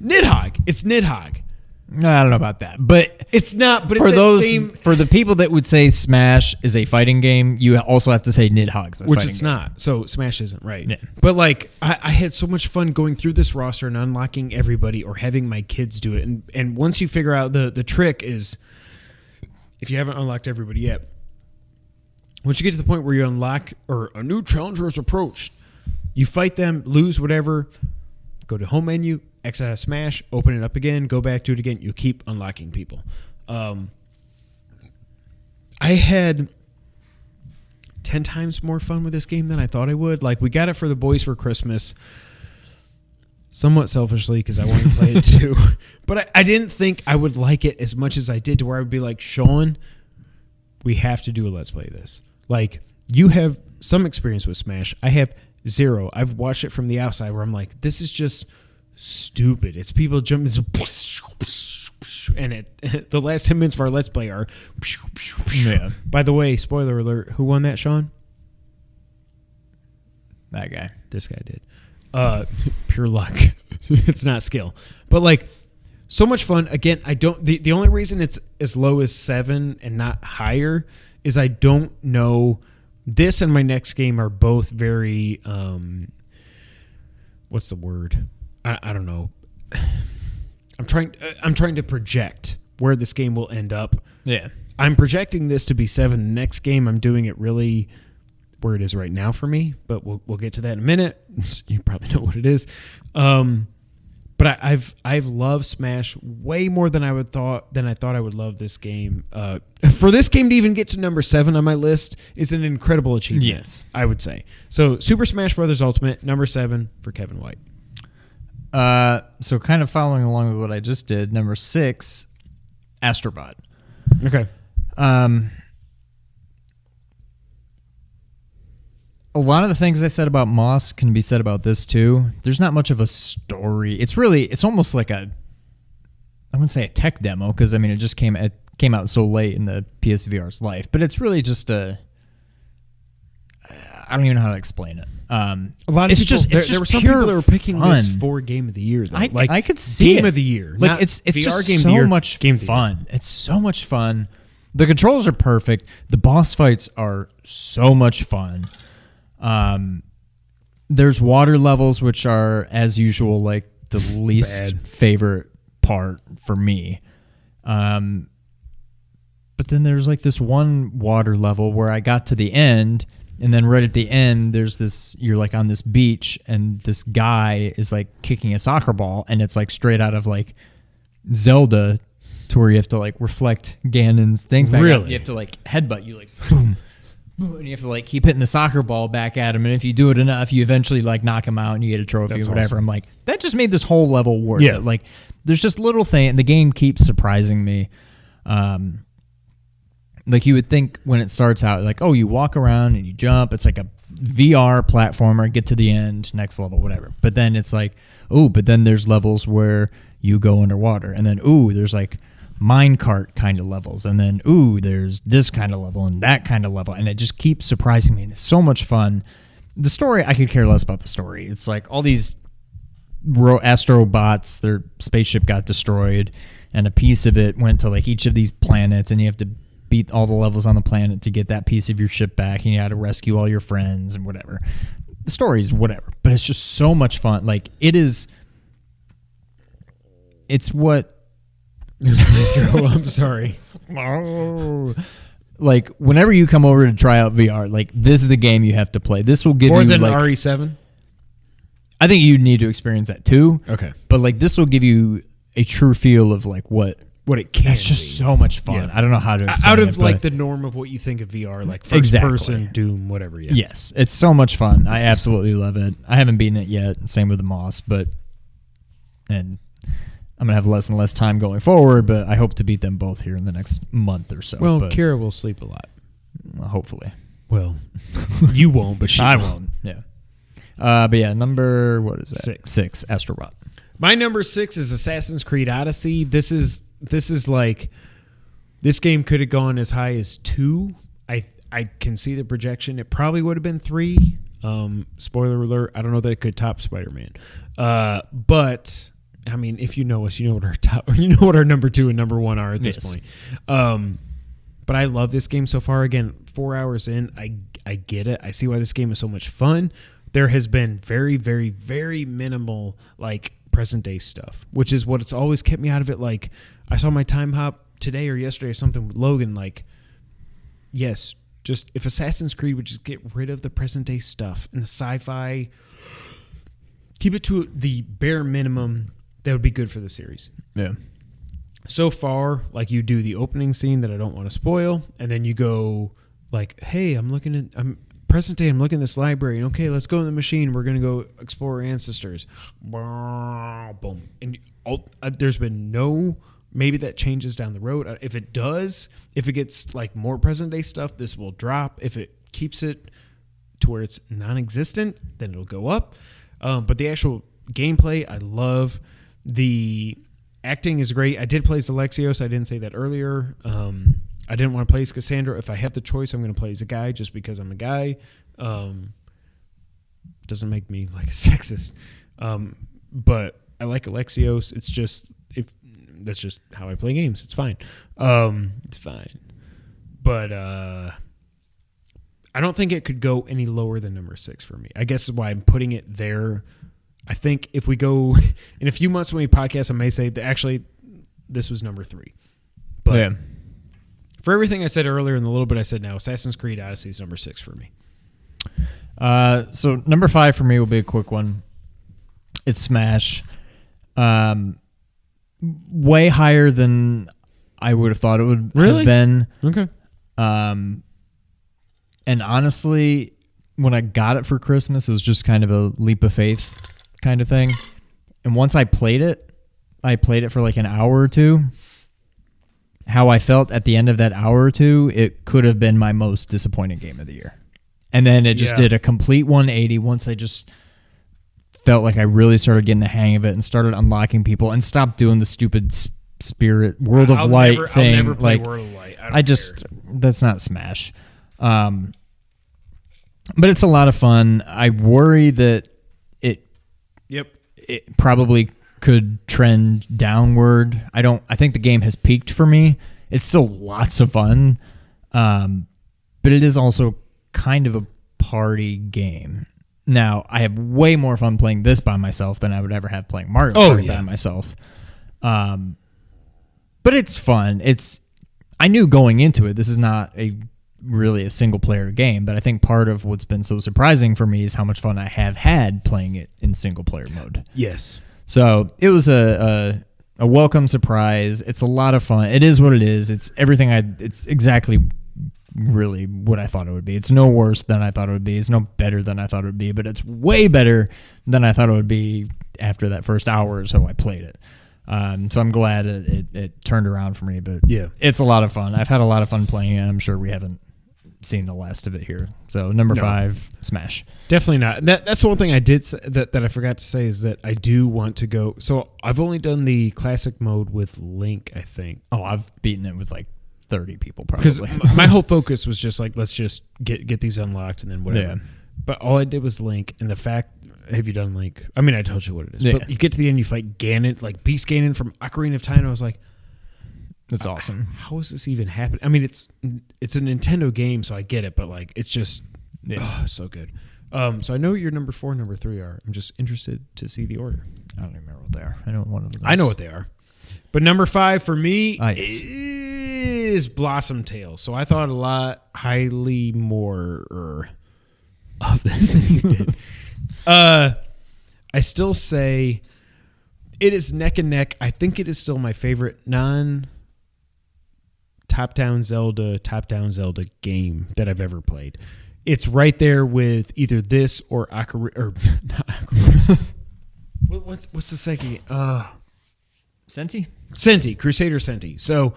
Nidhogg. It's Nidhogg. I don't know about that, but it's not. But for it's for the people that would say Smash is a fighting game, you also have to say Nidhogg is a which fighting it's game. not. So Smash isn't right. Yeah. But like, I had so much fun going through this roster and unlocking everybody, or having my kids do it. And once you figure out the trick is, if you haven't unlocked everybody yet, once you get to the point where you unlock or a new challenger is approached, you fight them, lose whatever, go to home menu. Exit out of Smash, open it up again, go back to it again. You keep unlocking people. I had 10 times more fun with this game than I thought I would. Like, we got it for the boys for Christmas, somewhat selfishly because I wanted to play it too. But I didn't think I would like it as much as I did, to where I would be like, Sean, we have to do a Let's Play this. Like, you have some experience with Smash. I have zero. I've watched it from the outside where I'm like, this is just stupid. It's people jumping, and the last 10 minutes of our Let's Play are. Yeah. By the way, spoiler alert: who won that, Sean? That guy. This guy did. Pure luck. It's not skill, but like, so much fun. Again, I don't. The only reason it's as low as 7 and not higher is I don't know. This and my next game are both very. What's the word? I don't know. I'm trying to project where this game will end up. Yeah. I'm projecting this to be 7. The next game, I'm doing it really where it is right now for me, but we'll get to that in a minute. You probably know what it is. But I've loved Smash way more than I thought I would love this game. For this game to even get to number 7 on my list is an incredible achievement. Yes, I would say. So Super Smash Bros. Ultimate, number 7 for Kevin White. So kind of following along with what I just did, number 6, Astrobot. Okay. A lot of the things I said about Moss can be said about this too. There's not much of a story. It's almost like I wouldn't say a tech demo, because I mean it just came out so late in the PSVR's life, but it's really just I don't even know how to explain it. A lot of people, there were some people that were picking this for game of the year. Though. I could see game it. of the year. Like it's VR just game so of the year, much game of the fun. year. It's so much fun. The controls are perfect. The boss fights are so much fun. There's water levels, which are, as usual, like the least favorite part for me. But then there's like this one water level where I got to the end, and then right at the end, there's this, you're like on this beach, and this guy is like kicking a soccer ball, and it's like straight out of like Zelda, to where you have to like reflect Ganon's things back. Really? You have to like headbutt, you like boom, boom, and you have to like keep hitting the soccer ball back at him, and if you do it enough, you eventually like knock him out and you get a trophy or whatever. Awesome. I'm like, that just made this whole level worth it. Like, there's just little things, and the game keeps surprising me. Like you would think when it starts out, like, oh, you walk around and you jump. It's like a VR platformer, get to the end, next level, whatever. But then it's like, oh, but then there's levels where you go underwater. And then, ooh, there's like minecart kind of levels. And then, ooh, there's this kind of level and that kind of level. And it just keeps surprising me. And it's so much fun. The story, I could care less about the story. It's like all these astrobots, their spaceship got destroyed. And a piece of it went to like each of these planets. And you have to beat all the levels on the planet to get that piece of your ship back, and you had to rescue all your friends and whatever. The story's whatever, but it's just so much fun. Like it's what I'm sorry. Like whenever you come over to try out VR, like this is the game you have to play. This will give more you than like, RE7. I think you need to experience that too. Okay, but like this will give you a true feel of like what it can. That's just so much fun. Yeah. I don't know how to explain out of it, like the norm of what you think of VR, like first person, Doom, whatever. Yeah. Yes, it's so much fun. I absolutely love it. I haven't beaten it yet. Same with the Moss, and I'm gonna have less and less time going forward. But I hope to beat them both here in the next month or so. Well, but, Kira will sleep a lot. Hopefully. Well, you won't, but I won't. Yeah. But yeah, number what is that? 6, Astrobot. My number 6 is Assassin's Creed Odyssey. This is like, this game could have gone as high as 2. I can see the projection. It probably would have been 3. Spoiler alert. I don't know that it could top Spider-Man. But I mean, if you know us, you know what our number 2 and number 1 are at this point. But I love this game so far. Again, 4 hours in, I get it. I see why this game is so much fun. There has been very, very, very minimal like present day stuff, which is what it's always kept me out of it. Like, I saw my time hop today or yesterday or something with Logan. Like, yes, just if Assassin's Creed would just get rid of the present day stuff and the sci-fi, keep it to the bare minimum, that would be good for the series. Yeah. So far, like, you do the opening scene that I don't want to spoil, and then you go like, hey, I'm present day, I'm looking at this library, and okay, let's go in the machine. We're going to go explore our ancestors. Boom. And there's been no, maybe that changes down the road. If it does, if it gets like more present day stuff, this will drop. If it keeps it to where it's non-existent, then it'll go up. But the actual gameplay, I love. The acting is great. I did play as Alexios. I didn't say that earlier. I didn't want to play as Cassandra. If I have the choice, I'm going to play as a guy just because I'm a guy. Doesn't make me like a sexist. But I like Alexios. It's just, that's just how I play games. It's fine. It's fine. But I don't think it could go any lower than number 6 for me. I guess is why I'm putting it there. I think if we go in a few months when we podcast, I may say that actually this was number 3. But yeah. For everything I said earlier and the little bit I said now, Assassin's Creed Odyssey is number 6 for me. So number 5 for me will be a quick one. It's Smash. Way higher than I would have thought it would have been. Okay. And honestly, when I got it for Christmas, it was just kind of a leap of faith kind of thing. And once I played it for like an hour or two. How I felt at the end of that hour or two, it could have been my most disappointing game of the year. And then it just did a complete 180 once I just felt like I really started getting the hang of it and started unlocking people and stopped doing the stupid spirit World of Light thing. I'll never play World of Light. That's not Smash. But it's a lot of fun. I worry that it probably could trend downward. I think the game has peaked for me. It's still lots of fun. But it is also kind of a party game. Now, I have way more fun playing this by myself than I would ever have playing Mario Party by myself. But it's fun. I knew going into it, this is not really a single player game, but I think part of what's been so surprising for me is how much fun I have had playing it in single player mode. Yes. So it was a welcome surprise. It's a lot of fun. It is what it is. It's everything it's exactly really what I thought it would be. It's no worse than I thought it would be. It's no better than I thought it would be, but it's way better than I thought it would be after that first hour or so I played it. So I'm glad it turned around for me, but yeah, it's a lot of fun. I've had a lot of fun playing it. I'm sure we haven't seen the last of it here. So number 5, Smash. Definitely not. That's the one thing I did say, that I forgot to say is that I do want to go. So I've only done the classic mode with Link, I think. Oh, I've beaten it with like 30 people probably. Because my whole focus was just like, let's just get these unlocked and then whatever. Yeah. But all I did was Link, and the fact, have you done Link? I mean, I told you what it is. Yeah. But you get to the end, you fight Ganon, like Beast Ganon from Ocarina of Time, and I was like, that's awesome. How is this even happening? I mean, it's a Nintendo game, so I get it, but like, it's just so good. So I know what your number 4 and number 3 are. I'm just interested to see the order. I don't even remember what they are. I know one of them. I know what they are. But number 5 for me is Blossom Tales. So I thought a lot highly more of this than you did. I still say it is neck and neck. I think it is still my favorite top-down Zelda game that I've ever played. It's right there with either this or Ocarina, or not Ocarina. What's the second? Senti, Crusader Senti. So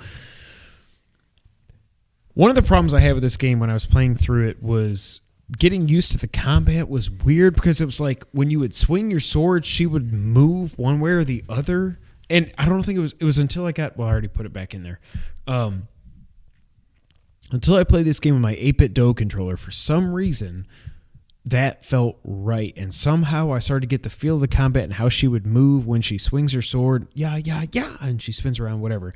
one of the problems I had with this game when I was playing through it was getting used to the combat was weird, because it was like when you would swing your sword, she would move one way or the other. And I don't think it was until I got, well, I already put it back in there. Until I played this game with my 8-bit Do controller, for some reason, that felt right. And somehow I started to get the feel of the combat and how she would move when she swings her sword. Yeah, and she spins around, whatever.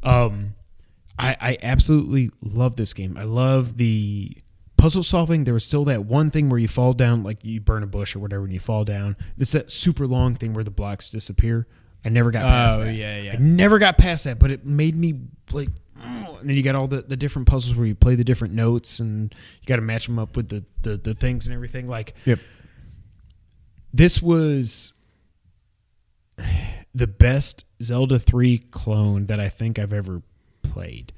I absolutely love this game. I love the puzzle solving. There was still that one thing where you fall down, like you burn a bush or whatever, and you fall down. It's that super long thing where the blocks disappear. I never got past that. Yeah. I never got past that, but it made me like, and then you got all the different puzzles where you play the different notes and you got to match them up with the things and everything. Like, yep. This was the best Zelda 3 clone that I think I've ever played.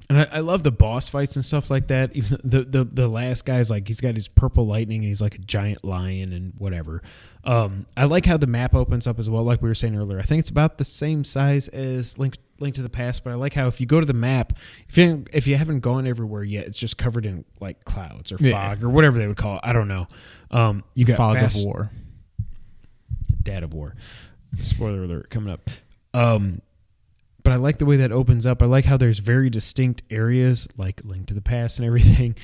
And I love the boss fights and stuff like that. Even the last guy's like, he's got his purple lightning and he's like a giant lion and whatever. I like how the map opens up as well, like we were saying earlier. I think it's about the same size as Link to the Past, but I like how if you go to the map, if you haven't gone everywhere yet, it's just covered in like clouds or fog or whatever they would call it. I don't know. You got Fog of War. Dad of War. Spoiler alert coming up. But I like the way that opens up. I like how there's very distinct areas, like Link to the Past and everything.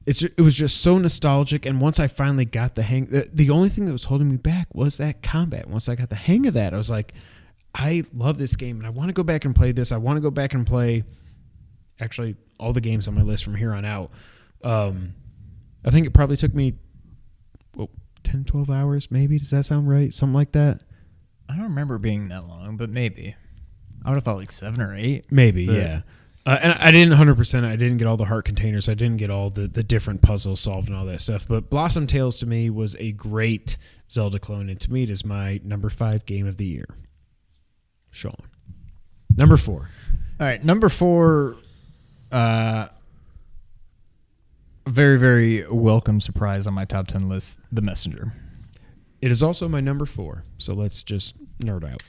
It was just so nostalgic. And once I finally got the hang, the only thing that was holding me back was that combat. Once I got the hang of that, I was like, I love this game, and I want to go back and play this. I want to go back and play, actually, all the games on my list from here on out. I think it probably took me 10, 12 hours, maybe. Does that sound right? Something like that? I don't remember it being that long, but maybe. I would have thought like 7 or 8. Maybe, yeah. And I didn't 100%. I didn't get all the heart containers. I didn't get all the different puzzles solved and all that stuff. But Blossom Tales to me was a great Zelda clone. And to me, it is my number 5 game of the year. Sean. Number 4. All right. Number 4, very, very welcome surprise on my top 10 list, The Messenger. It is also my number 4. So let's just nerd out.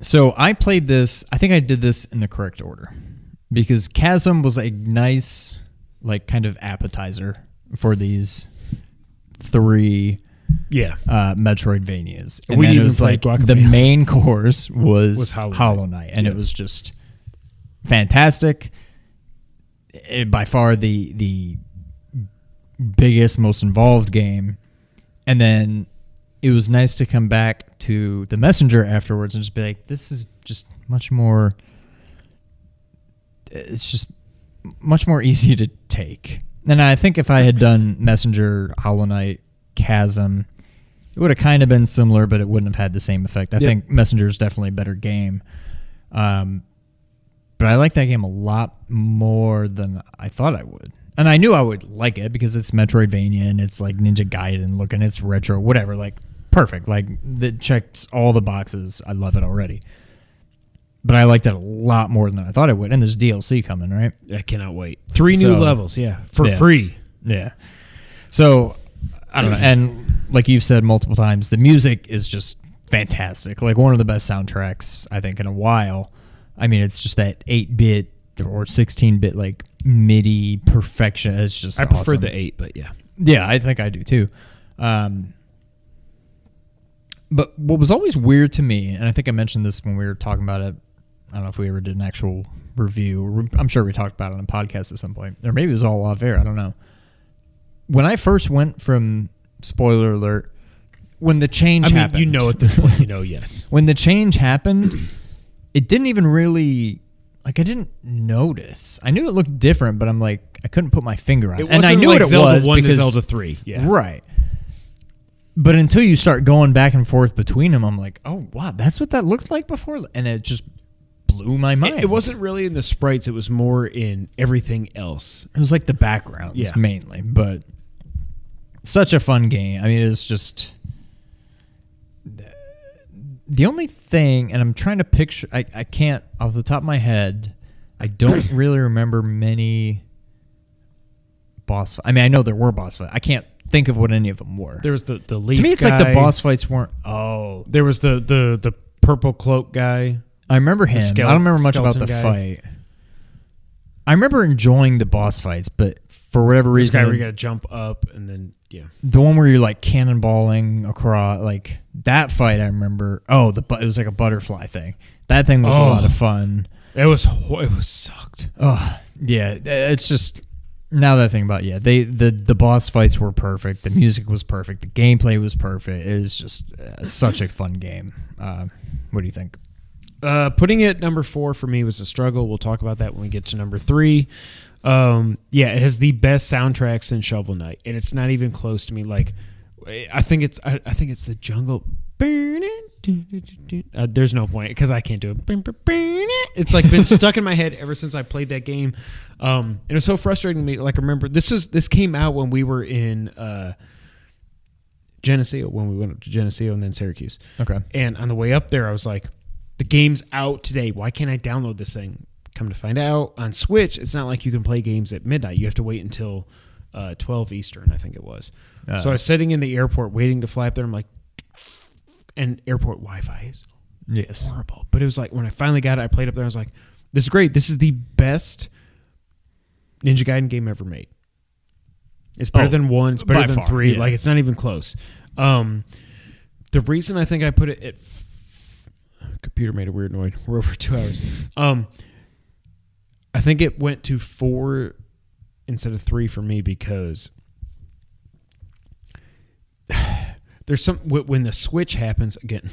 So I played this. I think I did this in the correct order because Chasm was a nice, like, kind of appetizer for these 3 Metroidvanias. And then it was like the main course was Hollow Knight. And it was just fantastic. by far the biggest, most involved game. And then it was nice to come back to The Messenger afterwards and just be like, this is just much more, it's just much more easy to take. And I think if I had done Messenger, Hollow Knight, Chasm, it would have kind of been similar, but it wouldn't have had the same effect. I think Messenger is definitely a better game. But I like that game a lot more than I thought I would. And I knew I would like it because it's Metroidvania and it's like Ninja Gaiden looking, it's retro, whatever, like perfect. Like that checked all the boxes. I love it already. But I liked it a lot more than I thought I would. And there's DLC coming, right? I cannot wait. 3 new levels, for free. Yeah. So, I don't know. And like you've said multiple times, the music is just fantastic. Like one of the best soundtracks, I think, in a while. I mean, it's just that 8-bit or 16-bit like MIDI perfection. It's just I prefer awesome. the 8, but yeah. Yeah, I think I do too. But what was always weird to me, and I think I mentioned this when we were talking about it, I don't know if we ever did an actual review. I'm sure we talked about it on a podcast at some point. Or maybe it was all off air. I don't know. When I first went from, spoiler alert, when the change happened. You know at this point, yes. When the change happened, it didn't even really, like I didn't notice. I knew it looked different, but I'm like, I couldn't put my finger on it. And I knew like what it Zelda was 1 because, to Zelda 3. Yeah. Right. But until you start going back and forth between them, I'm like, oh, wow, that's what that looked like before? And it just blew my mind. It wasn't really in the sprites. It was more in everything else. It was like the backgrounds mainly. But such a fun game. I mean, it's just... The only thing, and I'm trying to picture... I can't, off the top of my head, I don't really remember many boss fights. I mean, I know there were boss fights. I can't think of what any of them were. There was the leaf To me, it's guy. like the boss fights weren't... Oh. There was the purple cloak guy. I remember him. I don't remember much about the fight. I remember enjoying the boss fights, but for whatever reason... This guy where you got to jump up and then, The one where you're like cannonballing across, like that fight I remember. Oh, it was like a butterfly thing. That thing was a lot of fun. It was sucked. Oh, yeah. It's just... Now that I think about it, the boss fights were perfect. The music was perfect. The gameplay was perfect. It was just such a fun game. What do you think? Putting it number 4 for me was a struggle. We'll talk about that when we get to number 3. It has the best soundtrack since Shovel Knight, and it's not even close to me. Like, I think it's the jungle. There's no point because I can't do it. It's like been stuck in my head ever since I played that game. And it was so frustrating to me. Like, I remember this came out when we were in Geneseo, when we went up to Geneseo and then Syracuse. Okay. And on the way up there, I was like, the game's out today. Why can't I download this thing? Come to find out, on Switch, it's not like you can play games at midnight. You have to wait until 12 Eastern, I think it was. So I was sitting in the airport waiting to fly up there. I'm like, and airport Wi-Fi is horrible. But it was like, when I finally got it, I played up there. I was like, this is great. This is the best Ninja Gaiden game ever made. It's better than 1. It's better than 3. Yeah. Like, it's not even close. The reason I think I put it... Computer made a weird noise. We're over 2 hours. I think it went to 4 instead of 3 for me because there's some when the switch happens again.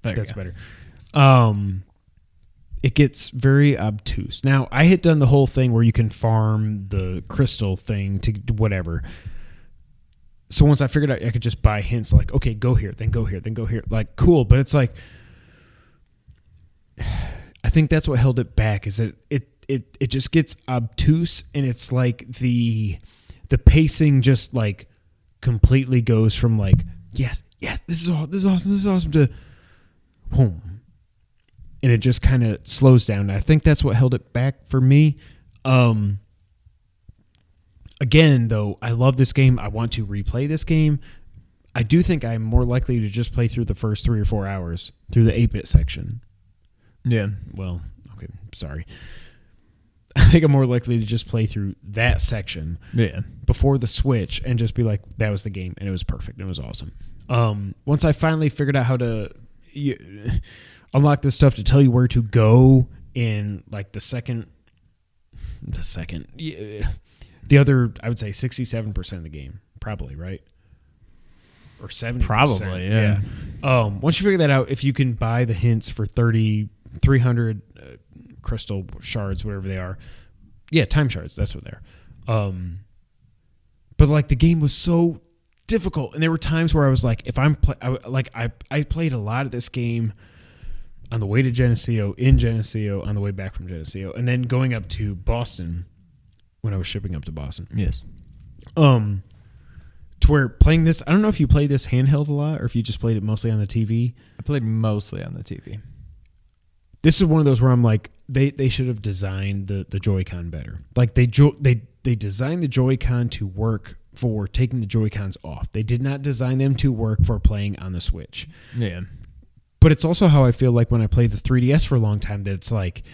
That's better. It gets very obtuse. Now, I had done the whole thing where you can farm the crystal thing to whatever. So once I figured out I could just buy hints like, okay, go here, then go here, then go here. Like, cool. But it's like, I think that's what held it back is that it just gets obtuse, and it's like the pacing just like completely goes from like, yes, this is awesome to boom. And it just kind of slows down. And I think that's what held it back for me. Again, though, I love this game. I want to replay this game. I do think I'm more likely to just play through the first 3 or 4 hours through the 8-bit section. Yeah. Well, okay, sorry. I think I'm more likely to just play through that section before the Switch and just be like, that was the game, and it was perfect, and it was awesome. Once I finally figured out how to unlock this stuff to tell you where to go in like the second the second. Yeah. The other, I would say 67% of the game, probably, right? Or 70%. Probably, yeah. Once you figure that out, if you can buy the hints for 300 crystal shards, whatever they are. Yeah, time shards, that's what they're. But like the game was so difficult, and there were times where I was like, if I played a lot of this game on the way to Geneseo, in Geneseo, on the way back from Geneseo, and then going up to Boston when I was shipping up to Boston. Yes. To where playing this, I don't know if you played this handheld a lot or if you just played it mostly on the TV. I played mostly on the TV. This is one of those where I'm like, they should have designed the Joy-Con better. Like they designed the Joy-Con to work for taking the Joy-Cons off. They did not design them to work for playing on the Switch. Yeah. But it's also how I feel like when I played the 3DS for a long time, that it's like,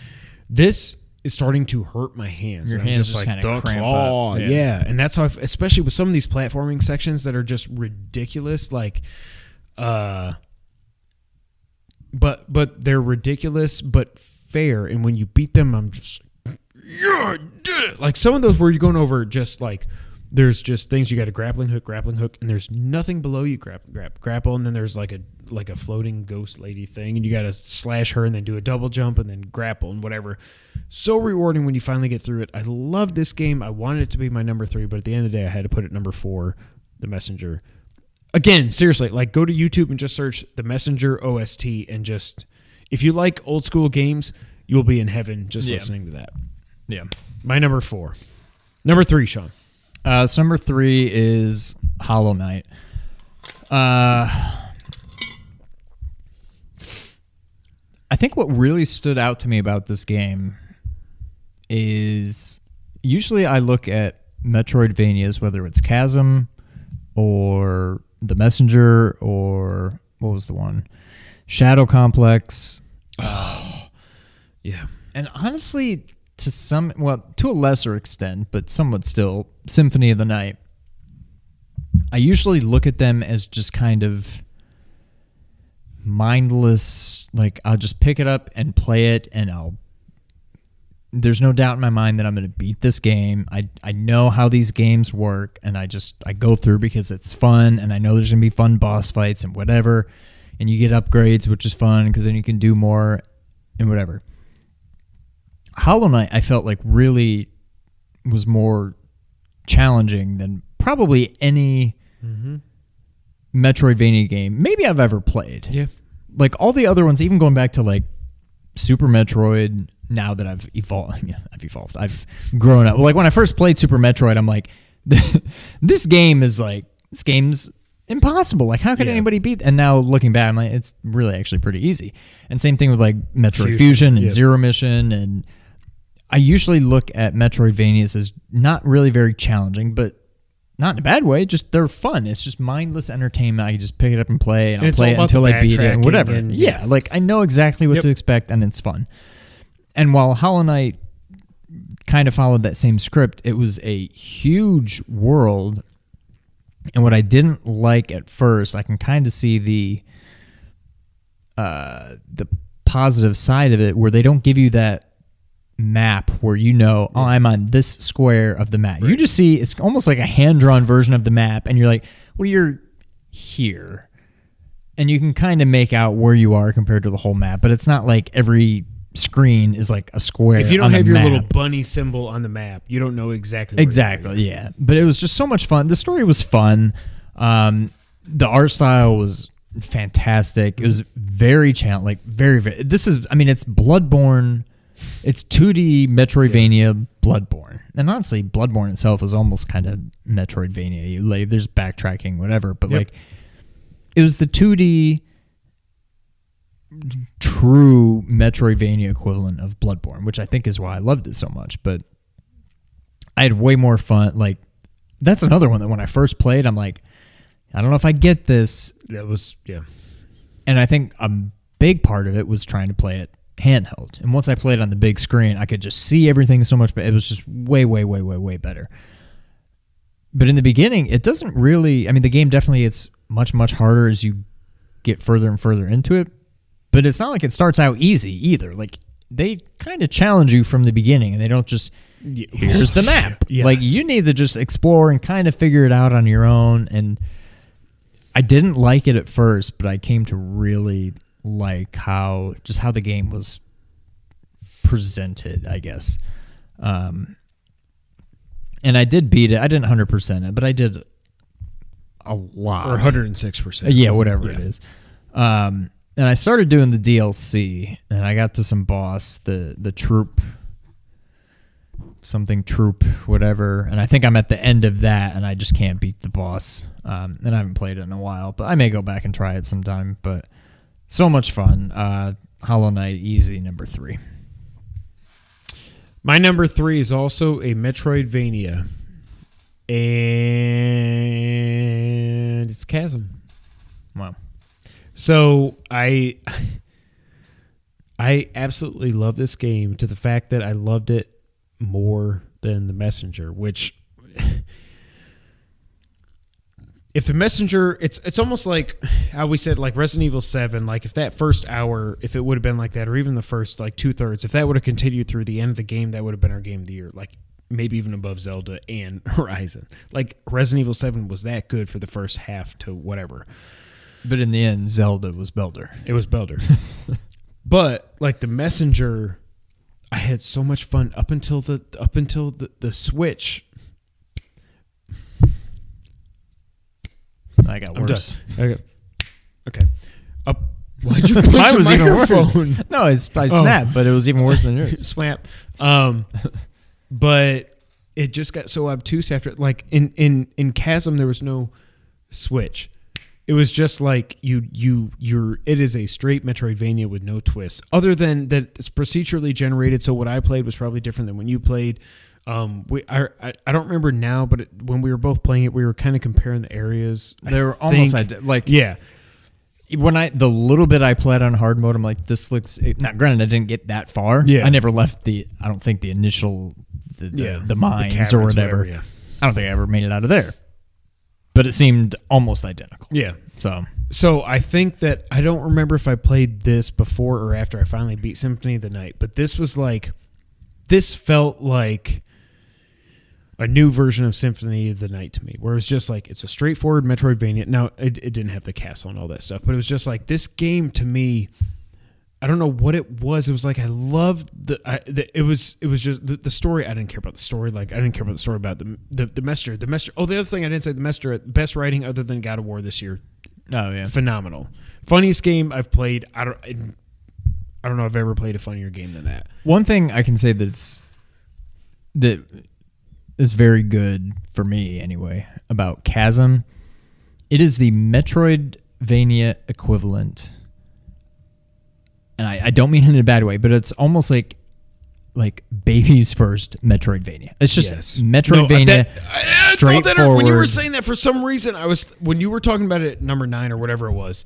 this is starting to hurt my hands. Your and hands I'm just just like, kinda the cramp claw. up. Yeah. And that's how, especially with some of these platforming sections that are just ridiculous, like, but they're ridiculous, but fair. And when you beat them, I'm just, yeah, I did it. Like some of those where you're going over just like, there's just things you got a grappling hook, and there's nothing below you grapple, and then there's like a floating ghost lady thing, and you got to slash her and then do a double jump and then grapple and whatever. So rewarding when you finally get through it. I love this game. I wanted it to be my number 3, but at the end of the day, I had to put it number 4, The Messenger. Again, seriously, like go to YouTube and just search The Messenger OST, and just, if you like old school games, you'll be in heaven just listening to that. Yeah. My number 4. Number 3, Sean. So number 3 is Hollow Knight. I think what really stood out to me about this game is usually I look at Metroidvanias, whether it's Chasm or The Messenger or what was the one? Shadow Complex. Yeah. And honestly, to a lesser extent, but somewhat still, Symphony of the Night. I usually look at them as just kind of mindless, like I'll just pick it up and play it, and there's no doubt in my mind that I'm going to beat this game. I know how these games work, and I go through because it's fun, and I know there's going to be fun boss fights and whatever, and you get upgrades, which is fun because then you can do more and whatever. Hollow Knight, I felt like really was more challenging than probably any Metroidvania game maybe I've ever played. Yeah. Like all the other ones, even going back to like Super Metroid, now that I've evolved. I've grown up. Like when I first played Super Metroid, I'm like, this game's impossible. Like how could anybody beat? And now looking back, I'm like, it's really actually pretty easy. And same thing with like Metroid Fusion and Zero Mission. And I usually look at Metroidvanias as not really very challenging, but not in a bad way. Just they're fun. It's just mindless entertainment. I can just pick it up and play, and I'll play it until I beat it and whatever. And, like I know exactly what to expect, and it's fun. And while Hollow Knight kind of followed that same script, it was a huge world. And what I didn't like at first, I can kind of see the positive side of it, where they don't give you that map where I'm on this square of the map. Right. You just see it's almost like a hand-drawn version of the map, and you're like, well, you're here. And you can kind of make out where you are compared to the whole map, but it's not like every screen is like a square. If you don't have your little bunny symbol on the map, you don't know exactly. Yeah. But it was just so much fun. The story was fun. The art style was fantastic. It was very challenging. Like very, very. It's Bloodborne. It's 2D Metroidvania Bloodborne. And honestly, Bloodborne itself is almost kind of Metroidvania. There's backtracking, whatever. But it was the 2D true Metroidvania equivalent of Bloodborne, which I think is why I loved it so much. But I had way more fun. Like, that's another one that when I first played, I'm like, I don't know if I get this. That was, And I think a big part of it was trying to play it handheld. And once I played on the big screen, I could just see everything so much better. It was just way, way, way, way, way better. But in the beginning, it doesn't really... the game definitely gets much, much harder as you get further and further into it. But it's not like it starts out easy either. Like, they kind of challenge you from the beginning, and they don't just here's the map. Yes. Like, you need to just explore and kind of figure it out on your own. And I didn't like it at first, but I came to really like how the game was presented, I guess. And I did beat it. I didn't 100% it, but I did a lot. Or 106%. Yeah, whatever it is. And I started doing the DLC, and I got to some boss, the troop, whatever. And I think I'm at the end of that, and I just can't beat the boss. And I haven't played it in a while, but I may go back and try it sometime. But so much fun. Hollow Knight, easy, number 3. My number 3 is also a Metroidvania. And it's Chasm. Wow. So I absolutely love this game, to the fact that I loved it more than The Messenger, which, if The Messenger, it's almost like how we said, like Resident Evil 7, like if that first hour, if it would have been like that, or even the first like 2/3, if that would have continued through the end of the game, that would have been our game of the year. Like, maybe even above Zelda and Horizon. Like, Resident Evil 7 was that good for the first half to whatever. But in the end, Zelda was Builder. It was Builder. But like The Messenger, I had so much fun up until the Switch. I got worse. Okay. Why'd you punch Mine was the even microphone? worse. No, I snapped, but it was even worse than yours. Swap. But it just got so obtuse after, like in Chasm, there was no switch. It was just like it is a straight Metroidvania with no twists, other than that it's procedurally generated. So what I played was probably different than when you played. I don't remember now, but when we were both playing it, we were kind of comparing the areas. They were almost like, yeah. When the little bit I played on hard mode, I'm like, this looks. Not granted, I didn't get that far. Yeah. I never left the initial the mines the or whatever. Whatever, yeah. I don't think I ever made it out of there. But it seemed almost identical. Yeah. So I think that I don't remember if I played this before or after I finally beat Symphony of the Night, but this felt like a new version of Symphony of the Night to me, where it was just like, it's a straightforward Metroidvania. Now, it didn't have the castle and all that stuff, but it was just like, this game to me, I don't know what it was. It was like, I loved it was just the story. I didn't care about the story. Like, I didn't care about the story about the Messenger. The Messenger. Oh, the other thing I didn't say, the Messenger, best writing other than God of War this year. Oh yeah, phenomenal. Funniest game I've played. I don't know if I've ever played a funnier game than that. One thing I can say that is very good for me anyway about Chasm, it is the Metroidvania equivalent. And I don't mean it in a bad way, but it's almost like baby's first Metroidvania. It's just Metroidvania, straightforward. When you were saying that, for some reason, when you were talking about it, number 9 or whatever it was,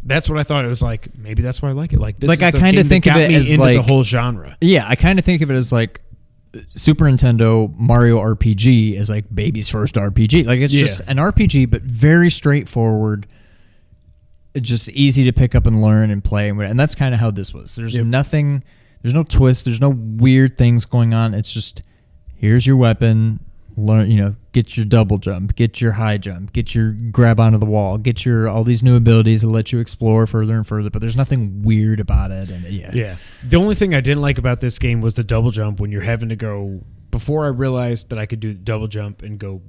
that's what I thought. It was like, maybe that's why I like it. Like, this like, is I the kind game of think that of got it me as into like the whole genre. Yeah, I kind of think of it as like Super Nintendo Mario RPG as like baby's first RPG. Like, it's just an RPG, but very straightforward. It's just easy to pick up and learn and play, and that's kind of how this was. There's nothing, there's no twist, there's no weird things going on. It's just, here's your weapon, learn, get your double jump, get your high jump, get your grab onto the wall, get your all these new abilities that let you explore further and further. But there's nothing weird about it, and yeah. The only thing I didn't like about this game was the double jump, when you're having to go. Before I realized that I could do double jump and go.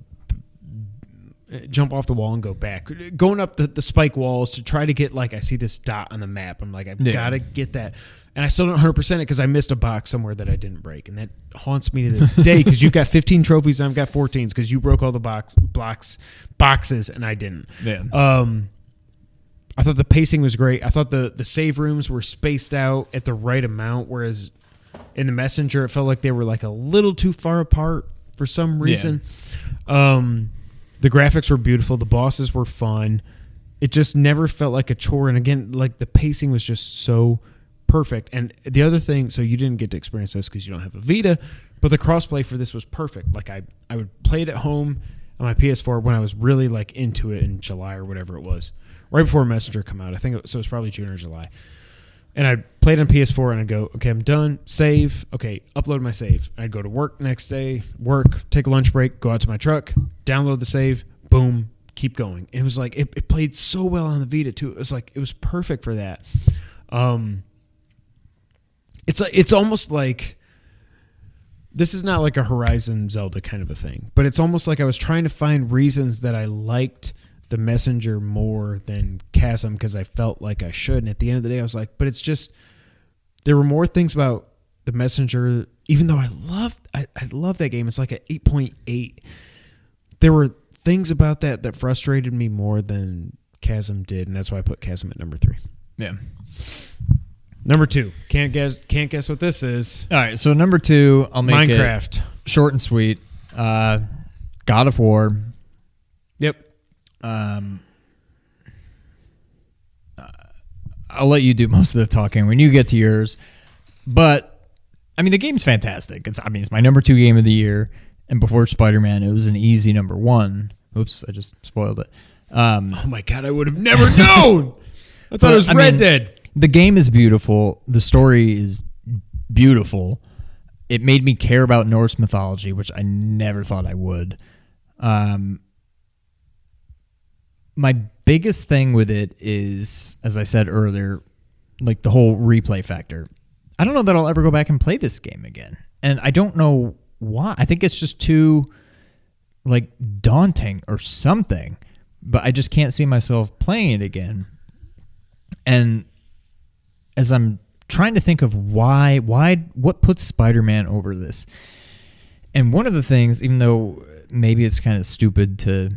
Jump off the wall and go back, going up the spike walls to try to get, like, I see this dot on the map, I'm like, I've got to get that, and I still don't 100% it because I missed a box somewhere that I didn't break, and that haunts me to this day, because you've got 15 trophies and I've got 14s because you broke all the boxes and I didn't. I thought the pacing was great. I thought the save rooms were spaced out at the right amount, whereas in the Messenger it felt like they were like a little too far apart for some reason. The graphics were beautiful. The bosses were fun. It just never felt like a chore. And again, like, the pacing was just so perfect. And the other thing, so you didn't get to experience this because you don't have a Vita, but the crossplay for this was perfect. Like, I would play it at home on my PS4 when I was really, like, into it in July or whatever it was, right before Messenger come out. I think so. It was probably June or July. And I'd play it on PS4 and I'd go, okay, I'm done. Save. Okay, upload my save. I'd go to work the next day, take a lunch break, go out to my truck, download the save, boom, keep going. And it was like, it played so well on the Vita too. It was like, it was perfect for that. It's almost like, this is not like a Horizon Zelda kind of a thing, but it's almost like I was trying to find reasons that I liked the Messenger more than Chasm because I felt like I should. And at the end of the day, I was like, but it's just, there were more things about the Messenger, even though I love that game. It's like an 8.8. There were things about that frustrated me more than Chasm did, and that's why I put Chasm at number 3. Yeah. Number 2. Can't guess what this is. All right, so number 2, I'll make Minecraft. It short and sweet. God of War. Yep. I'll let you do most of the talking when you get to yours. But I mean, the game's fantastic. It's my number 2 game of the year. And before Spider-Man, it was an easy number 1. Oops, I just spoiled it. Oh my God, I would have never known. I thought it was Red Dead. The game is beautiful. The story is beautiful. It made me care about Norse mythology, which I never thought I would. My biggest thing with it is, as I said earlier, like the whole replay factor. I don't know that I'll ever go back and play this game again. And I don't know why. I think it's just too like daunting or something. But I just can't see myself playing it again. And as I'm trying to think of what puts Spider-Man over this. And one of the things, even though maybe it's kind of stupid to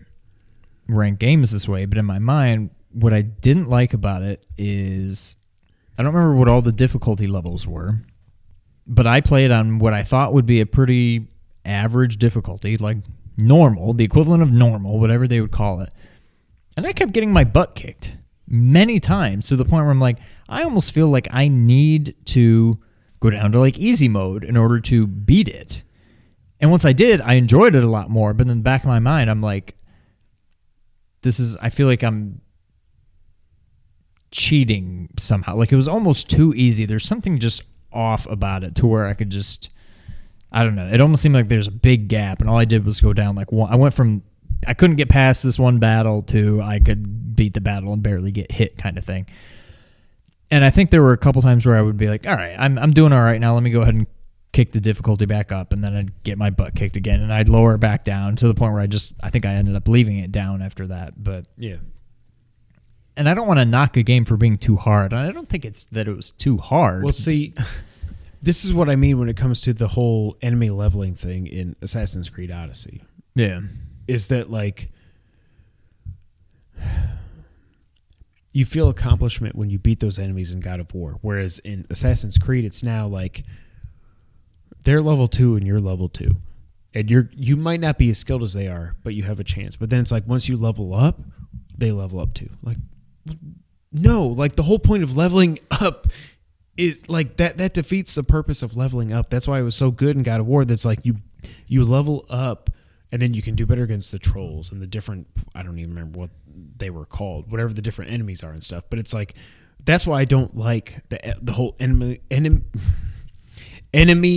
rank games this way, but in my mind, what I didn't like about it is, I don't remember what all the difficulty levels were, but I played on what I thought would be a pretty average difficulty, like normal, the equivalent of normal, whatever they would call it. And I kept getting my butt kicked many times to the point where I'm like, I almost feel like I need to go down to like easy mode in order to beat it. And once I did, I enjoyed it a lot more. But in the back of my mind, I'm like, I feel like I'm cheating somehow. Like it was almost too easy. There's something just off about it to where I could just, I don't know. It almost seemed like there's a big gap. And all I did was go down like one. I went from, I couldn't get past this one battle to I could beat the battle and barely get hit kind of thing. And I think there were a couple times where I would be like, all right, I'm doing all right now. Let me go ahead and kick the difficulty back up, and then I'd get my butt kicked again, and I'd lower it back down to the point where I think I ended up leaving it down after that. But yeah. And I don't want to knock a game for being too hard. I don't think it's that it was too hard. Well, see, this is what I mean when it comes to the whole enemy leveling thing in Assassin's Creed Odyssey. Yeah. Is that like you feel accomplishment when you beat those enemies in God of War, whereas in Assassin's Creed it's now like they're level 2 and you're level 2, and you might not be as skilled as they are, but you have a chance. But then it's like once you level up, they level up too. Like no, like the whole point of leveling up is like that defeats the purpose of leveling up. That's why it was so good in God of War. That's like you level up. And then you can do better against the trolls and the different, I don't even remember what they were called, whatever the different enemies are and stuff. But it's like, that's why I don't like the whole enemy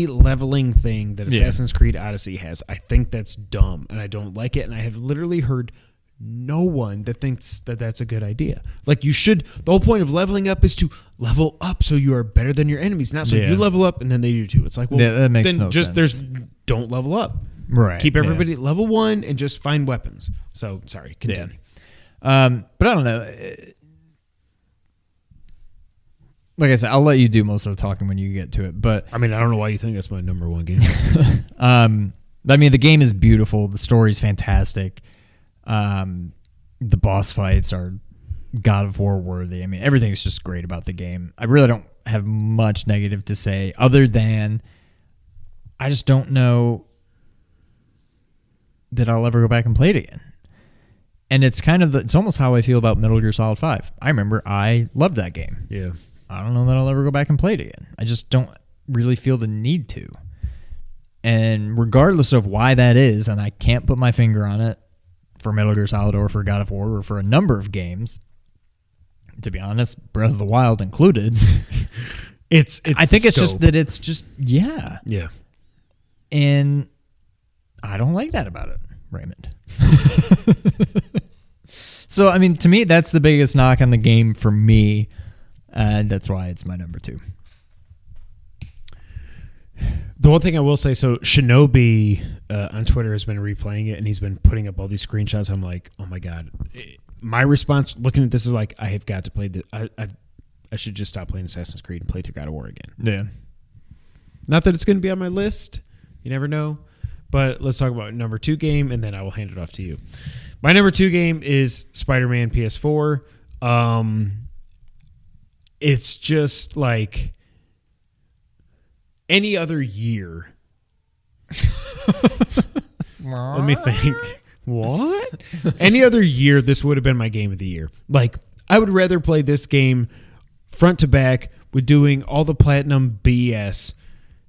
leveling thing that Assassin's Creed Odyssey has. I think that's dumb, and I don't like it. And I have literally heard no one that thinks that that's a good idea. Like the whole point of leveling up is to level up so you are better than your enemies, not so you level up and then they do too. It's like, well, that makes then no sense. Don't level up. Right. Keep everybody at level 1 and just find weapons. So, sorry, continue. Yeah. But I don't know. Like I said, I'll let you do most of the talking when you get to it. But I mean, I don't know why you think that's my number 1 game. I mean, the game is beautiful. The story's fantastic. The boss fights are God of War worthy. I mean, everything's just great about the game. I really don't have much negative to say other than I just don't know that I'll ever go back and play it again. And it's it's almost how I feel about Metal Gear Solid 5. I remember I loved that game. Yeah. I don't know that I'll ever go back and play it again. I just don't really feel the need to. And regardless of why that is, and I can't put my finger on it for Metal Gear Solid or for God of War or for a number of games, To be honest, Breath of the Wild included. It's I think it's just that it's just yeah. And I don't like that about it, Raymond. So I mean, to me, that's the biggest knock on the game for me, and that's why it's my number 2. The one thing I will say, so Shinobi on Twitter has been replaying it, and he's been putting up all these screenshots. I'm like, oh my god. My response looking at this is like, I have got to play this. I should just stop playing Assassin's Creed and play through God of War again. Yeah. Not that it's going to be on my list. You never know. But let's talk about number 2 game, and then I will hand it off to you. My number 2 game is Spider-Man PS4. It's just like any other year. Let me think. What? Any other year, this would have been my game of the year. Like, I would rather play this game front to back with doing all the platinum BS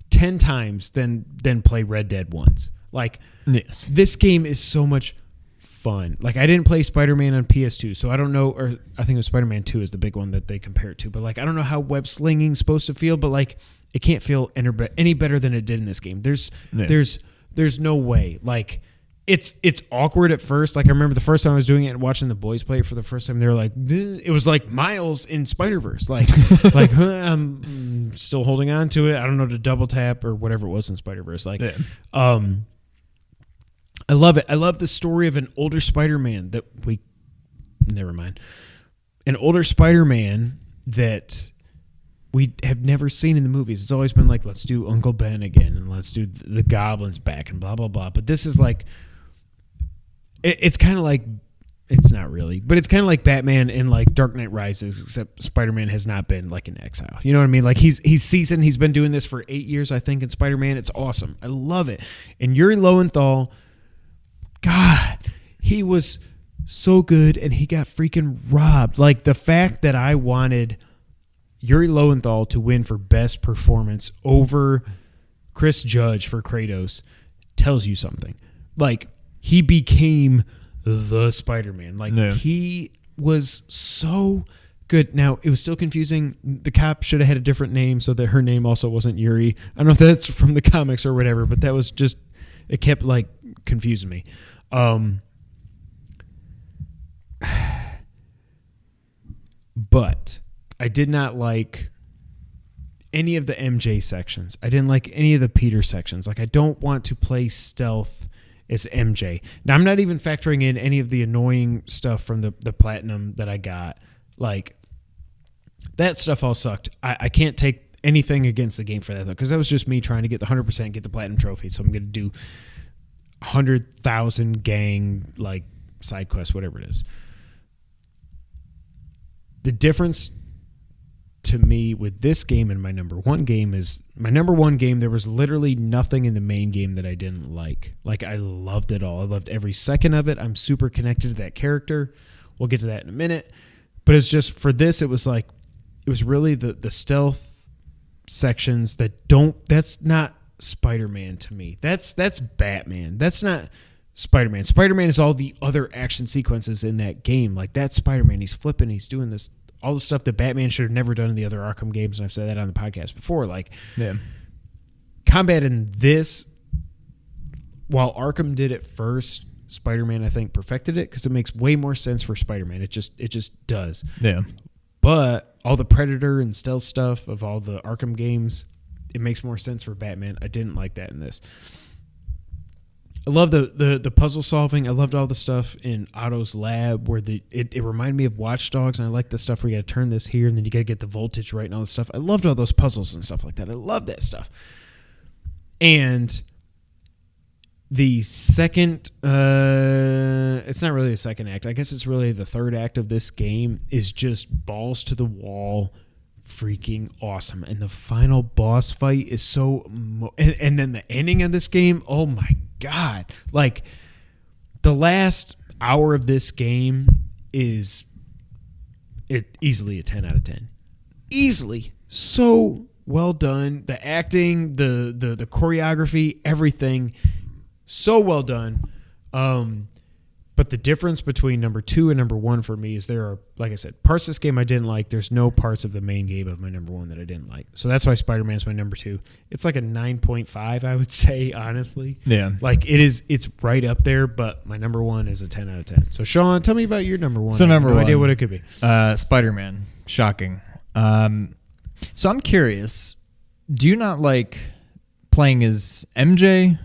10 times than play Red Dead once. Like, yes. This game is so much fun. Like, I didn't play Spider-Man on PS2, so I don't know, or I think it was Spider-Man 2 is the big one that they compare it to, but like, I don't know how web slinging's supposed to feel, but like, it can't feel any better than it did in this game. There's no way. Like, it's awkward at first. Like, I remember the first time I was doing it and watching the boys play it for the first time, they were like, it was like Miles in Spider-Verse. Like, I'm still holding on to it. I don't know to double tap or whatever it was in Spider-Verse. Like, I love it. I love the story of an older Spider-Man an older Spider-Man that we have never seen in the movies. It's always been like, let's do Uncle Ben again and let's do the goblins back and blah, blah, blah. But this is like, it's kind of like, it's not really, but it's kind of like Batman in like Dark Knight Rises, except Spider-Man has not been like in exile. You know what I mean? Like he's seasoned. He's been doing this for 8 years, I think, in Spider-Man. It's awesome. I love it. And Yuri Lowenthal, God, he was so good and he got freaking robbed. Like the fact that I wanted Yuri Lowenthal to win for best performance over Chris Judge for Kratos tells you something. Like, he became the Spider-Man. Like, he was so good. Now, it was still confusing. The cop should have had a different name so that her name also wasn't Yuri. I don't know if that's from the comics or whatever, but that was just, it kept, like, confusing me. But I did not like any of the MJ sections. I didn't like any of the Peter sections. Like, I don't want to play stealth as MJ. Now, I'm not even factoring in any of the annoying stuff from the platinum that I got. Like, that stuff all sucked. I can't take anything against the game for that, though, because that was just me trying to get the 100%, get the platinum trophy. So I'm going to do 100,000 gang, like, side quest, whatever it is. The difference to me with this game and my number 1 game is my number 1 game, there was literally nothing in the main game that I didn't like. Like, I loved it all. I loved every second of it. I'm super connected to that character. We'll get to that in a minute. But it's just, for this, it was like, it was really the stealth sections that's not Spider-Man to me. That's Batman. That's not Spider-Man. Spider-Man is all the other action sequences in that game. Like, that's Spider-Man. He's flipping. He's doing this. All the stuff that Batman should have never done in the other Arkham games, and I've said that on the podcast before. Like, combat in this, while Arkham did it first, Spider-Man, I think, perfected it because it makes way more sense for Spider-Man. It just does. Yeah. But all the Predator and stealth stuff of all the Arkham games, it makes more sense for Batman. I didn't like that in this. I love the puzzle solving. I loved all the stuff in Otto's lab where it reminded me of Watch Dogs, and I like the stuff where you got to turn this here and then you got to get the voltage right and all this stuff. I loved all those puzzles and stuff like that. I love that stuff. And the second, it's not really the second act. I guess it's really the third act of this game is just balls to the wall, freaking awesome. And the final boss fight is so and then the ending of this game, oh my god. Like, the last hour of this game is easily a 10 out of 10. Easily. So well done. The acting, the choreography, everything, so well done. But the difference between number 2 and number 1 for me is there are, like I said, parts of this game I didn't like. There's no parts of the main game of my number 1 that I didn't like. So that's why Spider-Man's my number 2. It's like a 9.5, I would say, honestly. Yeah. Like it's right up there, but my number 1 is a 10 out of 10. So Sean, tell me about your number 1. So number 1. No idea what it could be. Spider-Man. Shocking. So I'm curious, do you not like playing as MJ?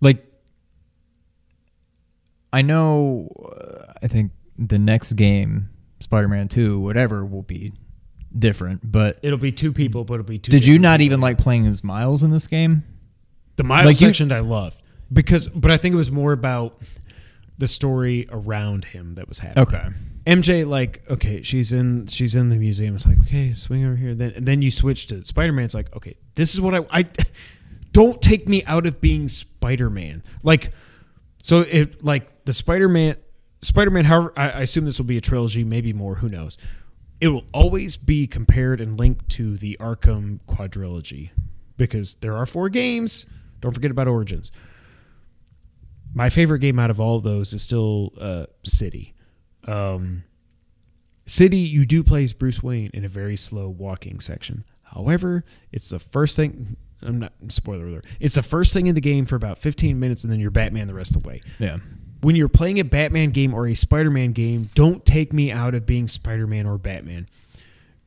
Like, I know, I think the next game, Spider-Man 2, whatever, will be different, but... It'll be 2 people, but it'll be 2 Did you not people. even like playing as Miles in this game? The Miles section I loved. But I think it was more about the story around him that was happening. Okay. MJ, like, okay, she's in the museum. It's like, okay, swing over here. Then you switch to Spider-Man. It's like, okay, this is what I don't take me out of being Spider-Man. Like, so it like the Spider-Man. However, I assume this will be a trilogy, maybe more. Who knows? It will always be compared and linked to the Arkham quadrilogy because there are 4 games. Don't forget about Origins. My favorite game out of all of those is still City. City, you do play as Bruce Wayne in a very slow walking section. However, it's the first thing. I'm not spoiler alert. It's the first thing in the game for about 15 minutes, and then you're Batman the rest of the way. Yeah. When you're playing a Batman game or a Spider-Man game, don't take me out of being Spider-Man or Batman.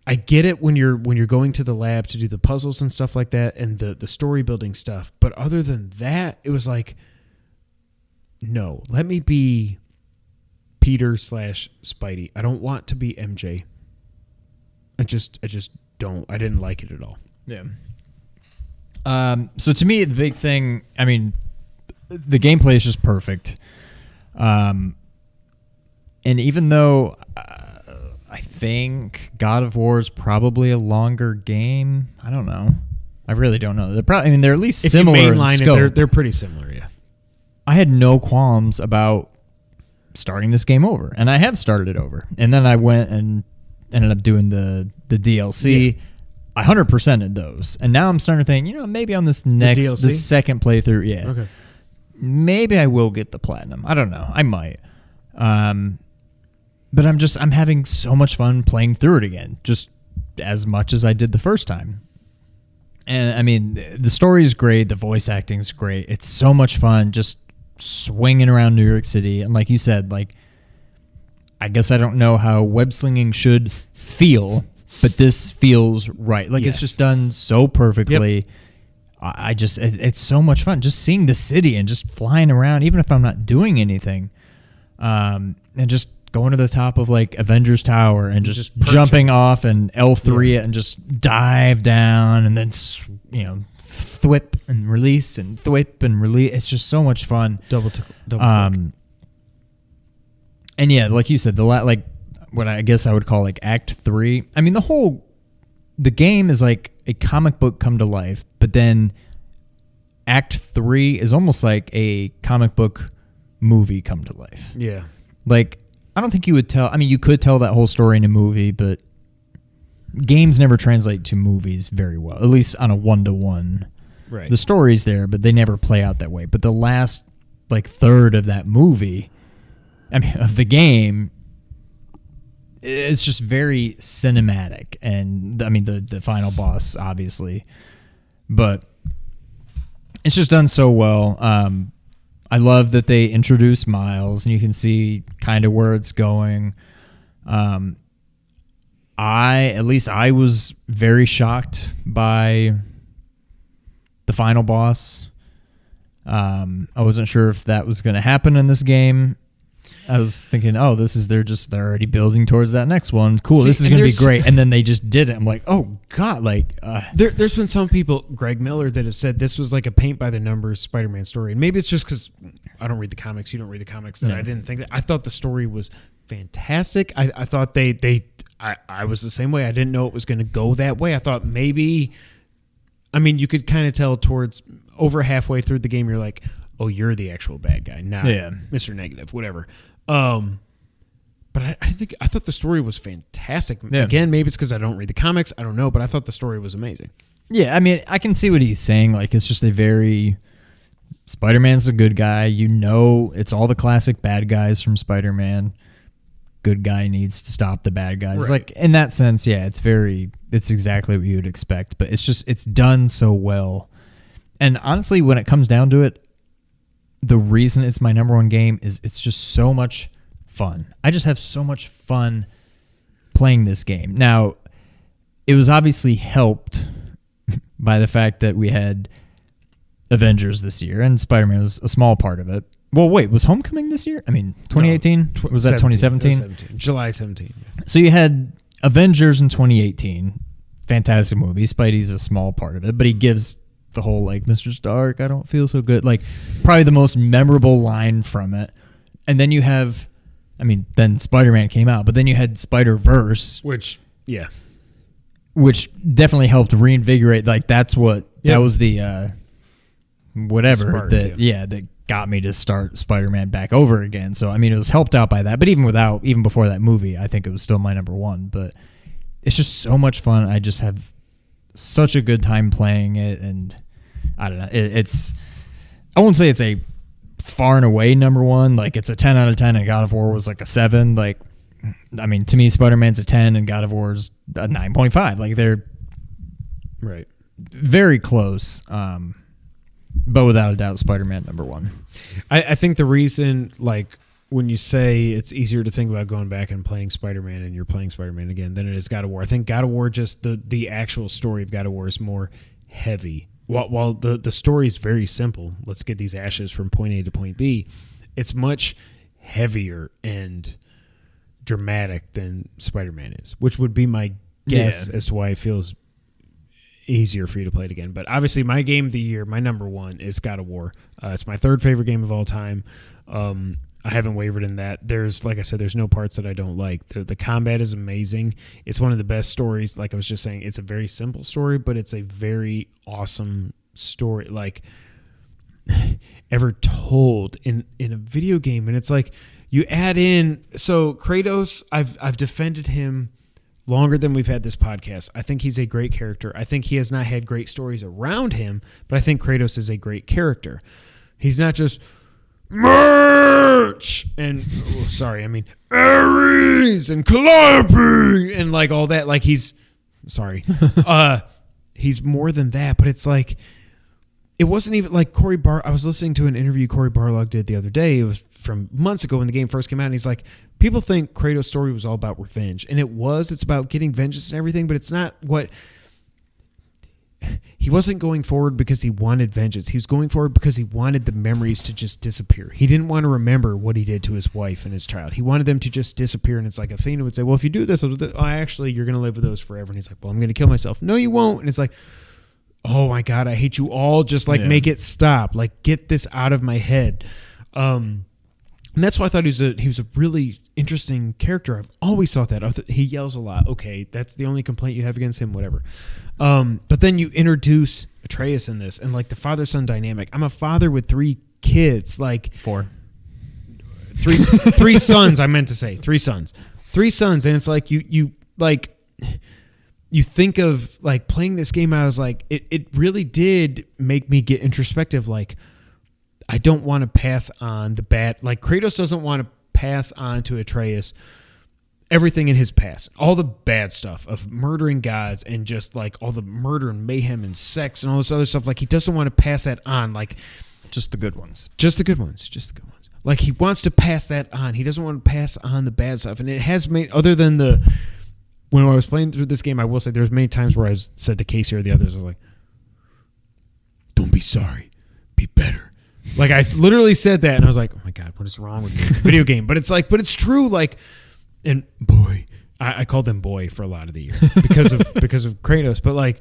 I get it when you're going to the lab to do the puzzles and stuff like that, and the story building stuff. But other than that, it was like, no, let me be Peter / Spidey. I don't want to be MJ. I just don't. I didn't like it at all. Yeah. So to me, the big thing, I mean, the gameplay is just perfect. And even though I think God of War is probably a longer game, I don't know. I really don't know. They're probably, I mean, they're at least similar in scope. They're pretty similar, yeah. I had no qualms about starting this game over, and I have started it over. And then I went and ended up doing the DLC. Yeah. I 100%ed those, and now I'm starting to think, maybe on this the second playthrough, yeah, okay, maybe I will get the platinum. I don't know, I might, but I'm having so much fun playing through it again, just as much as I did the first time. And I mean, the story is great, the voice acting is great. It's so much fun, just swinging around New York City, and like you said, like, I guess I don't know how web slinging should feel. But this feels right. Like, yes. It's just done so perfectly. Yep. It's so much fun just seeing the city and just flying around, even if I'm not doing anything. And just going to the top of, like, Avengers Tower and just jumping off and L3 it and just dive down and then, thwip and release and thwip and release. It's just so much fun. Double click. And yeah, like you said, what I guess I would call like Act 3. I mean, the game is like a comic book come to life, but then Act 3 is almost like a comic book movie come to life. Yeah. Like, I don't think you would tell, I mean, you could tell that whole story in a movie, but games never translate to movies very well, at least on a 1-to-1. Right. The story's there, but they never play out that way. But the last, like, third of that movie, I mean, of the game, it's just very cinematic, and I mean the final boss, obviously, but it's just done so well. I love that they introduce Miles, and you can see kind of where it's going. I was very shocked by the final boss. I wasn't sure if that was going to happen in this game. I was thinking, they're already building towards that next one. Cool, this is going to be great. And then they just did it. I'm like, oh, God. There's been some people, Greg Miller, that have said this was like a paint-by-the-numbers Spider-Man story. And maybe it's just because I don't read the comics, you don't read the comics, that I didn't think that. I thought the story was fantastic. I thought I was the same way. I didn't know it was going to go that way. I thought maybe, I mean, you could kind of tell towards over halfway through the game, you're like, oh, you're the actual bad guy, not Mr. Negative, whatever. But I thought the story was fantastic. Yeah. Again, maybe it's because I don't read the comics. I don't know, but I thought the story was amazing. Yeah, I mean, I can see what he's saying. Like, it's just a very Spider-Man's a good guy. It's all the classic bad guys from Spider-Man. Good guy needs to stop the bad guys. Right. Like, in that sense, yeah, it's exactly what you would expect, but it's done so well. And honestly, when it comes down to it, the reason it's my number one game is it's just so much fun. I just have so much fun playing this game. Now, it was obviously helped by the fact that we had Avengers this year, and Spider-Man was a small part of it. Well, wait, was Homecoming this year? I mean, 2018? No, was that 2017? July 17. Yeah. So you had Avengers in 2018. Fantastic movie. Spidey's a small part of it, but he gives the whole, like, Mr. Stark, I don't feel so good. Like, probably the most memorable line from it. And then you have, I mean, then Spider-Man came out, but then you had Spider-Verse. Which Definitely helped reinvigorate. Like, that was the, whatever, Spark, that got me to start Spider-Man back over again. So, I mean, it was helped out by that. But even before that movie, I think it was still my number one. But it's just so much fun. I just have such a good time playing it, and I don't know. I won't say it's a far and away number one. Like, it's a 10 out of 10, and God of War was like a 7. Like, I mean, to me, Spider-Man's a 10, and God of War's a 9.5. Like, they're right, very close. But without a doubt, Spider-Man number one. I think the reason, like, when you say it's easier to think about going back and playing Spider-Man and you're playing Spider-Man again than it is God of War. I think God of War, just the actual story of God of War is more heavy. While the story is very simple, let's get these ashes from point A to point B, it's much heavier and dramatic than Spider-Man is, which would be my guess as to why it feels easier for you to play it again. But obviously my game of the year, my number one, is God of War. It's my third favorite game of all time. I haven't wavered in that. Like I said, there's no parts that I don't like. The combat is amazing. It's one of the best stories. Like I was just saying, it's a very simple story, but it's a very awesome story, like, ever told in a video game. And it's like, you add in, so Kratos, I've defended him longer than we've had this podcast. I think he's a great character. I think he has not had great stories around him, but I think Kratos is a great character. He's not just merch and Ares and Calliope and like all that. Like, he's more than that, but it's like, it wasn't even like I was listening to an interview Cory Barlog did the other day. It was from months ago when the game first came out, and he's like, people think Kratos' story was all about revenge, and it was. It's about getting vengeance and everything, but it's not what... He wasn't going forward because he wanted vengeance. He was going forward because he wanted the memories to just disappear. He didn't want to remember what he did to his wife and his child. He wanted them to just disappear, and it's like Athena would say, well, if you do this, actually, you're going to live with those forever. And he's like, well, I'm going to kill myself. No, you won't. And it's like, oh my God, I hate you all. Just like make it stop. Like, get this out of my head. And that's why I thought he was a really interesting character. I've always thought that. He yells a lot. Okay, that's the only complaint you have against him, whatever. But then you introduce Atreus in this, and like the father-son dynamic. I'm a father with 3 kids, like 4. 3 sons, I meant to say. 3 sons. 3 sons, and it's like you think of like playing this game, I was like, it really did make me get introspective. Like, I don't want to pass on the bad. Like, Kratos doesn't want to pass on to Atreus everything in his past, all the bad stuff of murdering gods and just like all the murder and mayhem and sex and all this other stuff. Like, he doesn't want to pass that on. Like, just the good ones. Just the good ones. Like, he wants to pass that on. He doesn't want to pass on the bad stuff. And it has made, other than when I was playing through this game, I will say there's many times where I said to Casey or the others, I was like, don't be sorry, be better. Like, I literally said that, and I was like, oh my God, what is wrong with me? It's a video game. But it's like, but it's true. Like, and boy, I called him boy for a lot of the year because of Kratos. But like,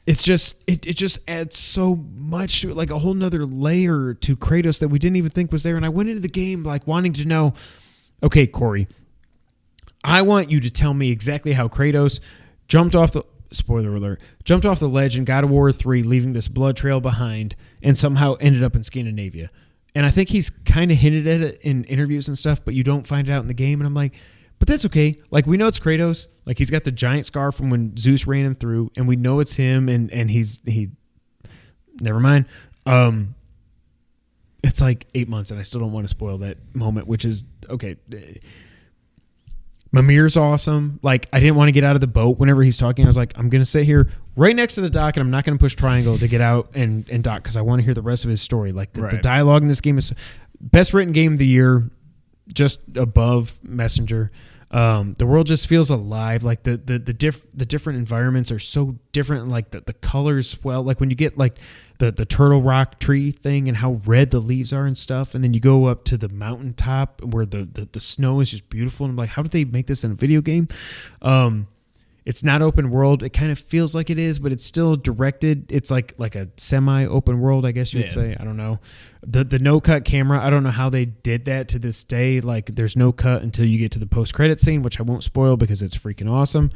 it's just, it just adds so much to it, like a whole nother layer to Kratos that we didn't even think was there. And I went into the game like wanting to know, okay, Corey, I want you to tell me exactly how Kratos jumped off the ledge in God of War 3, leaving this blood trail behind, and somehow ended up in Scandinavia. And I think he's kind of hinted at it in interviews and stuff, but you don't find it out in the game. And I'm like, but that's okay. Like, we know it's Kratos. Like, he's got the giant scar from when Zeus ran him through, and we know it's him, and he never mind. It's like 8 months, and I still don't want to spoil that moment, which is okay. Mimir's awesome. Like, I didn't want to get out of the boat whenever he's talking. I was like, I'm going to sit here right next to the dock, and I'm not going to push triangle to get out and dock because I want to hear the rest of his story. Like, the dialogue in this game is best written game of the year, just above Messenger. The world just feels alive. Like, the different environments are so different. Like, the colors, well, like when you get like the turtle rock tree thing and how red the leaves are and stuff, and then you go up to the mountaintop where the snow is just beautiful, and I'm like, how did they make this in a video game? It's not open world. It kind of feels like it is, but it's still directed. It's like a semi-open world, I guess you would say. I don't know. The no-cut camera, I don't know how they did that to this day. Like, there's no cut until you get to the post-credit scene, which I won't spoil because it's freaking awesome.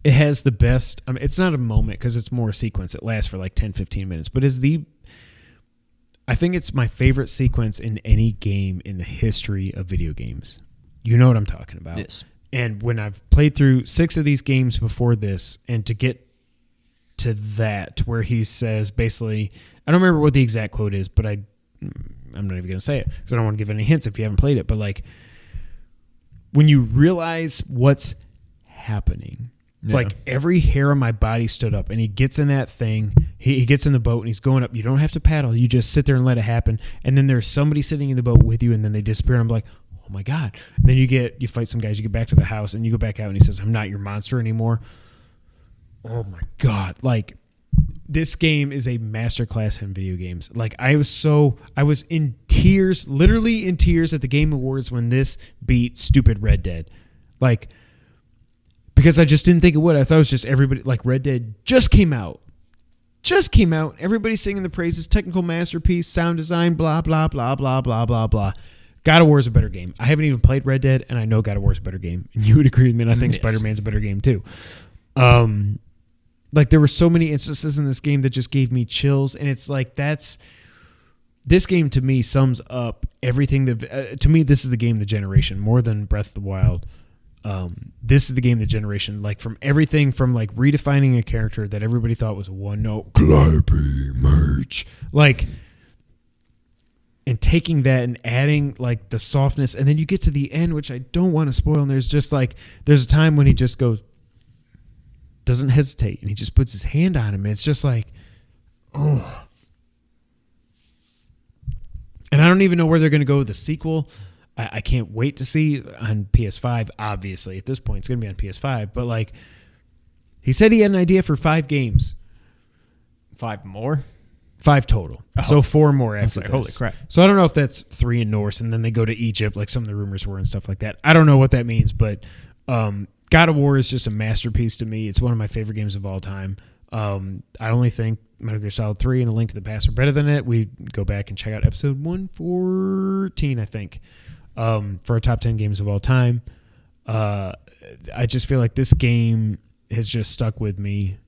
It has the best... I mean, it's not a moment because it's more a sequence. It lasts for like 10, 15 minutes. But I think it's my favorite sequence in any game in the history of video games. You know what I'm talking about. Yes. And when I've played through 6 of these games before this, and to get to that, where he says basically... I don't remember what the exact quote is, but I'm not even going to say it because I don't want to give any hints if you haven't played it. But like, when you realize what's happening... Yeah. Like, every hair on my body stood up, and he gets in that thing. He gets in the boat, and he's going up. You don't have to paddle. You just sit there and let it happen. And then there's somebody sitting in the boat with you, and then they disappear. And I'm like, oh, my God. And then you fight some guys. You get back to the house, and you go back out, and he says, I'm not your monster anymore. Oh, my God. Like, this game is a masterclass in video games. Like, I was in tears, literally in tears at the Game Awards when this beat stupid Red Dead. Like... Because I just didn't think it would. I thought it was just everybody, like Red Dead just came out. Everybody's singing the praises, technical masterpiece, sound design, blah, blah, blah, blah, blah, blah, blah. God of War is a better game. I haven't even played Red Dead, and I know God of War is a better game. And you would agree with me, and I think Spider-Man's a better game too. Like, there were so many instances in this game that just gave me chills, and it's like this game to me sums up everything that, to me, this is the game of the generation, more than Breath of the Wild. This is the game of the generation, like from everything from like redefining a character that everybody thought was a one-note clappy merch, like, and taking that and adding like the softness, and then you get to the end, which I don't want to spoil, and there's a time when he just doesn't hesitate, and he just puts his hand on him, and it's just like, oh. And I don't even know where they're going to go with the sequel. I can't wait to see on PS5, obviously. At this point, it's going to be on PS5. But, like, he said he had an idea for 5 games. 5 more? 5 total. Oh. So 4 more after this. Holy crap. So I don't know if that's 3 in Norse, and then they go to Egypt, like some of the rumors were and stuff like that. I don't know what that means, but God of War is just a masterpiece to me. It's one of my favorite games of all time. I only think Metal Gear Solid 3 and A Link to the Past are better than it. We go back and check out episode 114, I think. For our top 10 games of all time. I just feel like this game has just stuck with me,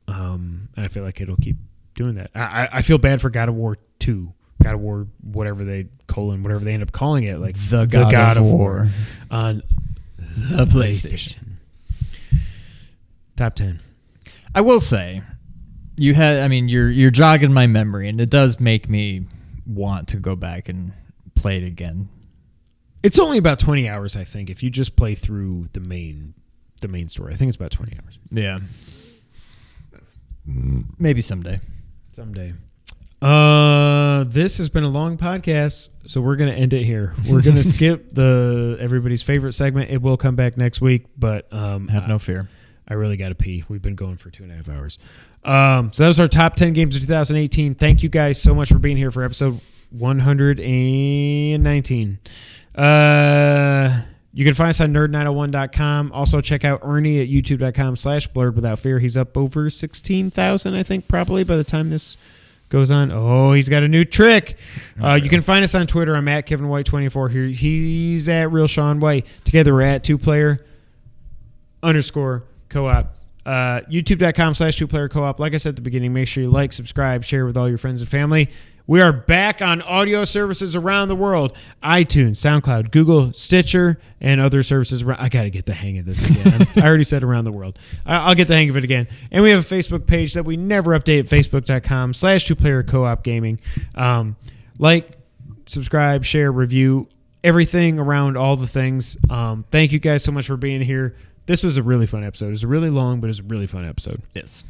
and I feel like it'll keep doing that. I feel bad for God of War 2. God of War, whatever they end up calling it, like the God of War on the PlayStation. Top 10. I will say, you're jogging my memory, and it does make me want to go back and play it again. It's only about 20 hours, I think, if you just play through the main story. I think it's about 20 hours. Yeah. Maybe someday. This has been a long podcast, so we're going to end it here. We're going to skip everybody's favorite segment. It will come back next week, but have no fear. I really got to pee. We've been going for 2.5 hours. So that was our top 10 games of 2018. Thank you guys so much for being here for episode 119. You can find us on nerd901.com. Also check out Ernie at youtube.com/blurredwithoutfear. He's up over 16,000, I think, probably by the time this goes on. Oh, he's got a new trick. You can find us on Twitter. I'm at Kevin White 24 here. He's at Real Sean White. Together we're at 2player_co-op. YouTube.com/2player co-op. Like I said at the beginning, make sure you like, subscribe, share with all your friends and family. We are back on audio services around the world. iTunes, SoundCloud, Google, Stitcher, and other services. I got to get the hang of this again. I already said around the world. I'll get the hang of it again. And we have a Facebook page that we never update at facebook.com/2player-co-op gaming. Like, subscribe, share, review, everything around all the things. Thank you guys so much for being here. This was a really fun episode. It was really long, but it was a really fun episode. Yes.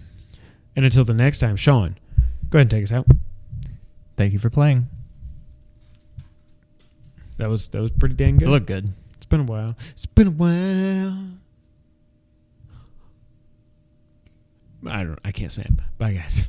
And until the next time, Sean, go ahead and take us out. Thank you for playing. That was pretty dang good. It looked good. It's been a while. I can't snap. Bye, guys.